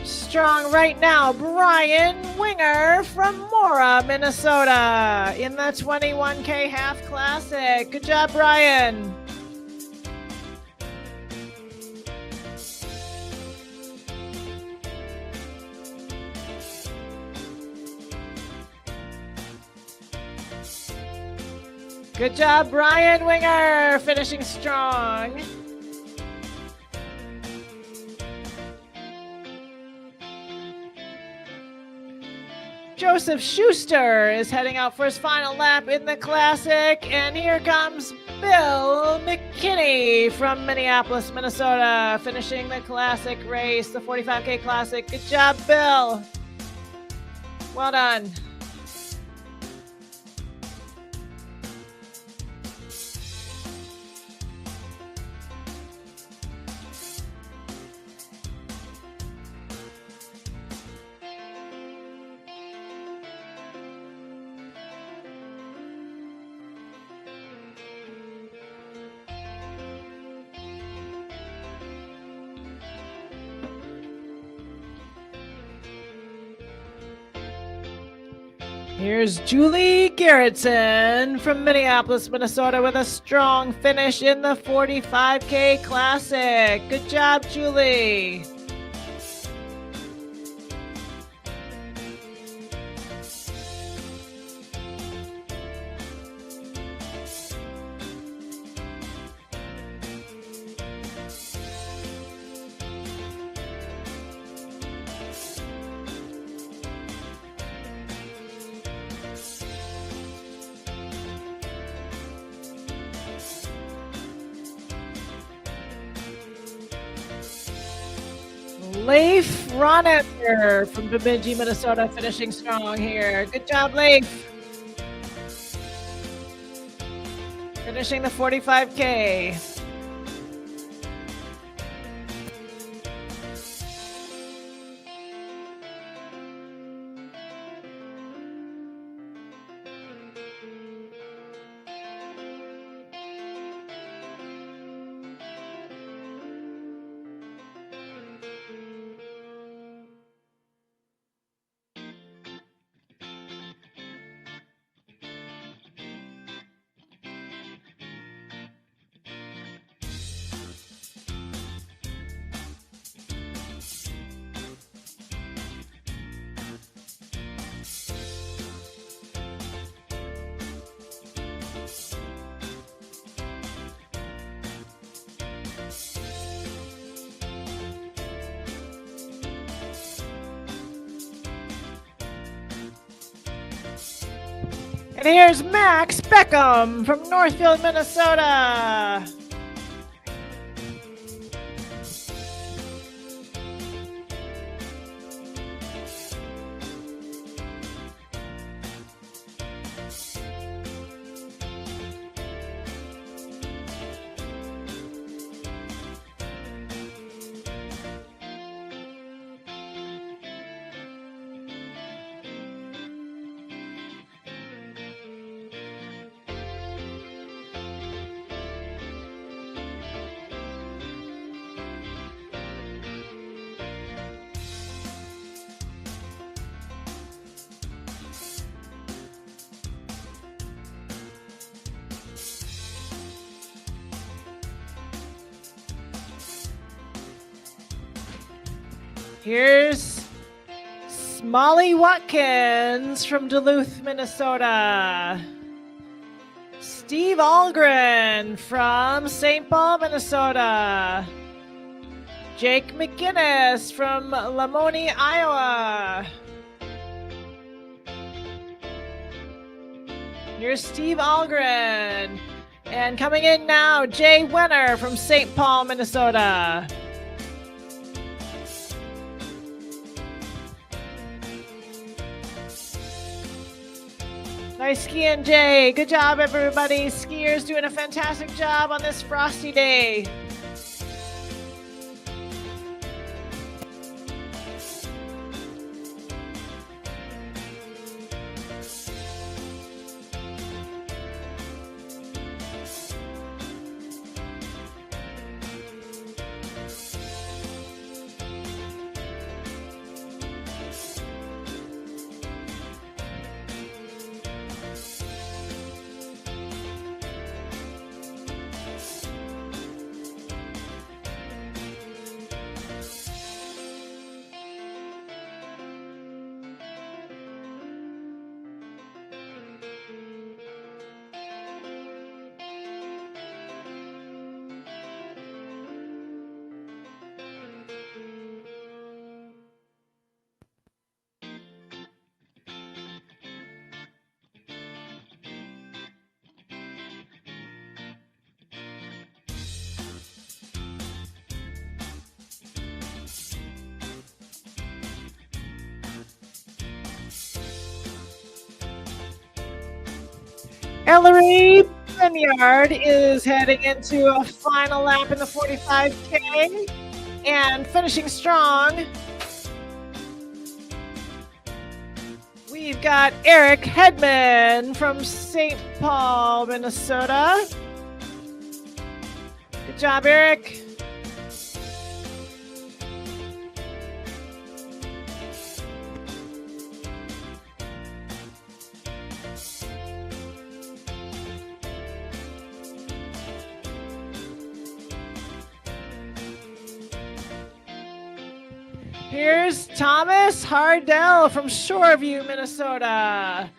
strong right now, Brian Winger from Mora, Minnesota in the 21K Half Classic. Good job, Brian. Good job, Brian Winger, finishing strong. Joseph Schuster is heading out for his final lap in the Classic. And here comes Bill McKinney from Minneapolis, Minnesota, finishing the Classic race, the 45K Classic. Good job, Bill. Well done. Here's Julie Garrettson from Minneapolis, Minnesota with a strong finish in the 45K Classic. Good job, Julie. Leif Ronetter from Bemidji, Minnesota, finishing strong here. Good job, Leif. Finishing the 45K. And here's Max Beckham from Northfield, Minnesota. Here's Smalley Watkins from Duluth, Minnesota. Steve Algren from St. Paul, Minnesota. Jake McGinnis from Lamoni, Iowa. Here's Steve Algren. And coming in now, Jay Wenner from St. Paul, Minnesota. Nice skiing, Jay. Good job, everybody. Skiers doing a fantastic job on this frosty day. Ellery Benyard is heading into a final lap in the 45K and finishing strong. We've got Eric Hedman from St. Paul, Minnesota. Good job, Eric. Here's Thomas Hardell from Shoreview, Minnesota.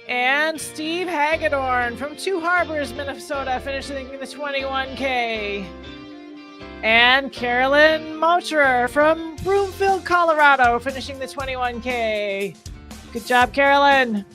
And Steve Hagedorn from Two Harbors, Minnesota, finishing the 21K. And Carolyn Moucherer from Broomfield, Colorado, finishing the 21K. Good job, Carolyn.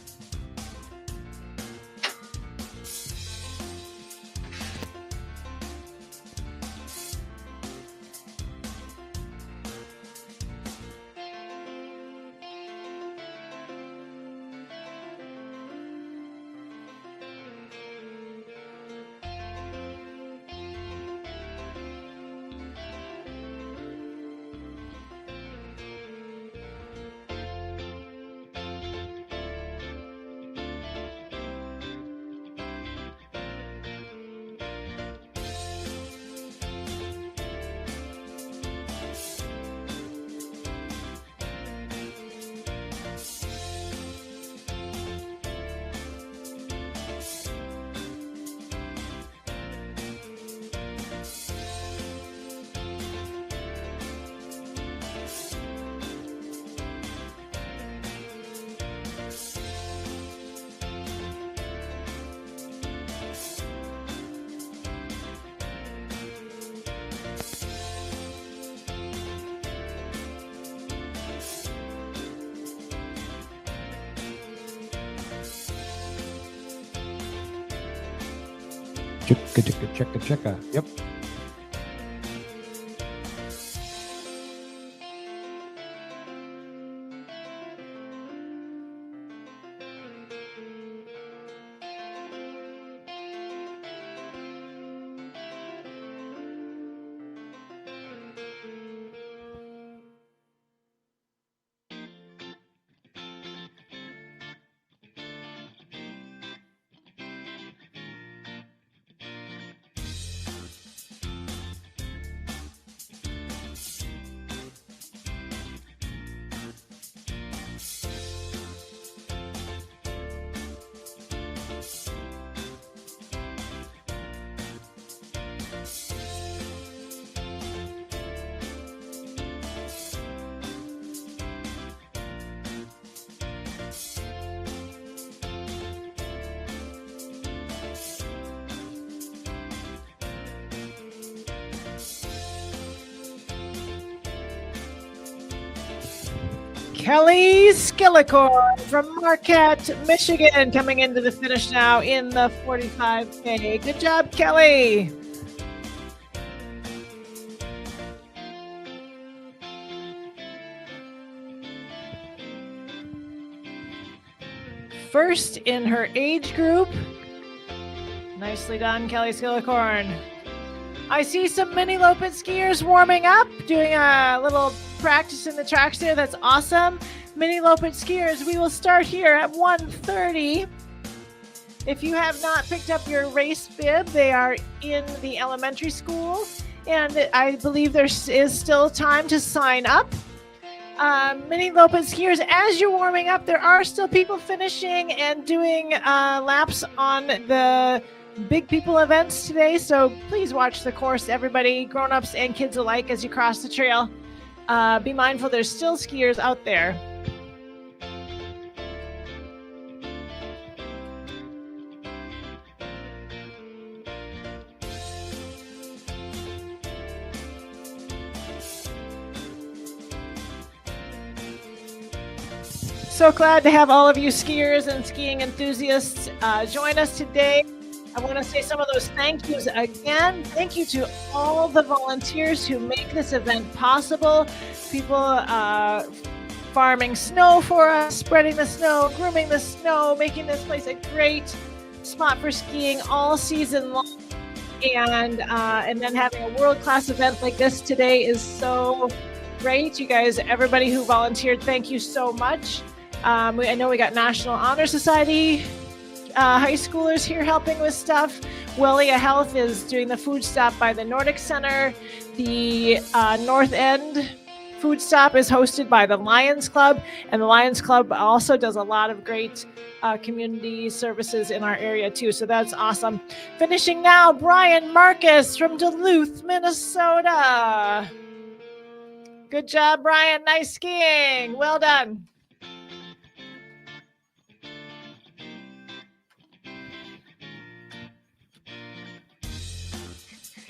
Checka. Yep.
Kelly Skillicorn from Marquette, Michigan, coming into the finish now in the 45K. Good job, Kelly. First in her age group. Nicely done, Kelly Skillicorn. I see some Miniloppet skiers warming up, doing a little practice in the tracks there. That's awesome. Miniloppet skiers, we will start here at 1:30. If you have not picked up your race bib, they are in the elementary school, and I believe there is still time to sign up. Miniloppet skiers, as you're warming up, there are still people finishing and doing laps on the Big People events today, so please watch the course, everybody, grown-ups and kids alike, as you cross the trail. Be mindful, there's still skiers out there. So glad to have all of you skiers and skiing enthusiasts join us today. I want to say some of those thank yous again. Thank you to all the volunteers who make this event possible. People farming snow for us, spreading the snow, grooming the snow, making this place a great spot for skiing all season long. And then having a world-class event like this today is so great. You guys, everybody who volunteered, thank you so much. I know we got National Honor Society high schoolers here helping with stuff. Willia Health is doing the food stop by the Nordic Center. The North End food stop is hosted by the Lions Club, and the Lions Club also does a lot of great community services in our area too. So that's awesome. Finishing now, Brian Marcus from Duluth, Minnesota. Good job, Brian. Nice skiing. Well done.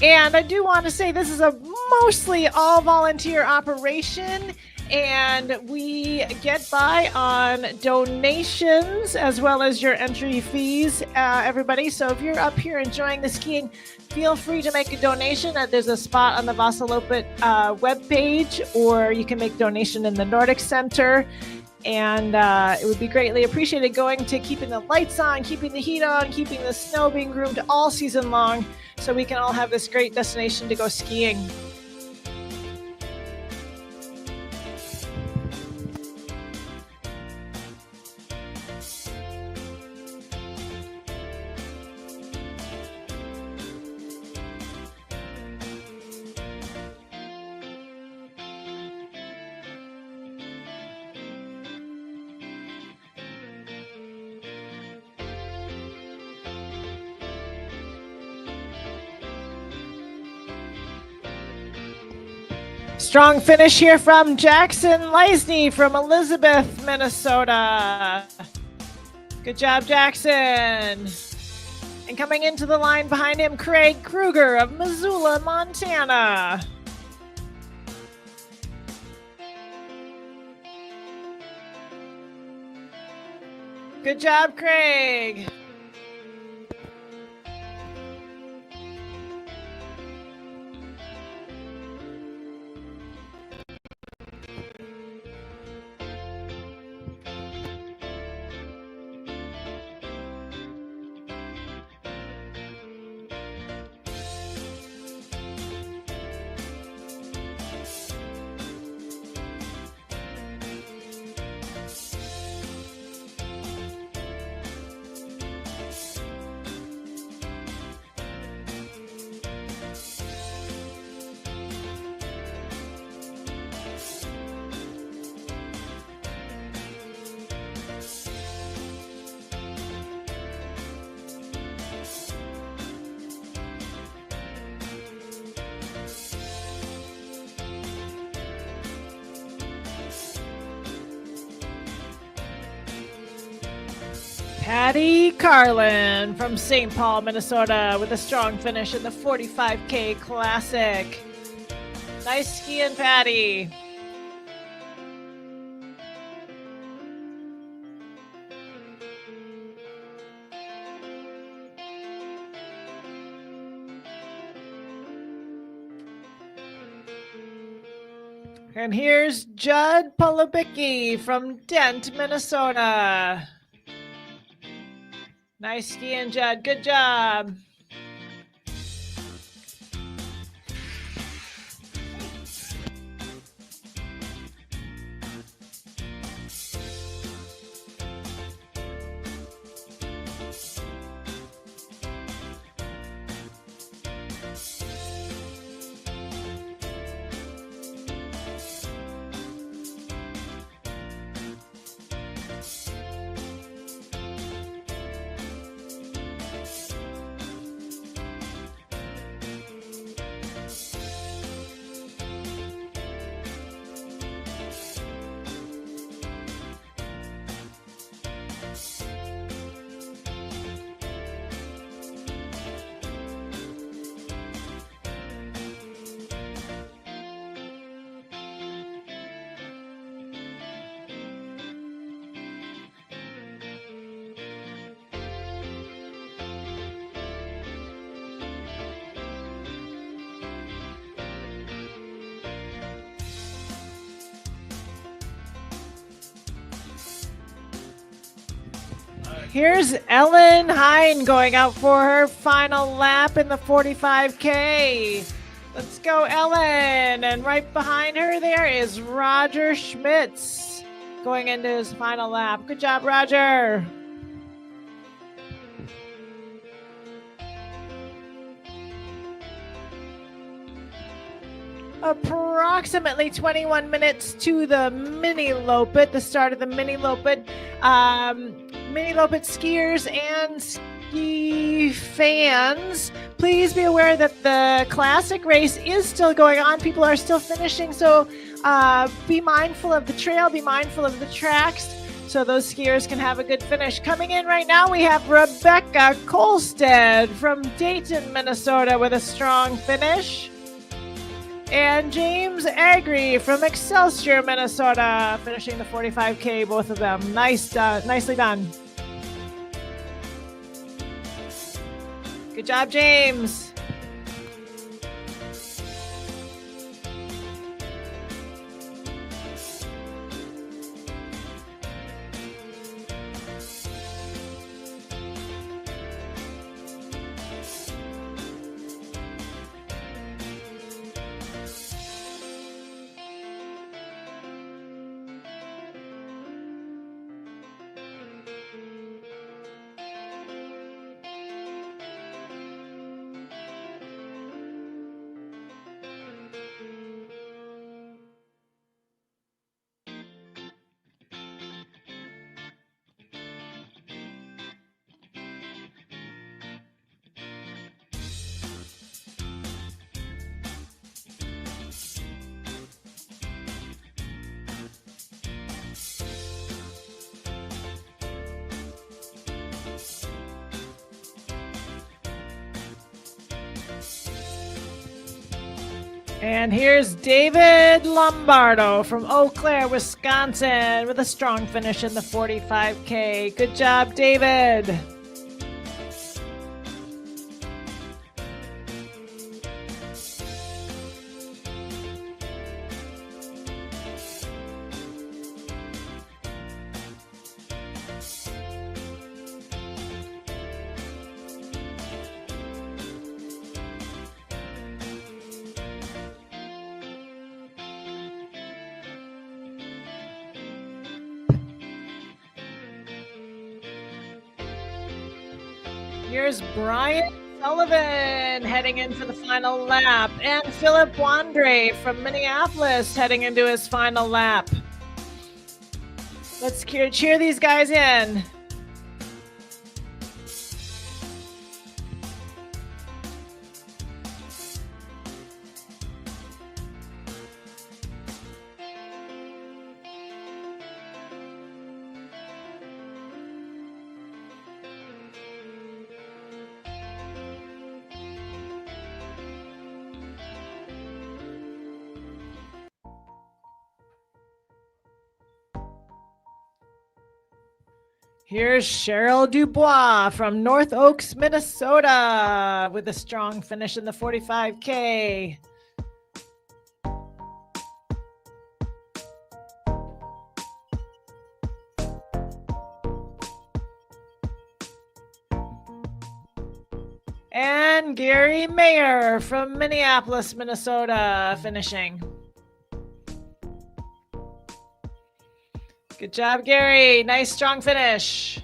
And I do want to say this is a mostly all volunteer operation, and we get by on donations as well as your entry fees, everybody. So if you're up here enjoying the skiing, feel free to make a donation. There's a spot on the Vasalopet webpage, or you can make donation in the Nordic Center. And it would be greatly appreciated going to keeping the lights on, keeping the heat on, keeping the snow being groomed all season long, so we can all have this great destination to go skiing. Strong finish here from Jackson Leisney from Elizabeth, Minnesota. Good job, Jackson. And coming into the line behind him, Craig Kruger of Missoula, Montana. Good job, Craig. Patty Carlin from St. Paul, Minnesota, with a strong finish in the 45K Classic. Nice skiing, Patty. And here's Judd Polubicki from Dent, Minnesota. Nice skiing, Judd. Good job. Here's Ellen Hine going out for her final lap in the 45K. Let's go, Ellen. And right behind her there is Roger Schmitz going into his final lap. Good job, Roger. Approximately 21 minutes to the Miniloppet, the start of the Miniloppet. Miniloppet skiers and ski fans, please be aware that the classic race is still going on. People are still finishing, so be mindful of the trail, be mindful of the tracks, so those skiers can have a good finish. Coming in right now, we have Rebecca Kolstad from Dayton, Minnesota with a strong finish. And James Agri from Excelsior, Minnesota, finishing the 45K, both of them. Nicely done. Good job, James. And here's David Lombardo from Eau Claire, Wisconsin, with a strong finish in the 45K. Good job, David. Here's Brian Sullivan heading in for the final lap, and Philip Wandre from Minneapolis heading into his final lap. Let's cheer these guys in. Here's Cheryl Dubois from North Oaks, Minnesota, with a strong finish in the 45K. And Gary Mayer from Minneapolis, Minnesota, finishing. Good job, Gary. Nice, strong finish.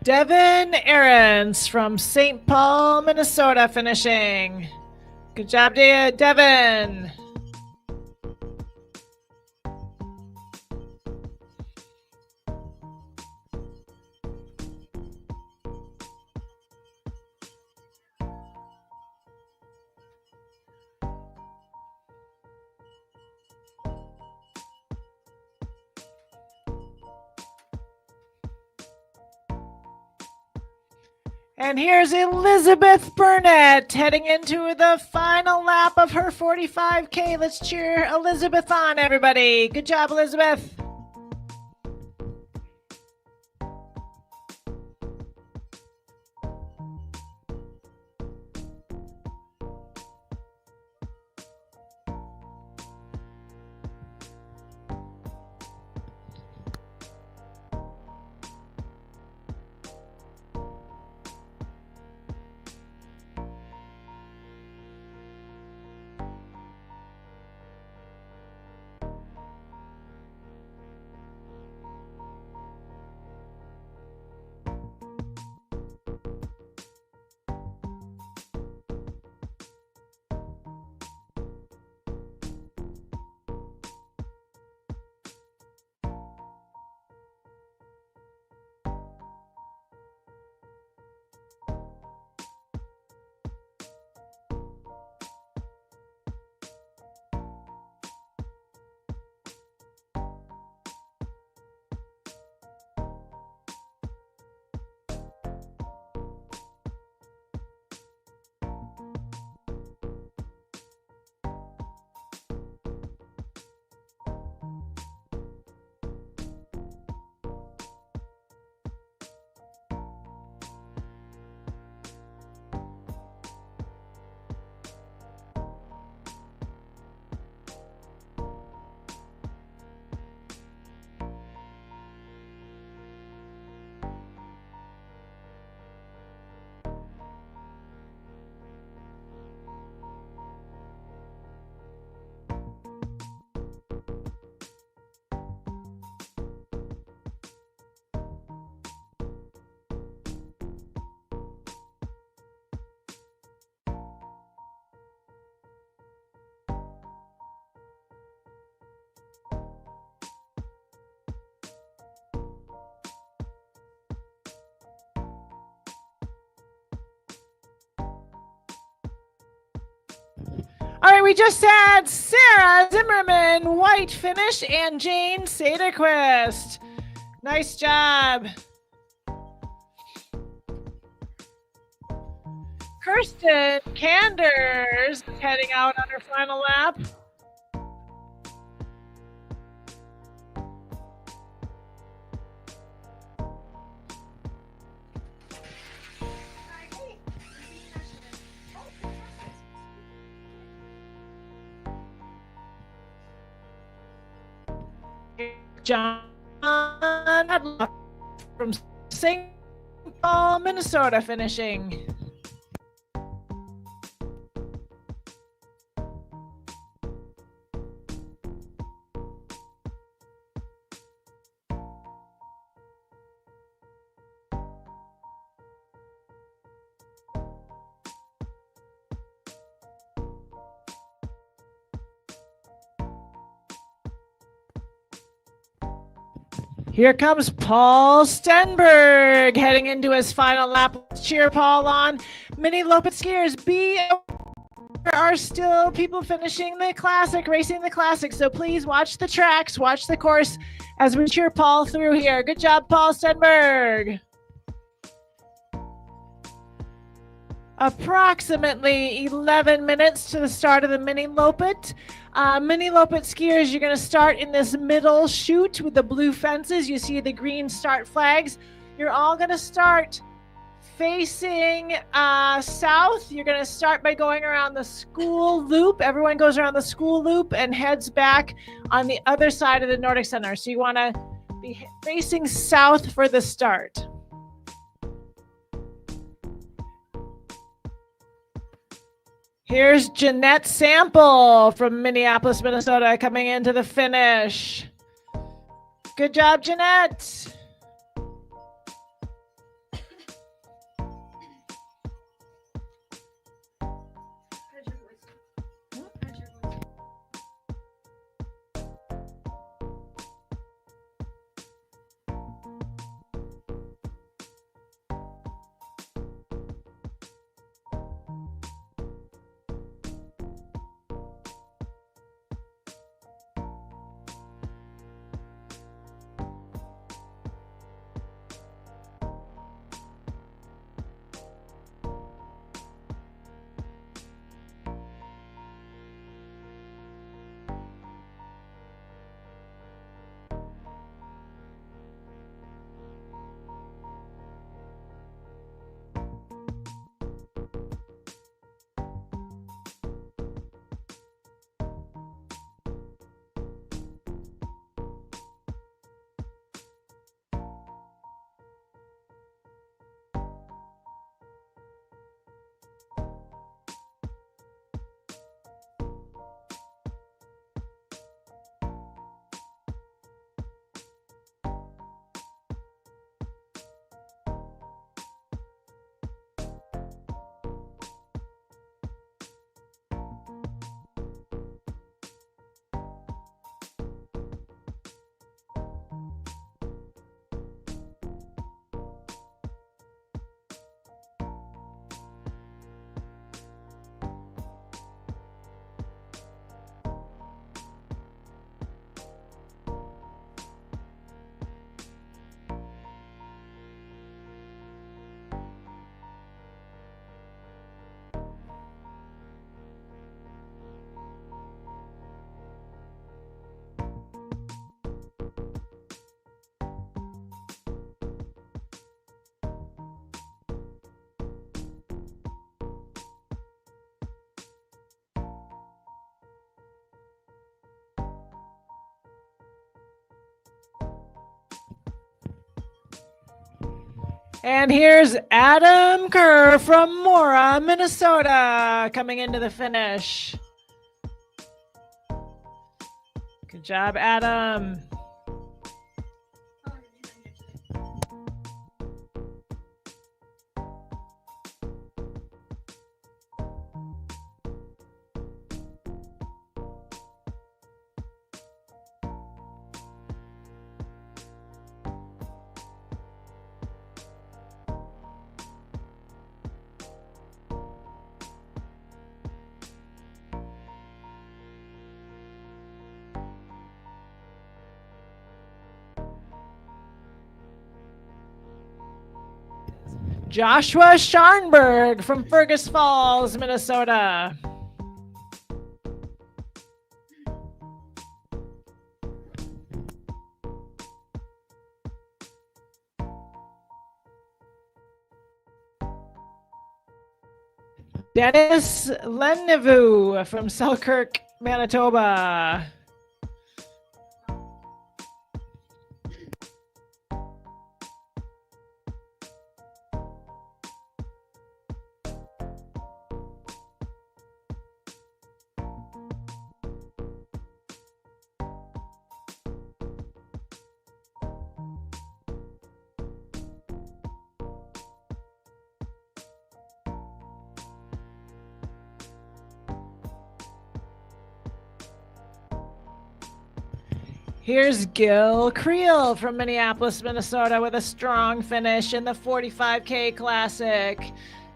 Devin Aarons from St. Paul, Minnesota, finishing. Good job, Devin. And here's Elizabeth Burnett heading into the final lap of her 45K. Let's cheer Elizabeth on, everybody. Good job, Elizabeth. All right, we just had Sarah Zimmerman, white finish, and Jane Sederquist. Nice job. Kirsten Kanders heading out on her final lap. John from St. Paul, Minnesota, finishing. Here comes Paul Stenberg heading into his final lap. Let's cheer Paul on. Miniloppet skiers, there are still people finishing the classic, racing the classic. So please watch the tracks, watch the course as we cheer Paul through here. Good job, Paul Stenberg. Approximately 11 minutes to the start of the Miniloppet. Miniloppet skiers, you're going to start in this middle chute with the blue fences. You see the green start flags. You're all going to start facing south. You're going to start by going around the school loop. Everyone goes around the school loop and heads back on the other side of the Nordic Center. So you want to be facing south for the start. Here's Jeanette Sample from Minneapolis, Minnesota, coming into the finish. Good job, Jeanette. And here's Adam Kerr from Mora, Minnesota, coming into the finish. Good job, Adam. Joshua Scharnberg from Fergus Falls, Minnesota. Dennis Lennevu from Selkirk, Manitoba. Here's Gil Creel from Minneapolis, Minnesota with a strong finish in the 45K Classic.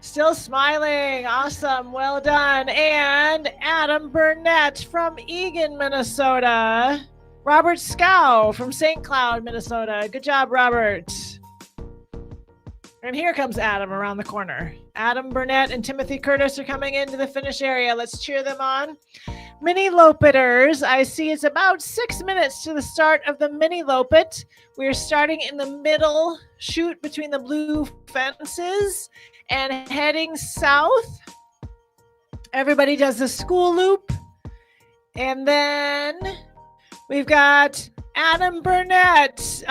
Still smiling. Awesome. Well done. And Adam Burnett from Eagan, Minnesota. Robert Scow from St. Cloud, Minnesota. Good job, Robert. And here comes Adam around the corner. Adam Burnett and Timothy Curtis are coming into the finish area. Let's cheer them on. Miniloppeters, I see it's about 6 minutes to the start of the Miniloppet. We're starting in the middle chute between the blue fences and heading south. Everybody does the school loop. And then we've got Adam Burnett,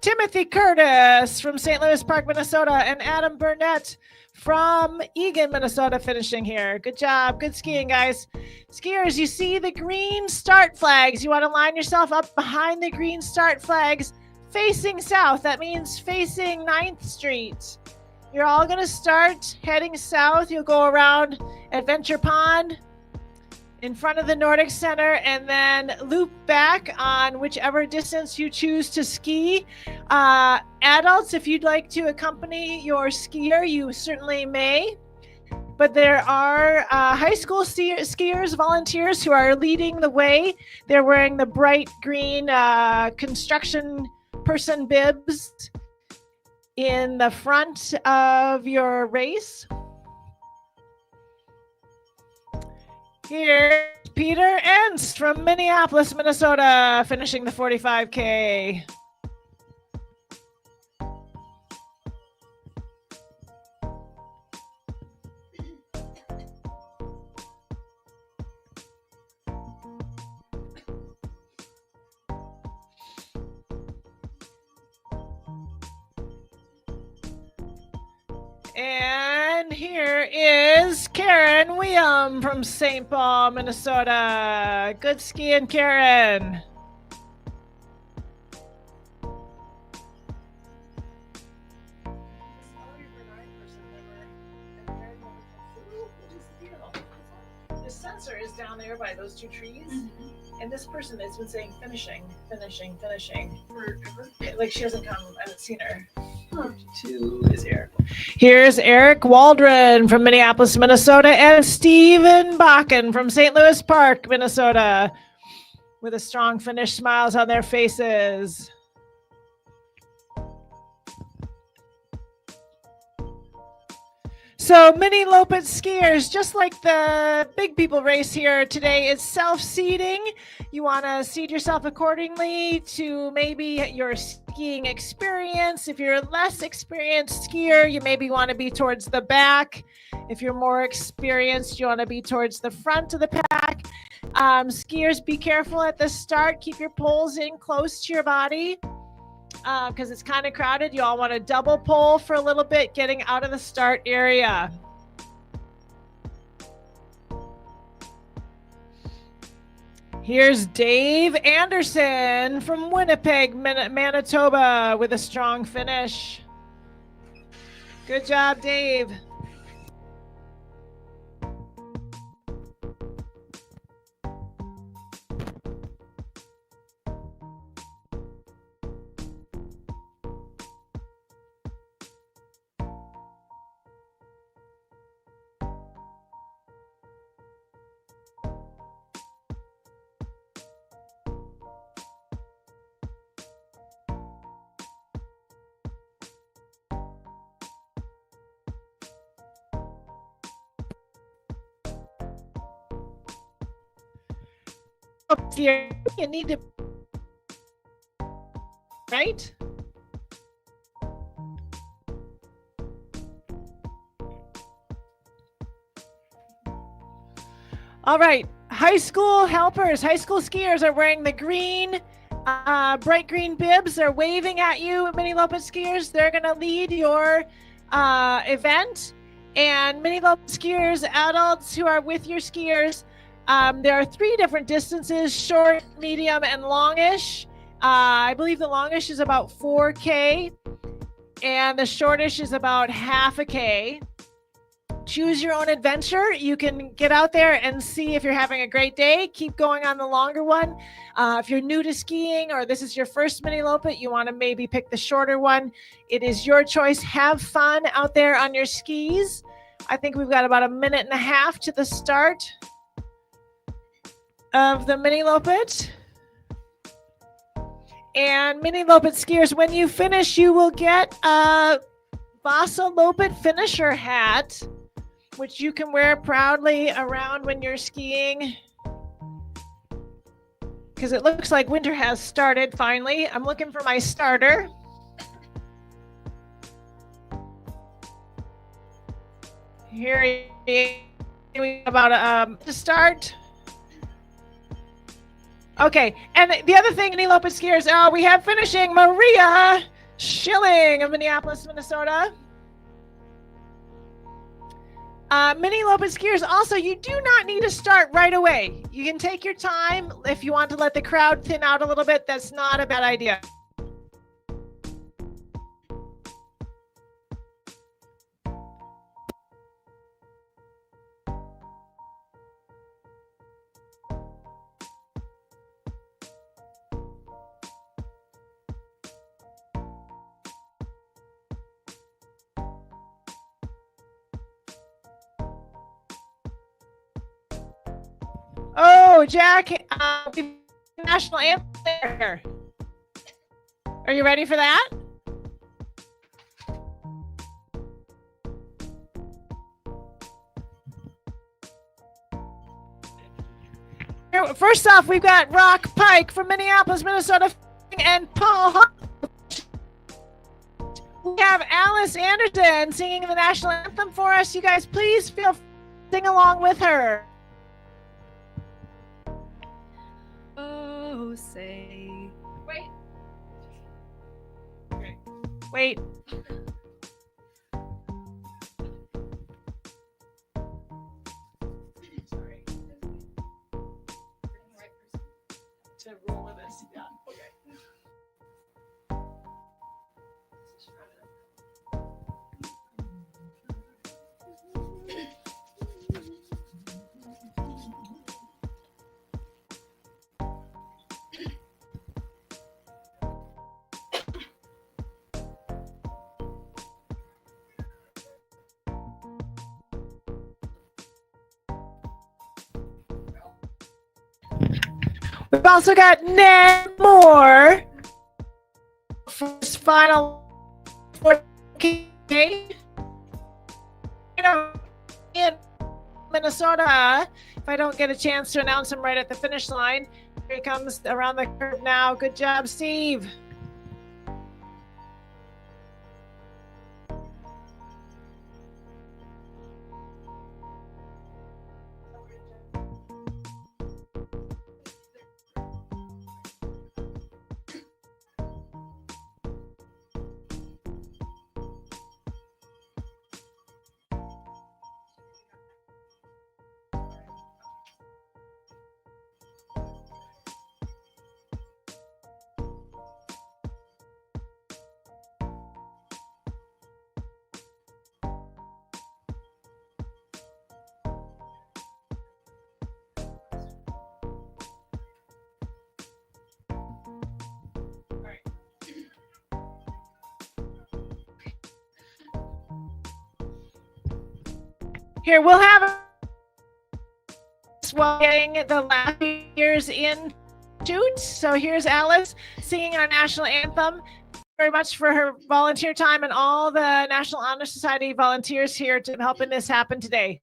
Timothy Curtis from St. Louis Park, Minnesota, and Adam Burnett from Eagan, Minnesota, finishing here. Good job. Good skiing, guys. Skiers, you see the green start flags. You want to line yourself up behind the green start flags facing south. That means facing 9th Street. You're all going to start heading south. You'll go around Adventure Pond in front of the Nordic Center and then loop back on whichever distance you choose to ski. Adults, if you'd like to accompany your skier, you certainly may. But there are high school skiers, volunteers who are leading the way. They're wearing the bright green construction person bibs in the front of your race. Here's Peter Ernst from Minneapolis, Minnesota, finishing the 45K. And here is Karen Weum from St. Paul, Minnesota. Good skiing, Karen. The sensor is down there by those two trees. And this person has been saying finishing. Like she hasn't come. I haven't seen her. Two is here. Here's Eric Waldron from Minneapolis, Minnesota, and Stephen Bakken from St. Louis Park, Minnesota, with a strong finish, smiles on their faces. So Miniloppet skiers, just like the big people race here today, it's self-seeding. You want to seed yourself accordingly to maybe your skiing experience. If you're a less experienced skier, you maybe want to be towards the back. If you're more experienced, you want to be towards the front of the pack. Skiers, be careful at the start. Keep your poles in close to your body. because it's kind of crowded. You all want to double pole for a little bit, getting out of the start area. Here's Dave Anderson from Winnipeg, Manitoba, with a strong finish. Good job, Dave. Here, you need to, right? All right, high school helpers, high school skiers are wearing the green, bright green bibs. They're waving at you, Miniloppet skiers. They're gonna lead your event. And Miniloppet skiers, adults who are with your skiers, there are 3 different distances: short, medium, and longish. I believe the longish is about 4K and the shortish is about half a K. Choose your own adventure. You can get out there and see if you're having a great day. Keep going on the longer one. If you're new to skiing or this is your first Miniloppet, you want to maybe pick the shorter one. It is your choice. Have fun out there on your skis. I think we've got about a minute and a half to the start of the Miniloppet. And Miniloppet skiers, when you finish, you will get a Vasalopet finisher hat, which you can wear proudly around when you're skiing. Because it looks like winter has started finally. I'm looking for my starter. Here about to start. Okay, and the other thing, Miniloppet skiers, we have finishing Maria Schilling of Minneapolis, Minnesota. Miniloppet skiers, also, you do not need to start right away. You can take your time. If you want to let the crowd thin out a little bit, that's not a bad idea. Oh, Jack, national anthem here. Are you ready for that? First off, we've got Rock Pike from Minneapolis, Minnesota, and Paul Hunt. We have Alice Anderson singing the national anthem for us. You guys, please feel free to sing along with her.
Oh, say.
Wait. Okay. Wait. Sorry. To roll with this. Yeah. Okay. We've also got Ned Moore for his final 4K in Minnesota. If I don't get a chance to announce him right at the finish line, here he comes around the curve now. Good job, Steve. Here, we'll have while getting the last few years in shoot. So here's Alice singing our national anthem. Very much for her volunteer time and all the National Honor Society volunteers here to helping this happen today.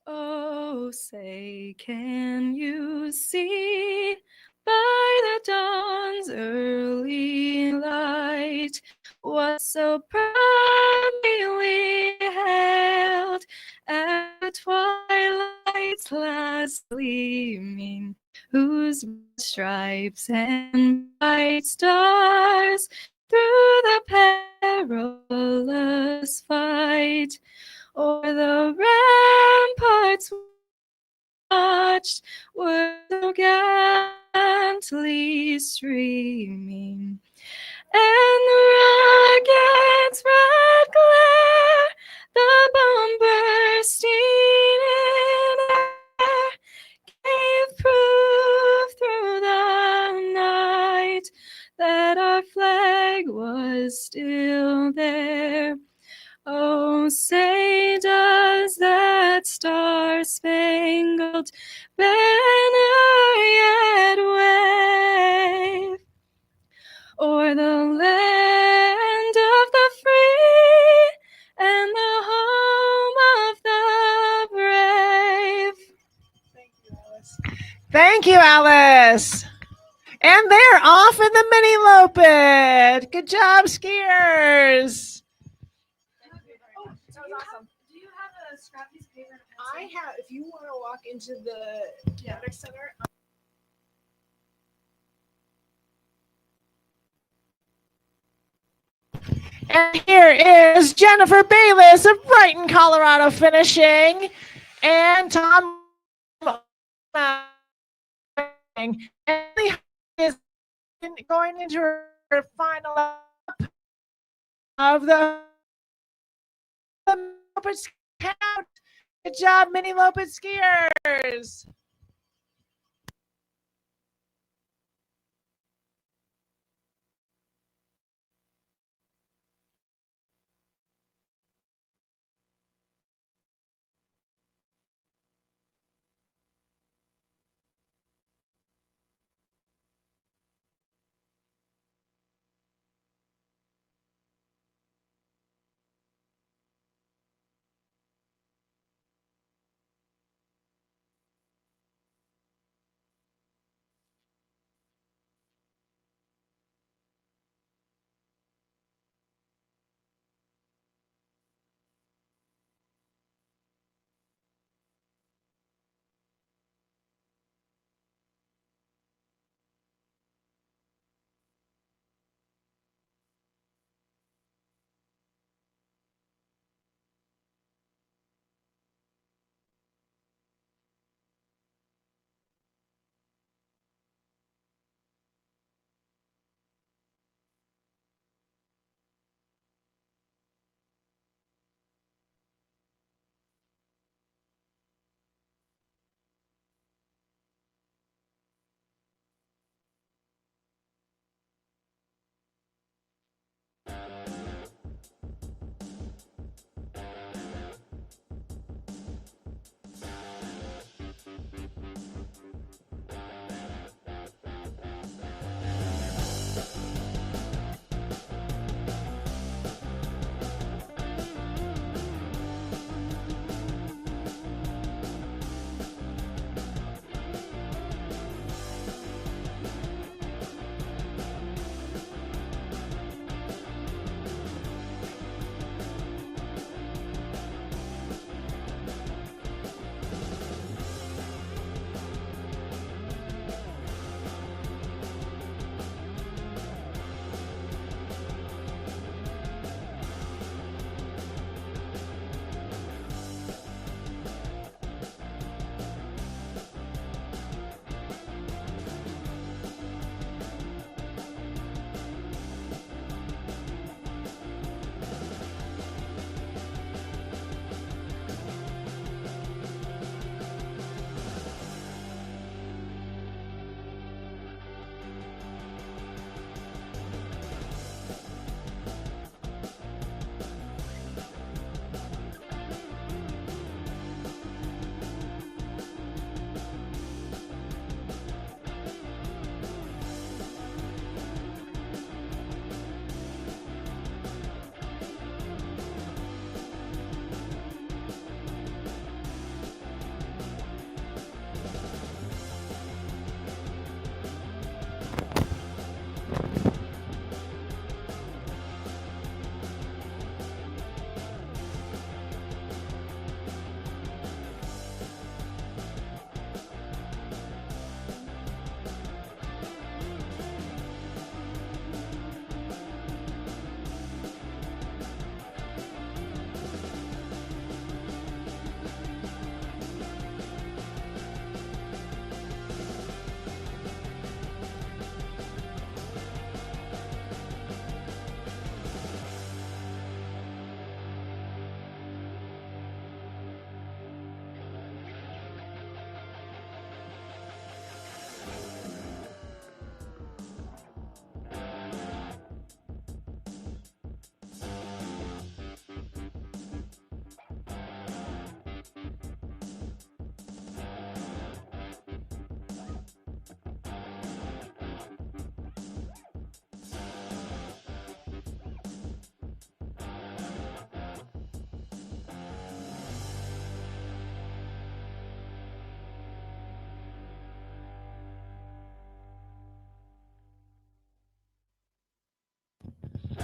Oh, say, can you see by the dawn's early light what so proudly we hailed at the twilight's last gleaming, whose stripes and bright stars through the perilous fight o'er the ramparts watched were so gallantly streaming, and the rocket's red glare, the bomb bursting in air, gave proof through the night that our flag was still there. Oh, say does that star-spangled banner yet wave o'er the land of the free and the home of the brave?
Thank you, Alice. And they're off in the Miniloppet. Good job, skiers. Awesome.
Do you have a scrap piece of paper and a pencil?
I have, if you want to walk into the Nordic Center. And here is Jennifer Bayless of Brighton, Colorado, finishing. And Tom and is going into her final lap of the Lopit count. Good job, Miniloppet skiers.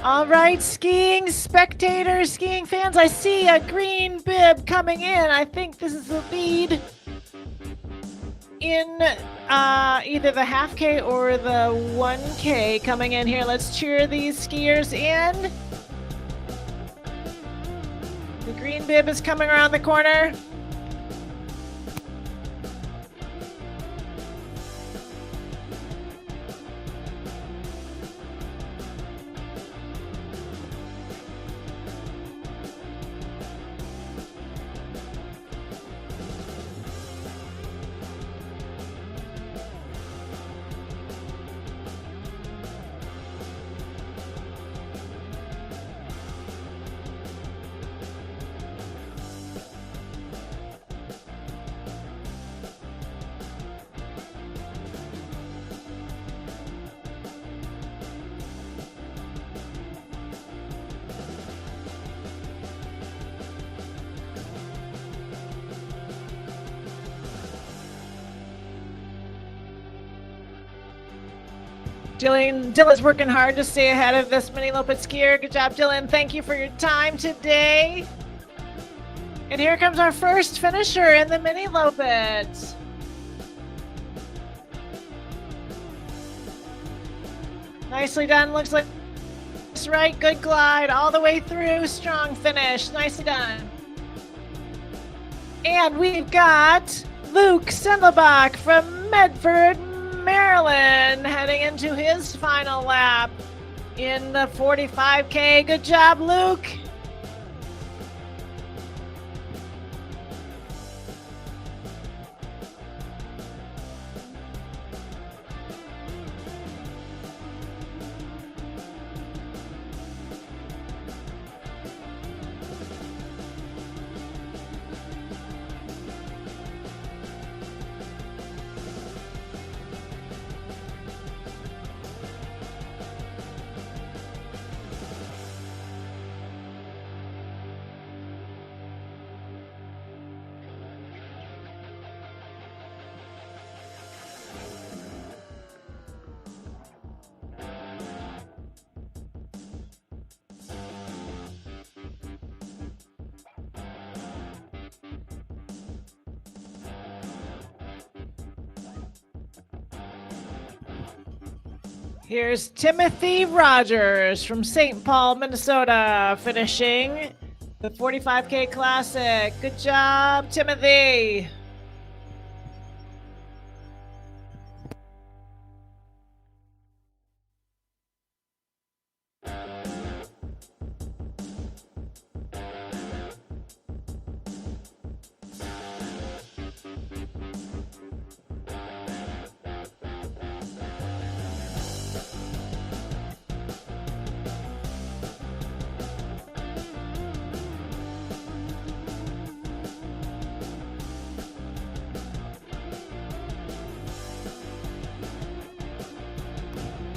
All right, skiing spectators, skiing fans, I see a green bib coming in. I think this is the lead in either the half K or the 1K coming in here. Let's cheer these skiers in. The green bib is coming around the corner. Dylan's working hard to stay ahead of this Miniloppet skier. Good job, Dylan. Thank you for your time today. And here comes our first finisher in the Miniloppet. Nicely done. Looks like that's right. Good glide all the way through. Strong finish. Nicely done. And we've got Luke Senlebach from Medford, Maryland, heading into his final lap in the 45K. Good job, Luke. Here's Timothy Rogers from St. Paul, Minnesota, finishing the 45K Classic. Good job, Timothy.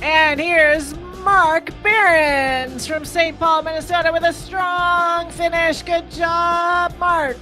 And here's Mark Behrens from St. Paul, Minnesota with a strong finish. Good job, Mark.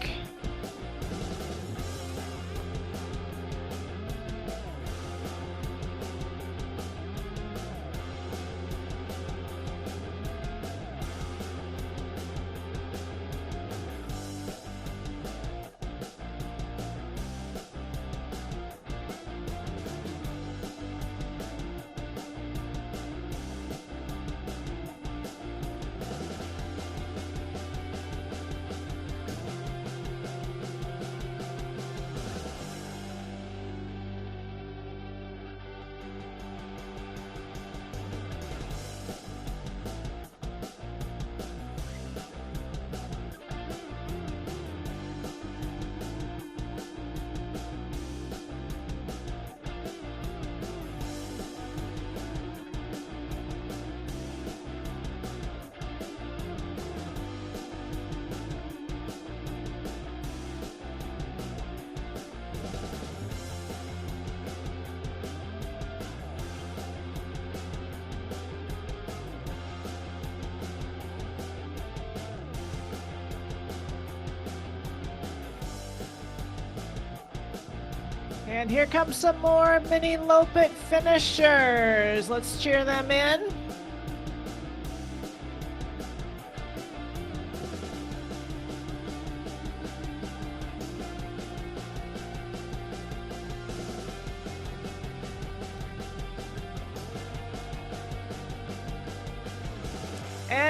And here comes some more Miniloppet finishers. Let's cheer them in.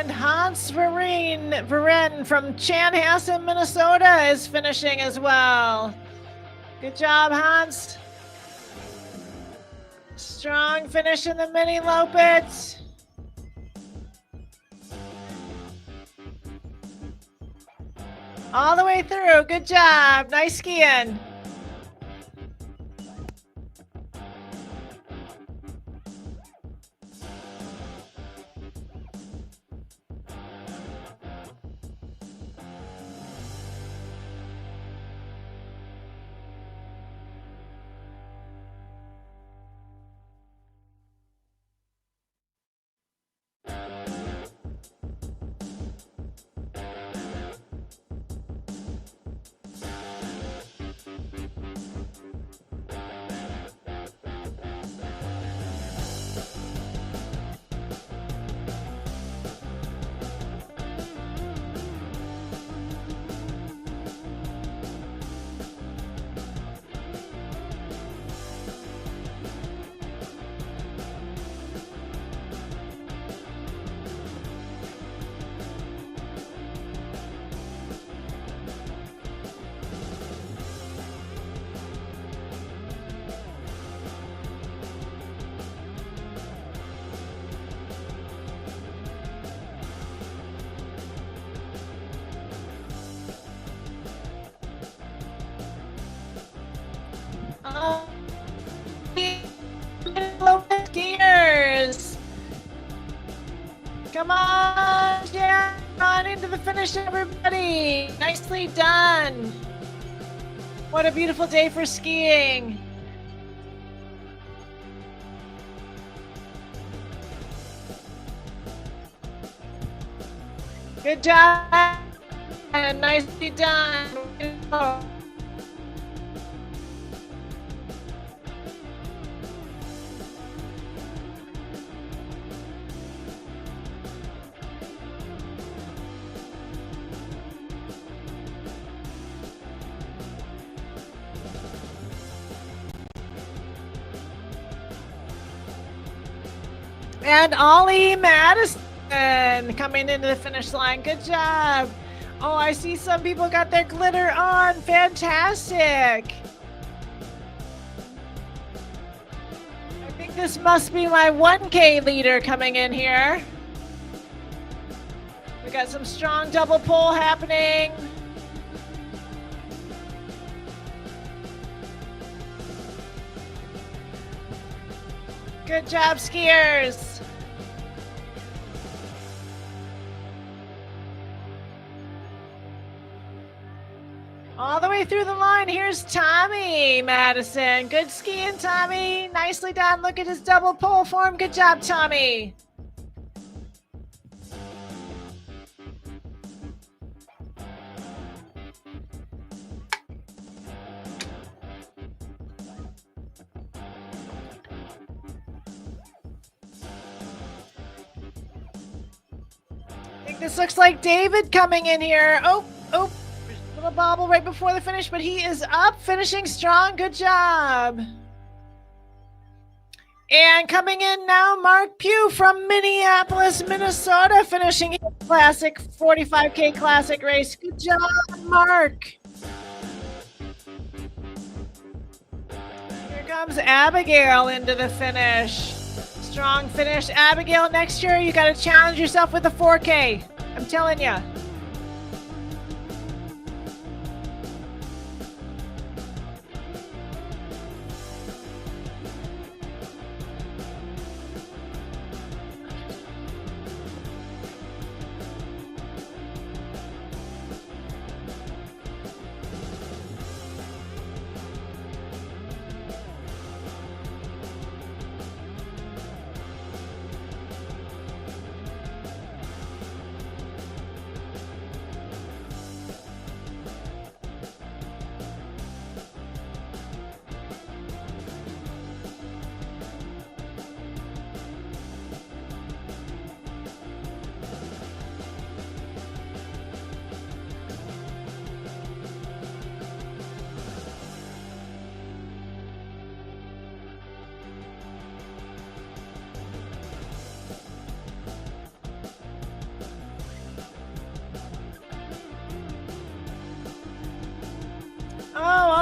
And Hans Varen from Chanhassen, Minnesota is finishing as well. Good job, Hans. Strong finish in the Miniloppet. All the way through. Good job. Nice skiing. Skiers. Come on, Jan, on into the finish, everybody. Nicely done. What a beautiful day for skiing. Good job. And nicely done. And Ollie Madison coming into the finish line. Good job. Oh, I see some people got their glitter on. Fantastic. I think this must be my 1K leader coming in here. We got some strong double pull happening. Good job, skiers. All the way through the line, here's Tommy Madison. Good skiing, Tommy. Nicely done. Look at his double pole form. Good job, Tommy. I think this looks like David coming in here. Oh. Little bobble right before the finish, but he is up, finishing strong. Good job. And coming in now, Mark Pugh from Minneapolis, Minnesota, finishing his classic 45K classic race. Good job, Mark. Here comes Abigail into the finish. Strong finish. Abigail, next year you got to challenge yourself with the 4K. I'm telling you.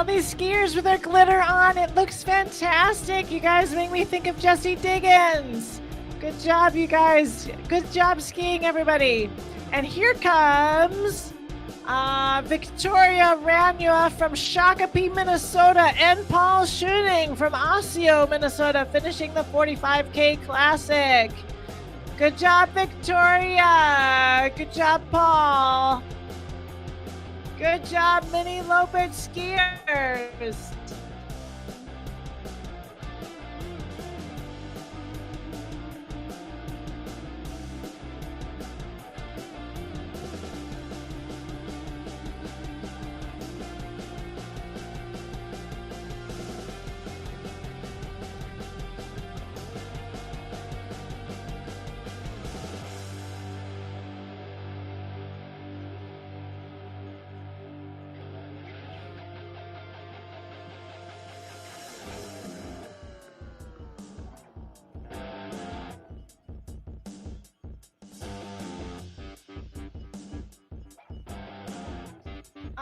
all these skiers with their glitter on. It looks fantastic. You guys make me think of Jesse Diggins. Good job, you guys. Good job skiing, everybody. And here comes Victoria Ranua from Shakopee, Minnesota, and Paul Schooning from Osseo, Minnesota, finishing the 45K Classic. Good job, Victoria. Good job, Paul. Good job, Miniloppet skiers.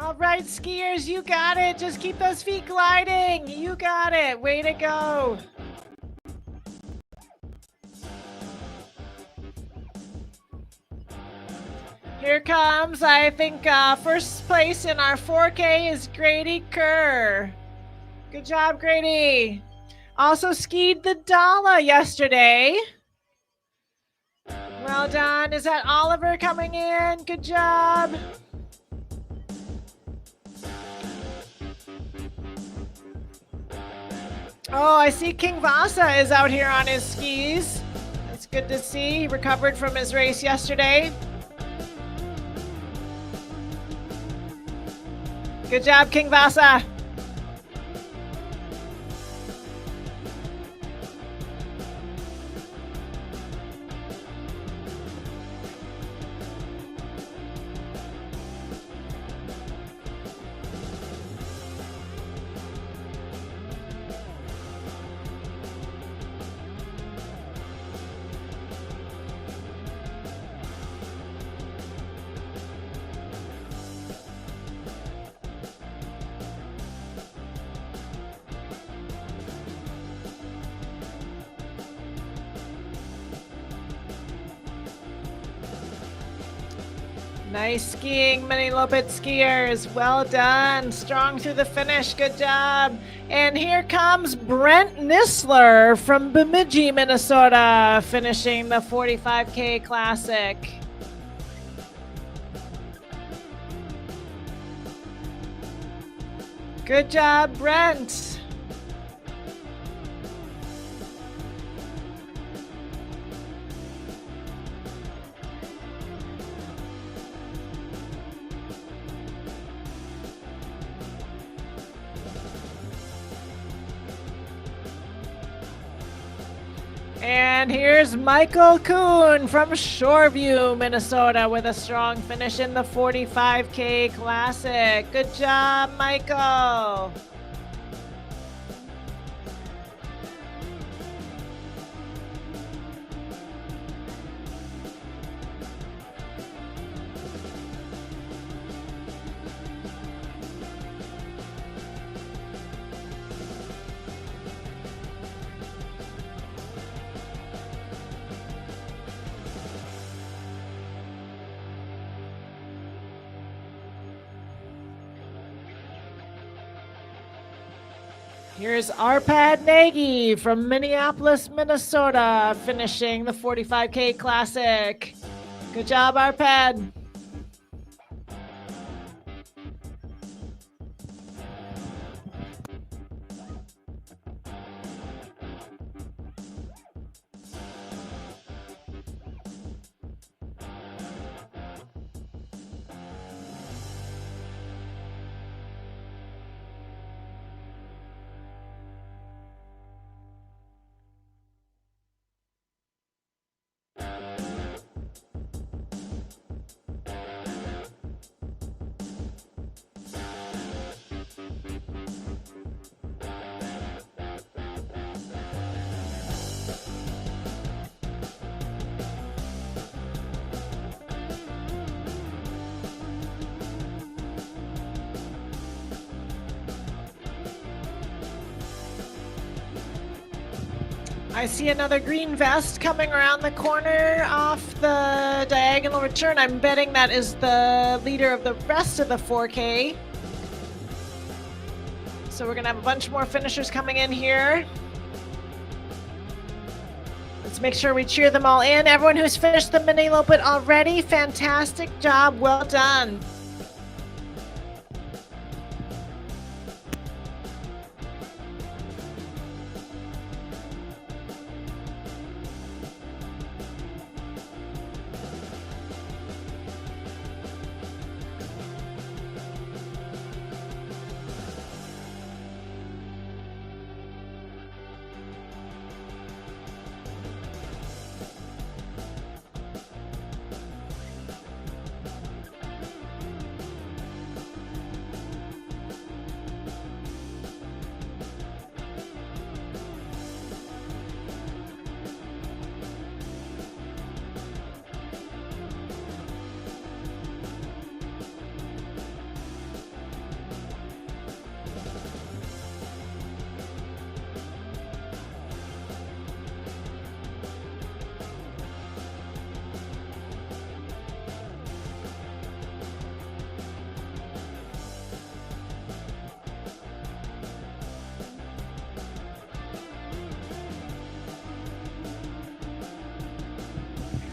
All right, skiers, you got it. Just keep those feet gliding. You got it. Way to go. Here comes, I think, first place in our 4K is Grady Kerr. Good job, Grady. Also skied the Dala yesterday. Well done. Is that Oliver coming in? Good job. Oh, I see King Vasa is out here on his skis. That's good to see. He recovered from his race yesterday. Good job, King Vasa. Nice skiing, Miniloppet skiers. Well done. Strong through the finish. Good job. And here comes Brent Nisler from Bemidji, Minnesota, finishing the 45K Classic. Good job, Brent. And here's Michael Kuhn from Shoreview, Minnesota, with a strong finish in the 45K Classic. Good job, Michael. Here's Arpad Nagy from Minneapolis, Minnesota, finishing the 45K Classic. Good job, Arpad. I see another green vest coming around the corner off the diagonal return. I'm betting that is the leader of the rest of the 4K. So we're gonna have a bunch more finishers coming in here. Let's make sure we cheer them all in. Everyone who's finished the Miniloppet already, fantastic job, well done.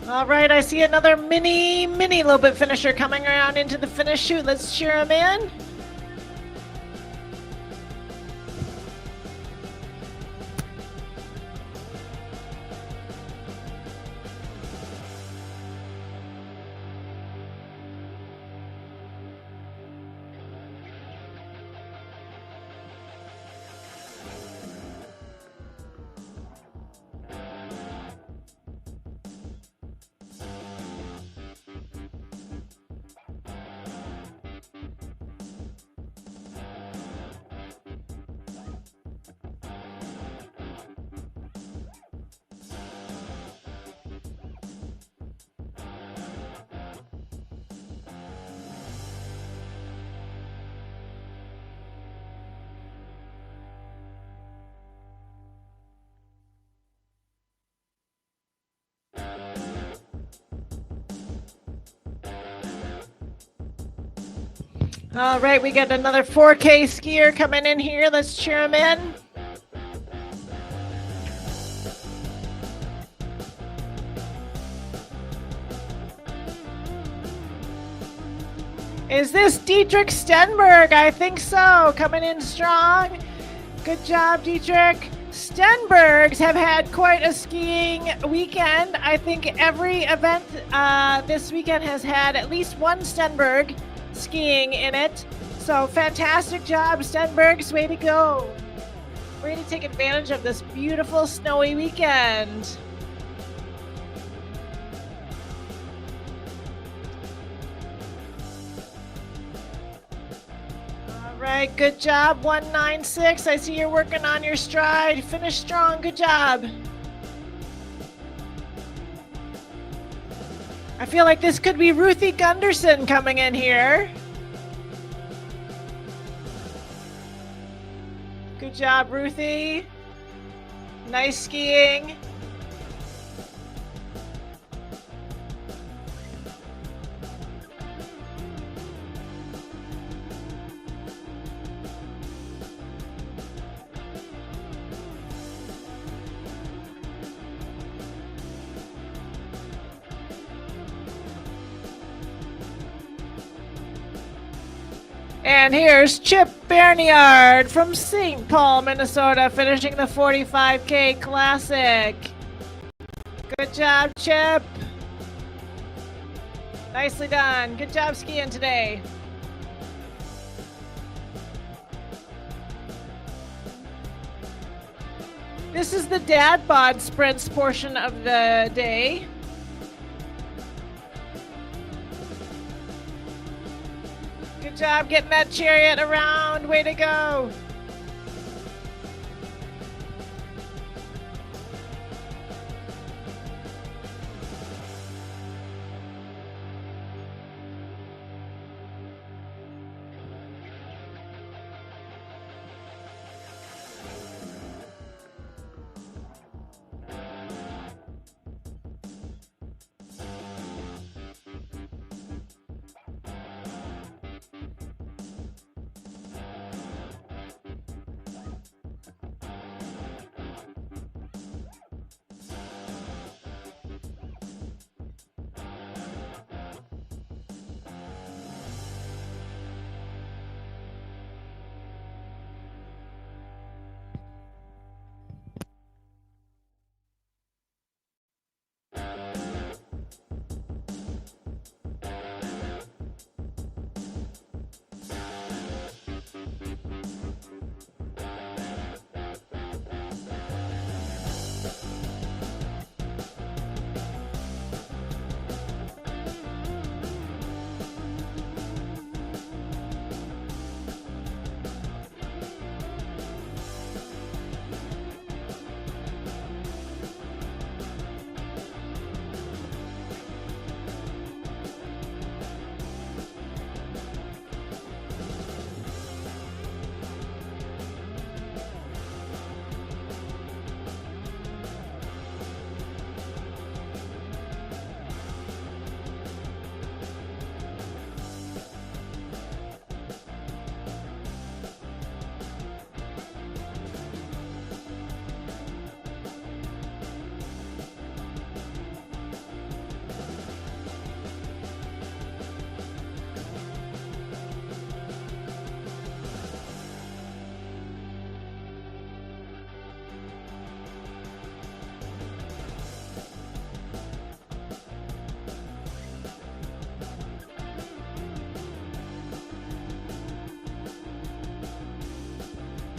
All right, I see another Miniloppet finisher coming around into the finish chute. Let's cheer him in. All right, we got another 4K skier coming in here. Let's cheer him in. Is this Dietrich Stenberg? I think so. Coming in strong. Good job, Dietrich. Stenbergs have had quite a skiing weekend. I think every event this weekend has had at least one Stenberg skiing in it. So fantastic job, Stenbergs. Way to go. Way to take advantage of this beautiful snowy weekend. All right, good job, 196. I see you're working on your stride. Finish strong, good job. I feel like this could be Ruthie Gunderson coming in here. Good job, Ruthie. Nice skiing. And here's Chip Berniard from St. Paul, Minnesota, finishing the 45K Classic. Good job, Chip. Nicely done. Good job skiing today. This is the dad bod sprints portion of the day. Good job getting that chariot around. Way to go.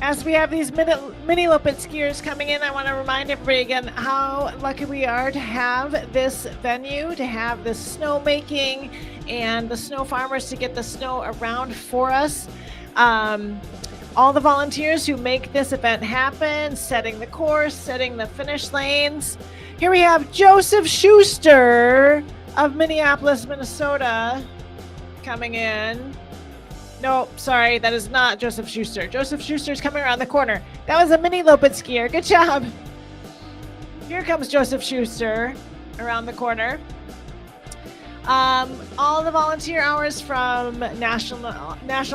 As we have these Miniloppet skiers coming in, I want to remind everybody again how lucky we are to have this venue, to have this snowmaking and the snow farmers to get the snow around for us. All the volunteers who make this event happen, setting the course, setting the finish lanes. Here we have Joseph Schuster of Minneapolis, Minnesota coming in. No, sorry, that is not Joseph Schuster. Joseph Schuster's coming around the corner. That was a Miniloppet skier. Good job. Here comes Joseph Schuster around the corner. All the volunteer hours from National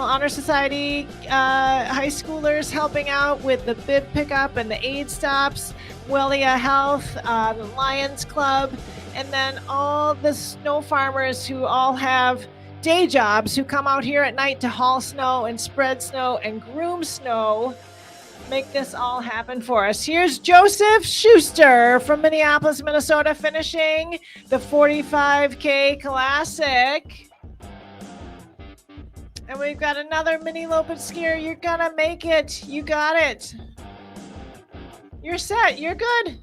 Honor Society high schoolers helping out with the bib pickup and the aid stops, Wellia Health, the Lions Club, and then all the snow farmers who all have day jobs who come out here at night to haul snow and spread snow and groom snow, make this all happen for us. Here's Joseph Schuster from Minneapolis, Minnesota, finishing the 45K Classic. And we've got another Miniloppet skier. You're gonna make it. You got it. You're set. You're good.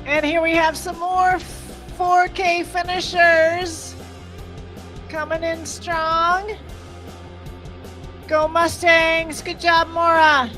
And here we have some more 4K finishers coming in strong. Go Mustangs. Good job, Mora.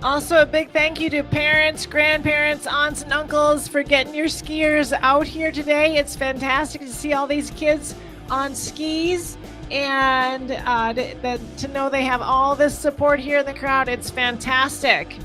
Also, a big thank you to parents, grandparents, aunts, and uncles for getting your skiers out here today. It's fantastic to see all these kids on skis and to know they have all this support here in the crowd. It's fantastic.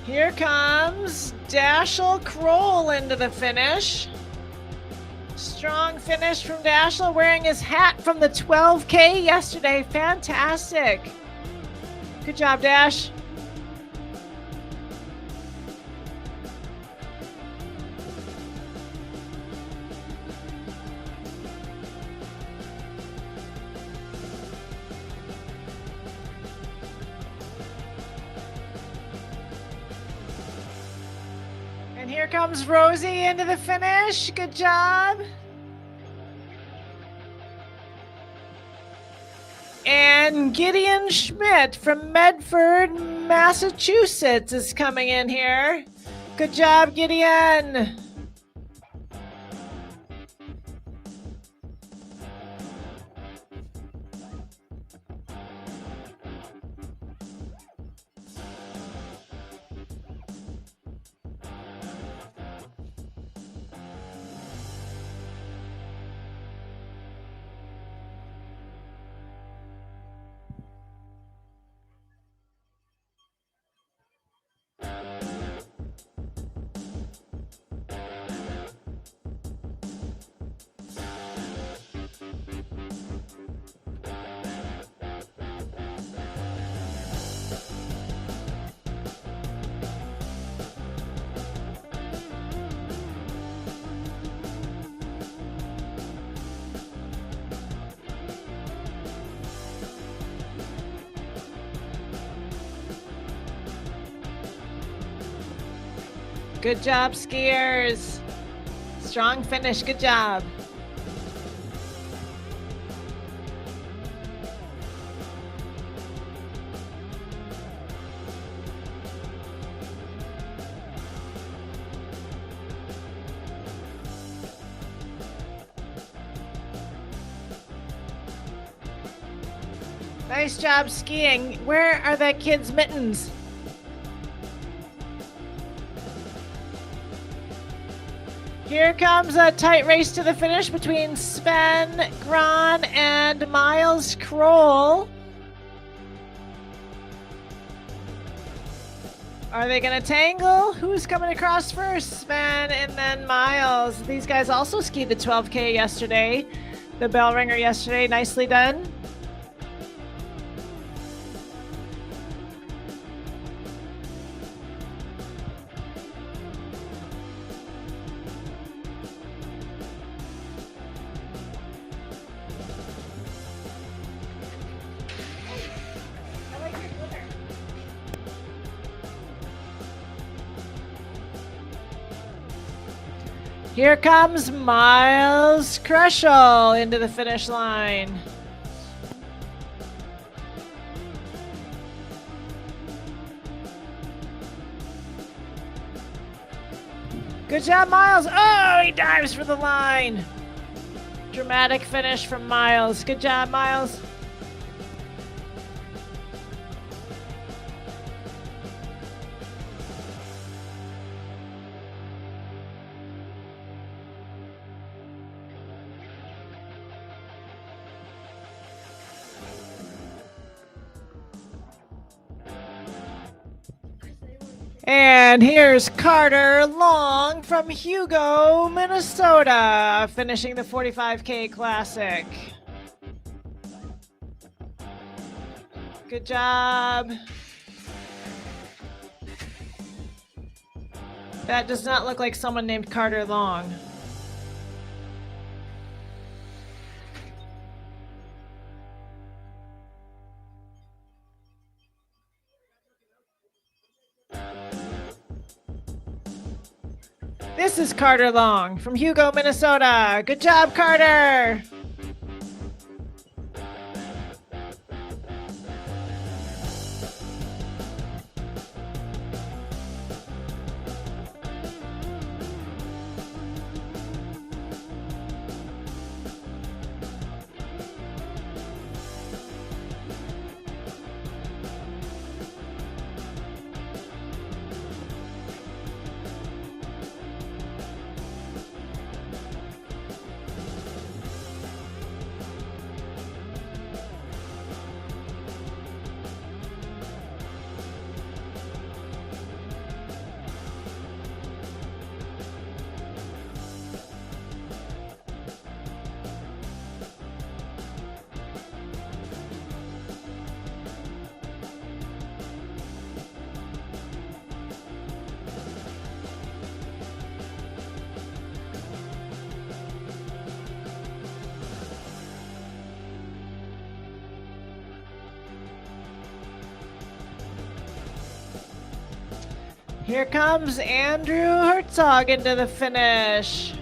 Here comes Dashiell Kroll into the finish. Strong finish from Dashiell, wearing his hat from the 12K yesterday. Fantastic. Good job, Dash. And here comes Rosie into the finish. Good job. And Gideon Schmidt from Medford, Massachusetts is coming in here. Good job, Gideon. Good job, skiers. Strong finish. Good job. Nice job skiing. Where are that kid's mittens? Here comes a tight race to the finish between Sven Gran and Miles Kroll. Are they going to tangle? Who's coming across first? Sven and then Miles. These guys also skied the 12K yesterday. The bell ringer yesterday. Nicely done. Here comes Miles Crushel into the finish line. Good job, Miles. Oh, he dives for the line. Dramatic finish from Miles. Good job, Miles. And here's Carter Long from Hugo, Minnesota, finishing the 45K Classic. Good job. That does not look like someone named Carter Long. This is Carter Long from Hugo, Minnesota. Good job, Carter. Here comes Andrew Herzog into the finish.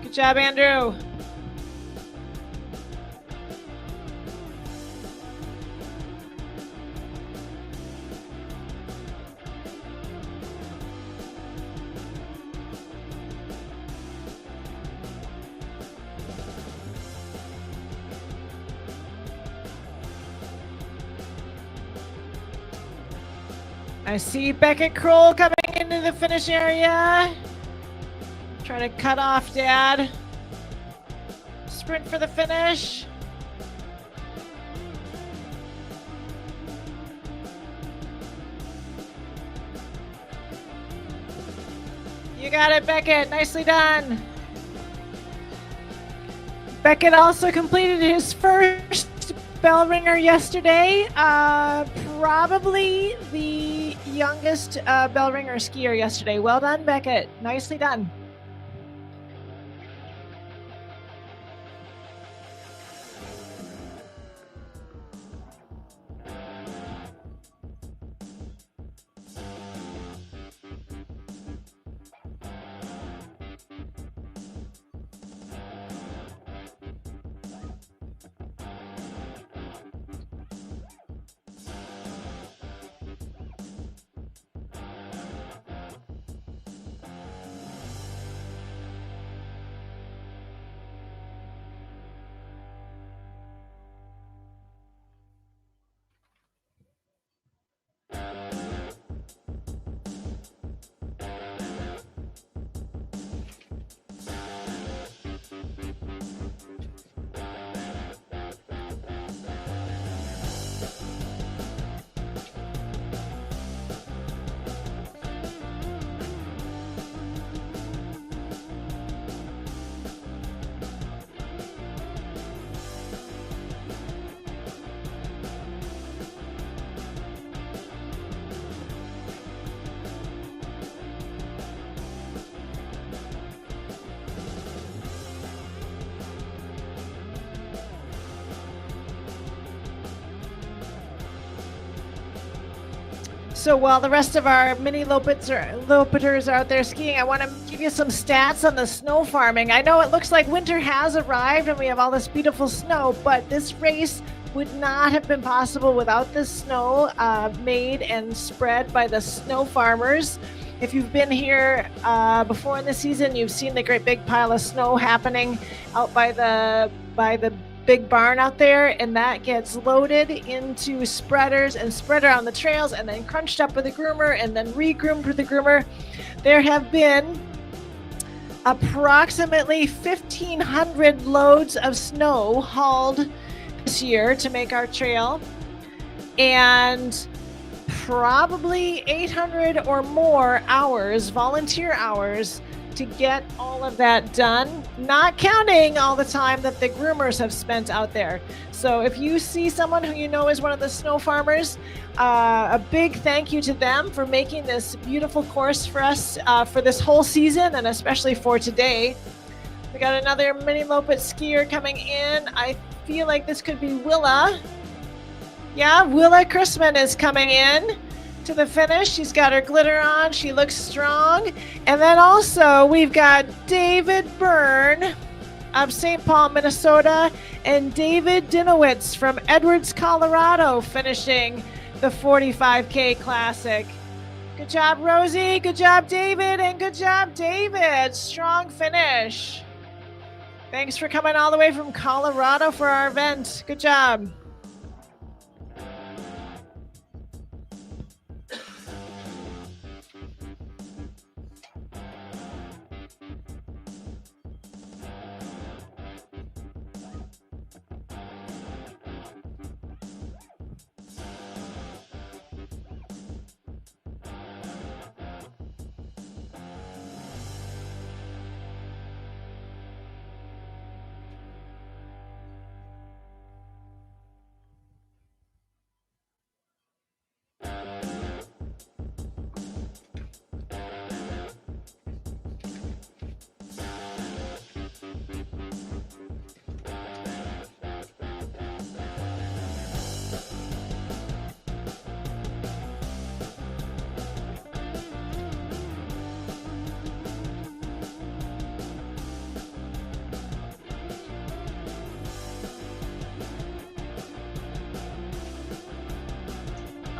Good job, Andrew. I see Beckett Kroll coming into the finish area. Trying to cut off Dad. Sprint for the finish. You got it, Beckett. Nicely done. Beckett also completed his first bell ringer yesterday. Probably the youngest bell ringer skier yesterday. Well done, Beckett. Nicely done. So while the rest of our mini lopeters are out there skiing, I want to give you some stats on the snow farming. I know it looks like winter has arrived and we have all this beautiful snow, but this race would not have been possible without the snow made and spread by the snow farmers. If you've been here before in the season, you've seen the great big pile of snow happening out by the big barn out there, and that gets loaded into spreaders and spread around the trails and then crunched up with a groomer and then re-groomed with a groomer. There have been approximately 1,500 loads of snow hauled this year to make our trail, and probably 800 or more hours, volunteer hours, to get all of that done, not counting all the time that the groomers have spent out there. So if you see someone who you know is one of the snow farmers, a big thank you to them for making this beautiful course for us for this whole season, and especially for today. We got another mini lopet skier coming in. I feel like this could be Willa. Yeah, Willa Chrisman is coming in to the finish. She's got her glitter on. She looks strong. And then also we've got David Byrne of St. Paul, Minnesota, and David Dinowitz from Edwards, Colorado, finishing the 45K Classic. Good job, Rosie. Good job, David. And good job, David. Strong finish. Thanks for coming all the way from Colorado for our event. Good job.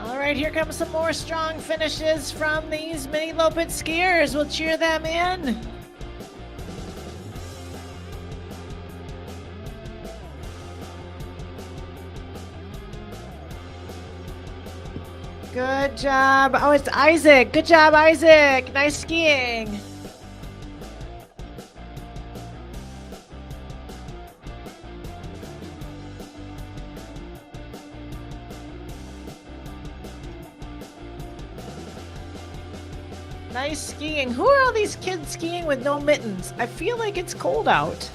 All right, here comes some more strong finishes from these mini lopet skiers. We'll cheer them in. Good job. Oh, it's Isaac. Good job, Isaac. Nice skiing. Nice skiing. Who are all these kids skiing with no mittens? I feel like it's cold out.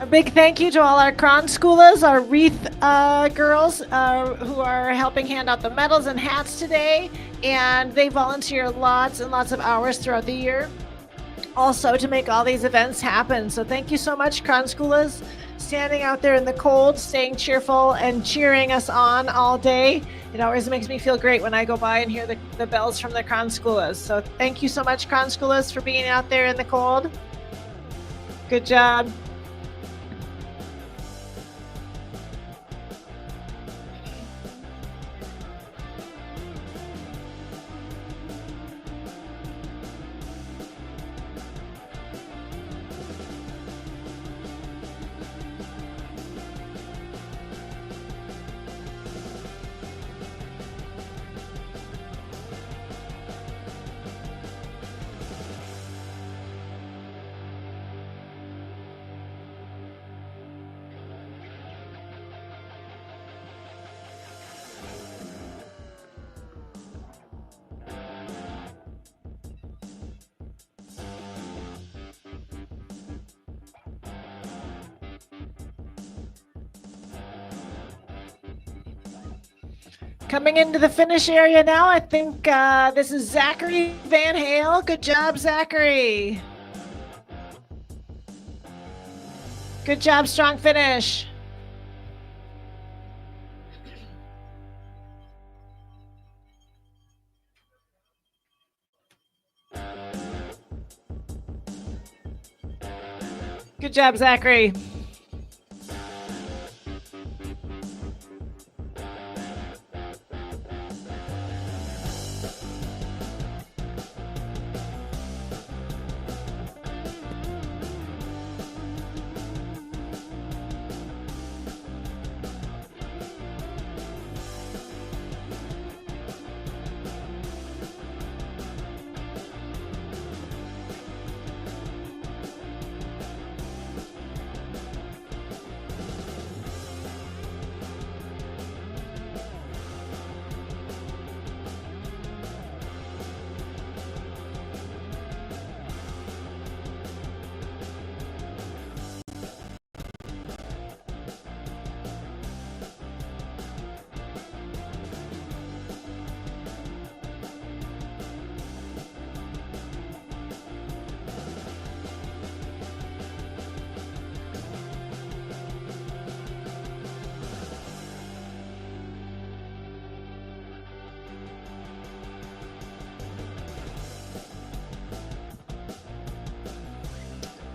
A big thank you to all our Cron Schoolas, our wreath girls who are helping hand out the medals and hats today. And they volunteer lots and lots of hours throughout the year also to make all these events happen. So thank you so much, Cron Schoolas, standing out there in the cold, staying cheerful and cheering us on all day. It always makes me feel great when I go by and hear the bells from the Cron Schoolas. So thank you so much, Cron Schoolas, for being out there in the cold. Good job. Coming into the finish area now, I think this is Zachary Van Hale. Good job, Zachary. Good job, strong finish. Good job, Zachary.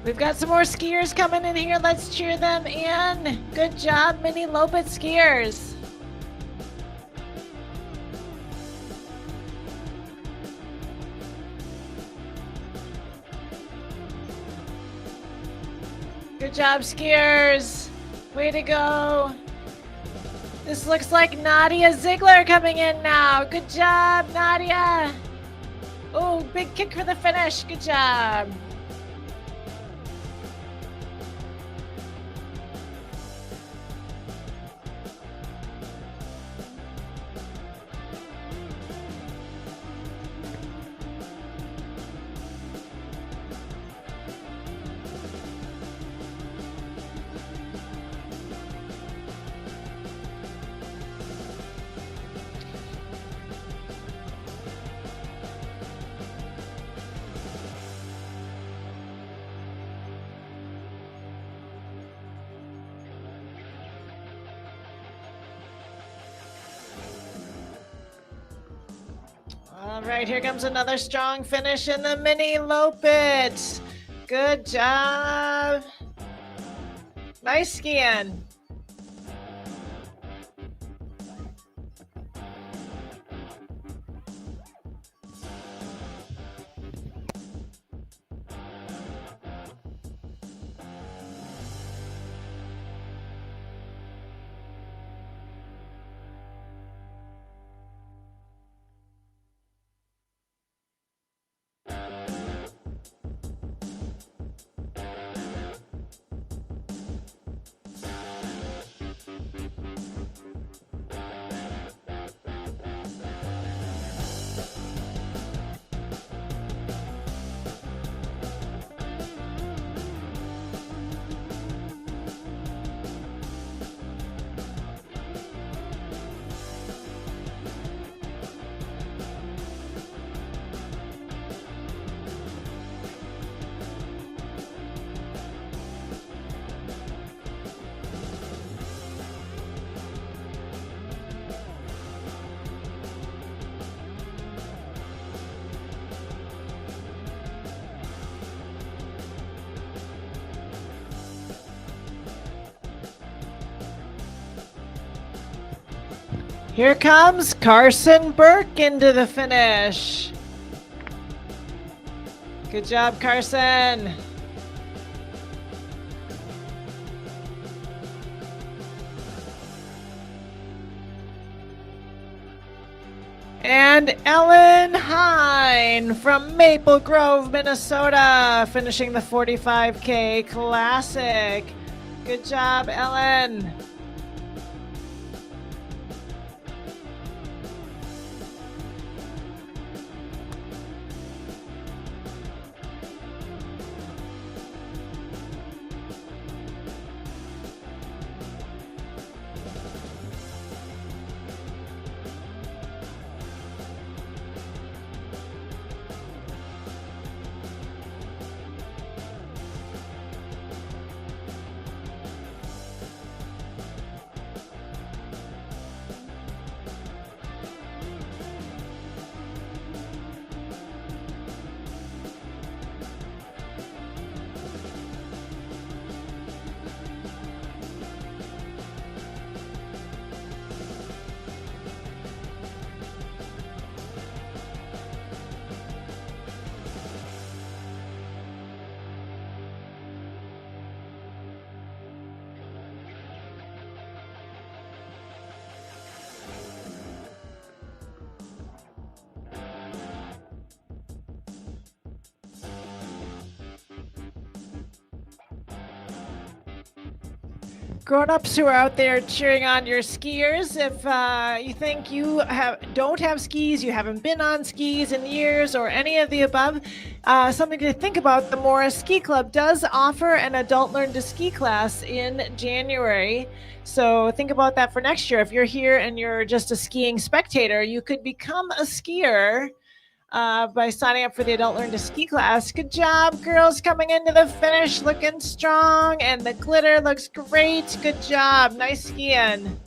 We've got some more skiers coming in here. Let's cheer them in. Good job, Miniloppet skiers. Good job, skiers. Way to go. This looks like Nadia Ziegler coming in now. Good job, Nadia. Oh, big kick for the finish. Good job. All right, here comes another strong finish in the Miniloppet. Good job. Nice skiing. Here comes Carson Burke into the finish. Good job, Carson. And Ellen Hine from Maple Grove, Minnesota, finishing the 45K Classic. Good job, Ellen. Grown-ups who are out there cheering on your skiers, if you think you don't have skis, you haven't been on skis in years, or any of the above, something to think about, the Mora Ski Club does offer an adult learn to ski class in January. So think about that for next year. If you're here and you're just a skiing spectator, you could become a skier by signing up for the Adult Learn to Ski class. Good job, girls, coming into the finish looking strong, and the glitter looks great. Good job. Nice skiing.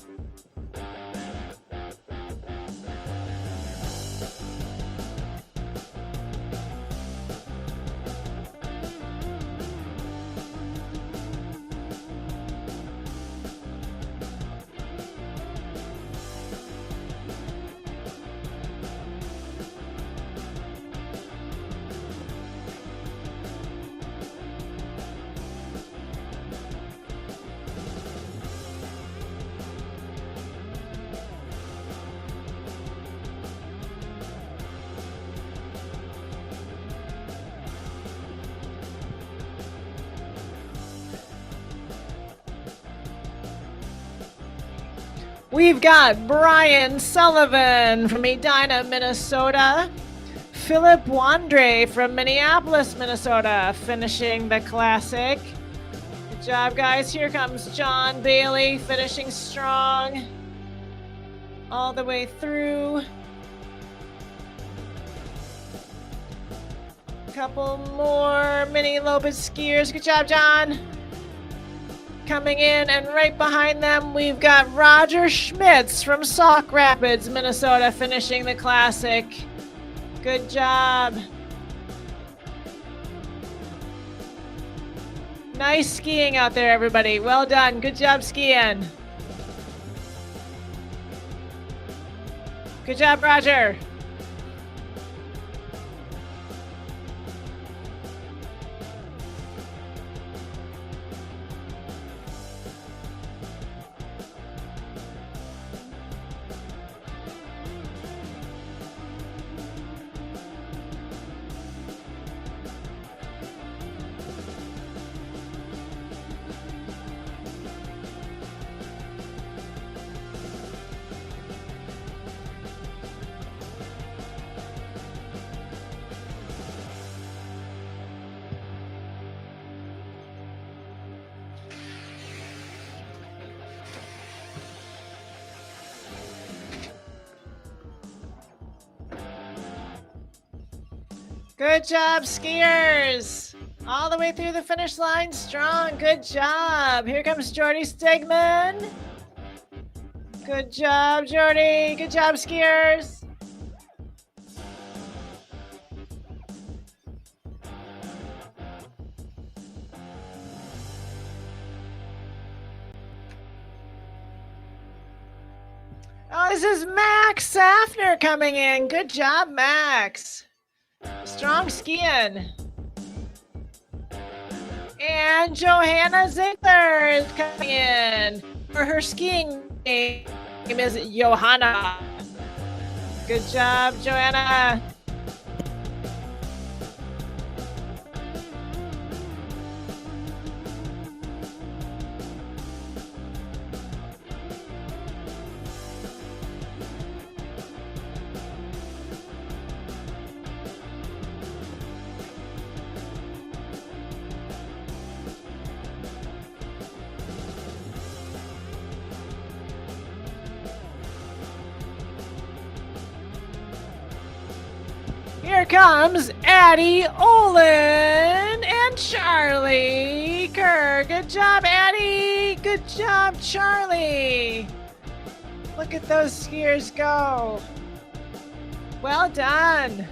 We've got Brian Sullivan from Edina, Minnesota. Philip Wandre from Minneapolis, Minnesota, finishing the classic. Good job, guys. Here comes John Bailey, finishing strong all the way through. Couple more Miniloppet skiers. Good job, John. Coming in, and right behind them, we've got Roger Schmitz from Sauk Rapids, Minnesota, finishing the classic. Good job. Nice skiing out there, everybody. Well done. Good job skiing. Good job, Roger. Good job, skiers. All the way through the finish line, strong. Good job. Here comes Jordy Stegman. Good job, Jordy. Good job, skiers. Oh, this is Max Safner coming in. Good job, Max. Strong skiing. And Johanna Ziegler is coming in. For her skiing name is Johanna. Good job, Johanna. Here comes Addie Olin and Charlie Kerr. Good job, Addie. Good job, Charlie. Look at those skiers go. Well done.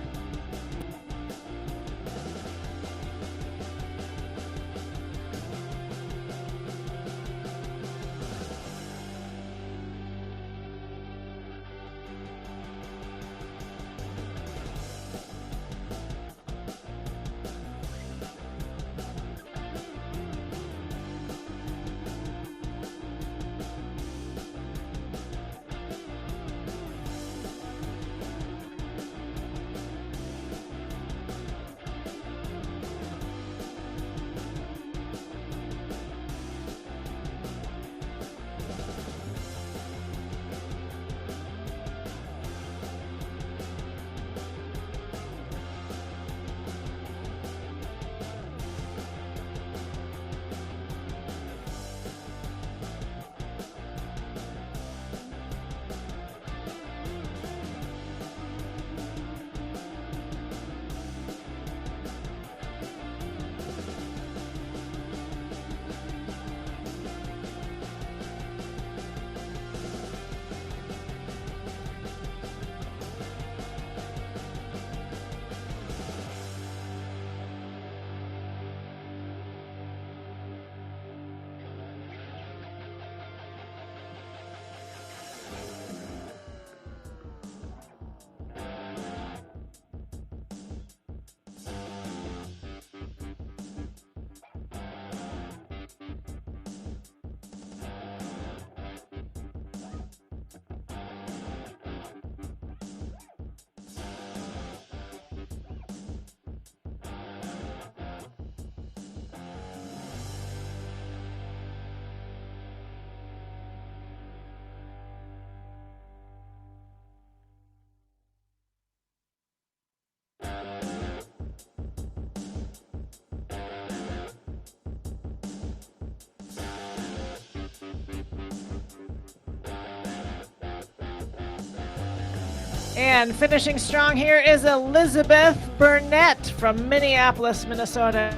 And finishing strong here is Elizabeth Burnett from Minneapolis, Minnesota.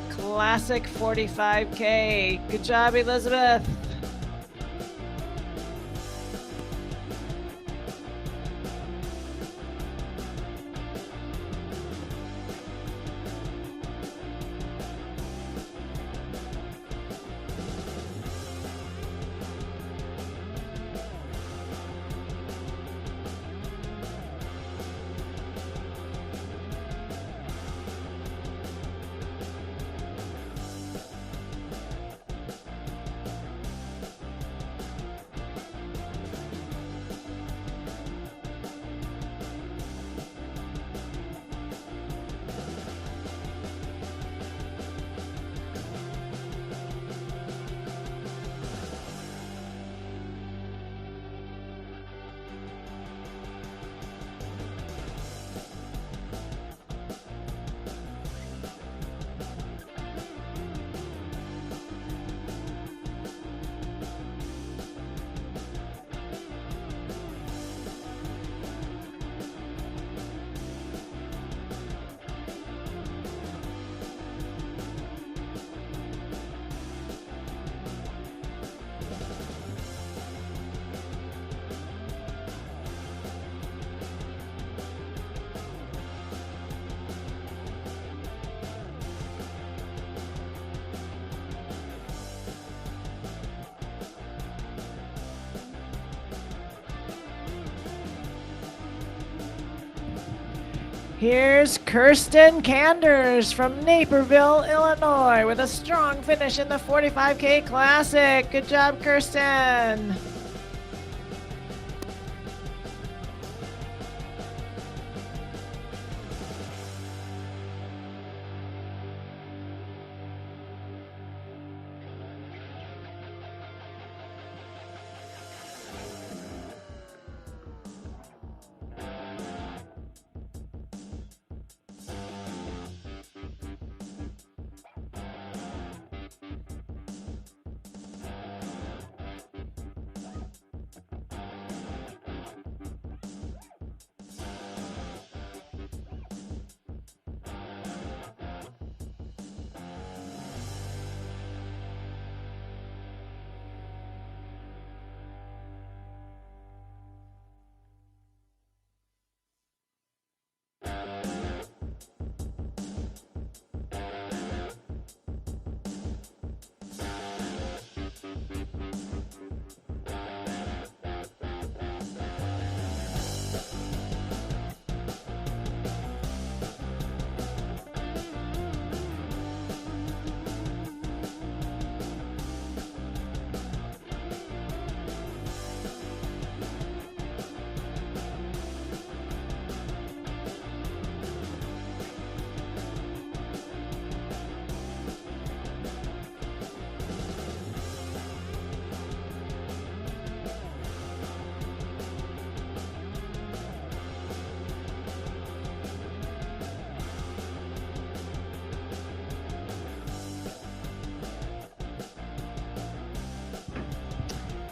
Classic 45K. Good job, Elizabeth. Here's Kirsten Kanders from Naperville, Illinois, with a strong finish in the 45K Classic. Good job, Kirsten.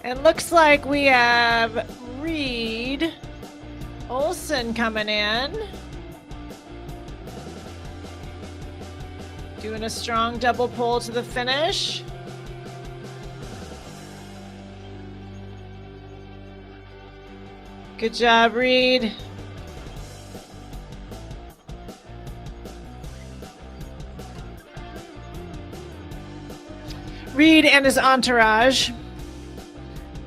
It looks like we have Reed Olson coming in. Doing a strong double pull to the finish. Good job, Reed. Reed and his entourage.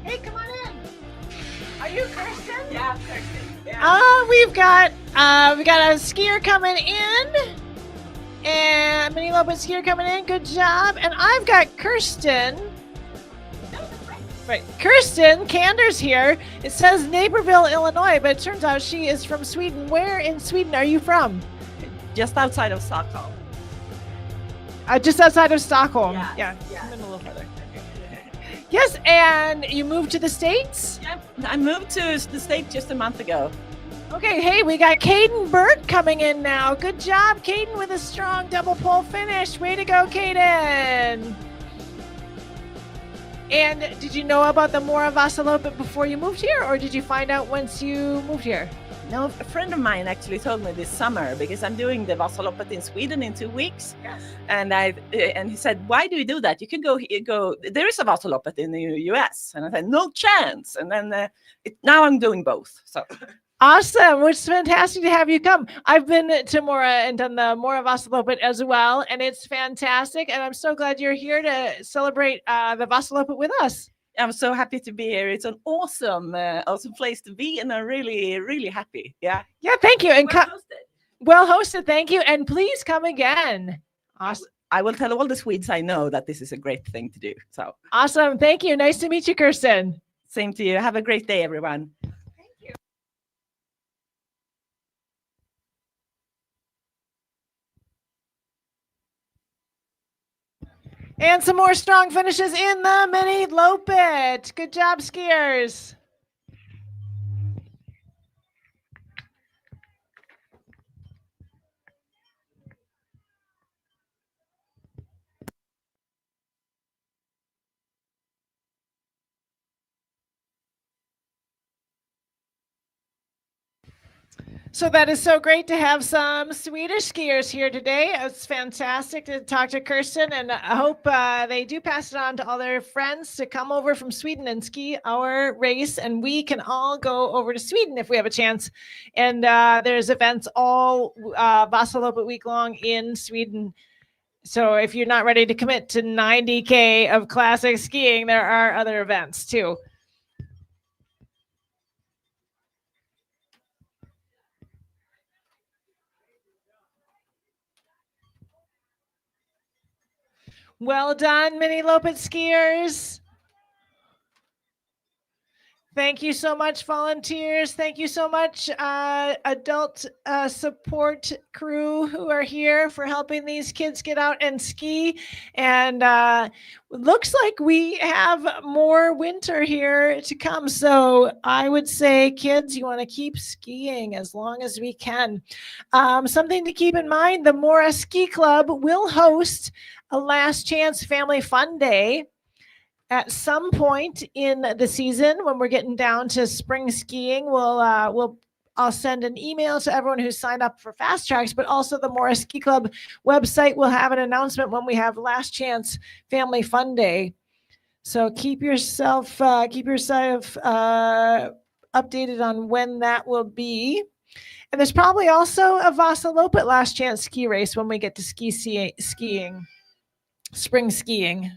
Hey, come on in. Are you Kirsten? Yeah, Kirsten. Yeah. We've got a skier coming in, and Miniloppet skier coming in. Good job. And I've got Kirsten. Right, Kirsten Kanders here. It says Naperville, Illinois, but it turns out she is from Sweden. Where in Sweden are you from?
Just outside of Stockholm.
Just outside of Stockholm.
Yeah.
Come in a little further. Yes, and you moved to the States?
Yeah, I moved to the States just a month ago.
Okay, hey, we got Caden Burt coming in now. Good job, Caden, with a strong double pole finish. Way to go, Caden. And did you know about the Mora Vasalopet before you moved here, or did you find out once you moved here?
No, a friend of mine actually told me this summer because I'm doing the Vasaloppet in Sweden in 2 weeks.
Yes.
And he said, "Why do you do that? You can go. There is a Vasaloppet in the US." And I said, "No chance." And then now I'm doing both. So.
Awesome. It's fantastic to have you come. I've been to Mora and done the Mora Vasalopet as well, and it's fantastic. And I'm so glad you're here to celebrate the Vasalopet with us.
I'm so happy to be here. It's an awesome place to be, and I'm really, really happy. Yeah.
Yeah, thank you. And
Well hosted.
well hosted, thank you. And please come again. Awesome.
I will tell all the Swedes I know that this is a great thing to do. So
Awesome. Thank you. Nice to meet you, Kirsten.
same to you. Have a great day, everyone.
And some more strong finishes in the Miniloppet. Good job, skiers. So that is so great to have some Swedish skiers here today. It's fantastic to talk to Kirsten, and I hope they do pass it on to all their friends to come over from Sweden and ski our race, and we can all go over to Sweden if we have a chance. And there's events all Vasalopet week long in Sweden. So if you're not ready to commit to 90K of classic skiing, there are other events too. Well done, Miniloppet skiers. Thank you so much, volunteers. Thank you so much, adult support crew who are here for helping these kids get out and ski. And looks like we have more winter here to come. So I would say, kids, you want to keep skiing as long as we can. Something to keep in mind, the Mora Ski Club will host a last chance family fun day at some point in the season when we're getting down to spring skiing. I'll send an email to everyone who's signed up for Fast Tracks, but also the Mora Ski Club website will have an announcement when we have last chance family fun day. So keep yourself updated on when that will be. And there's probably also a Vasalopet last chance ski race when we get to spring skiing.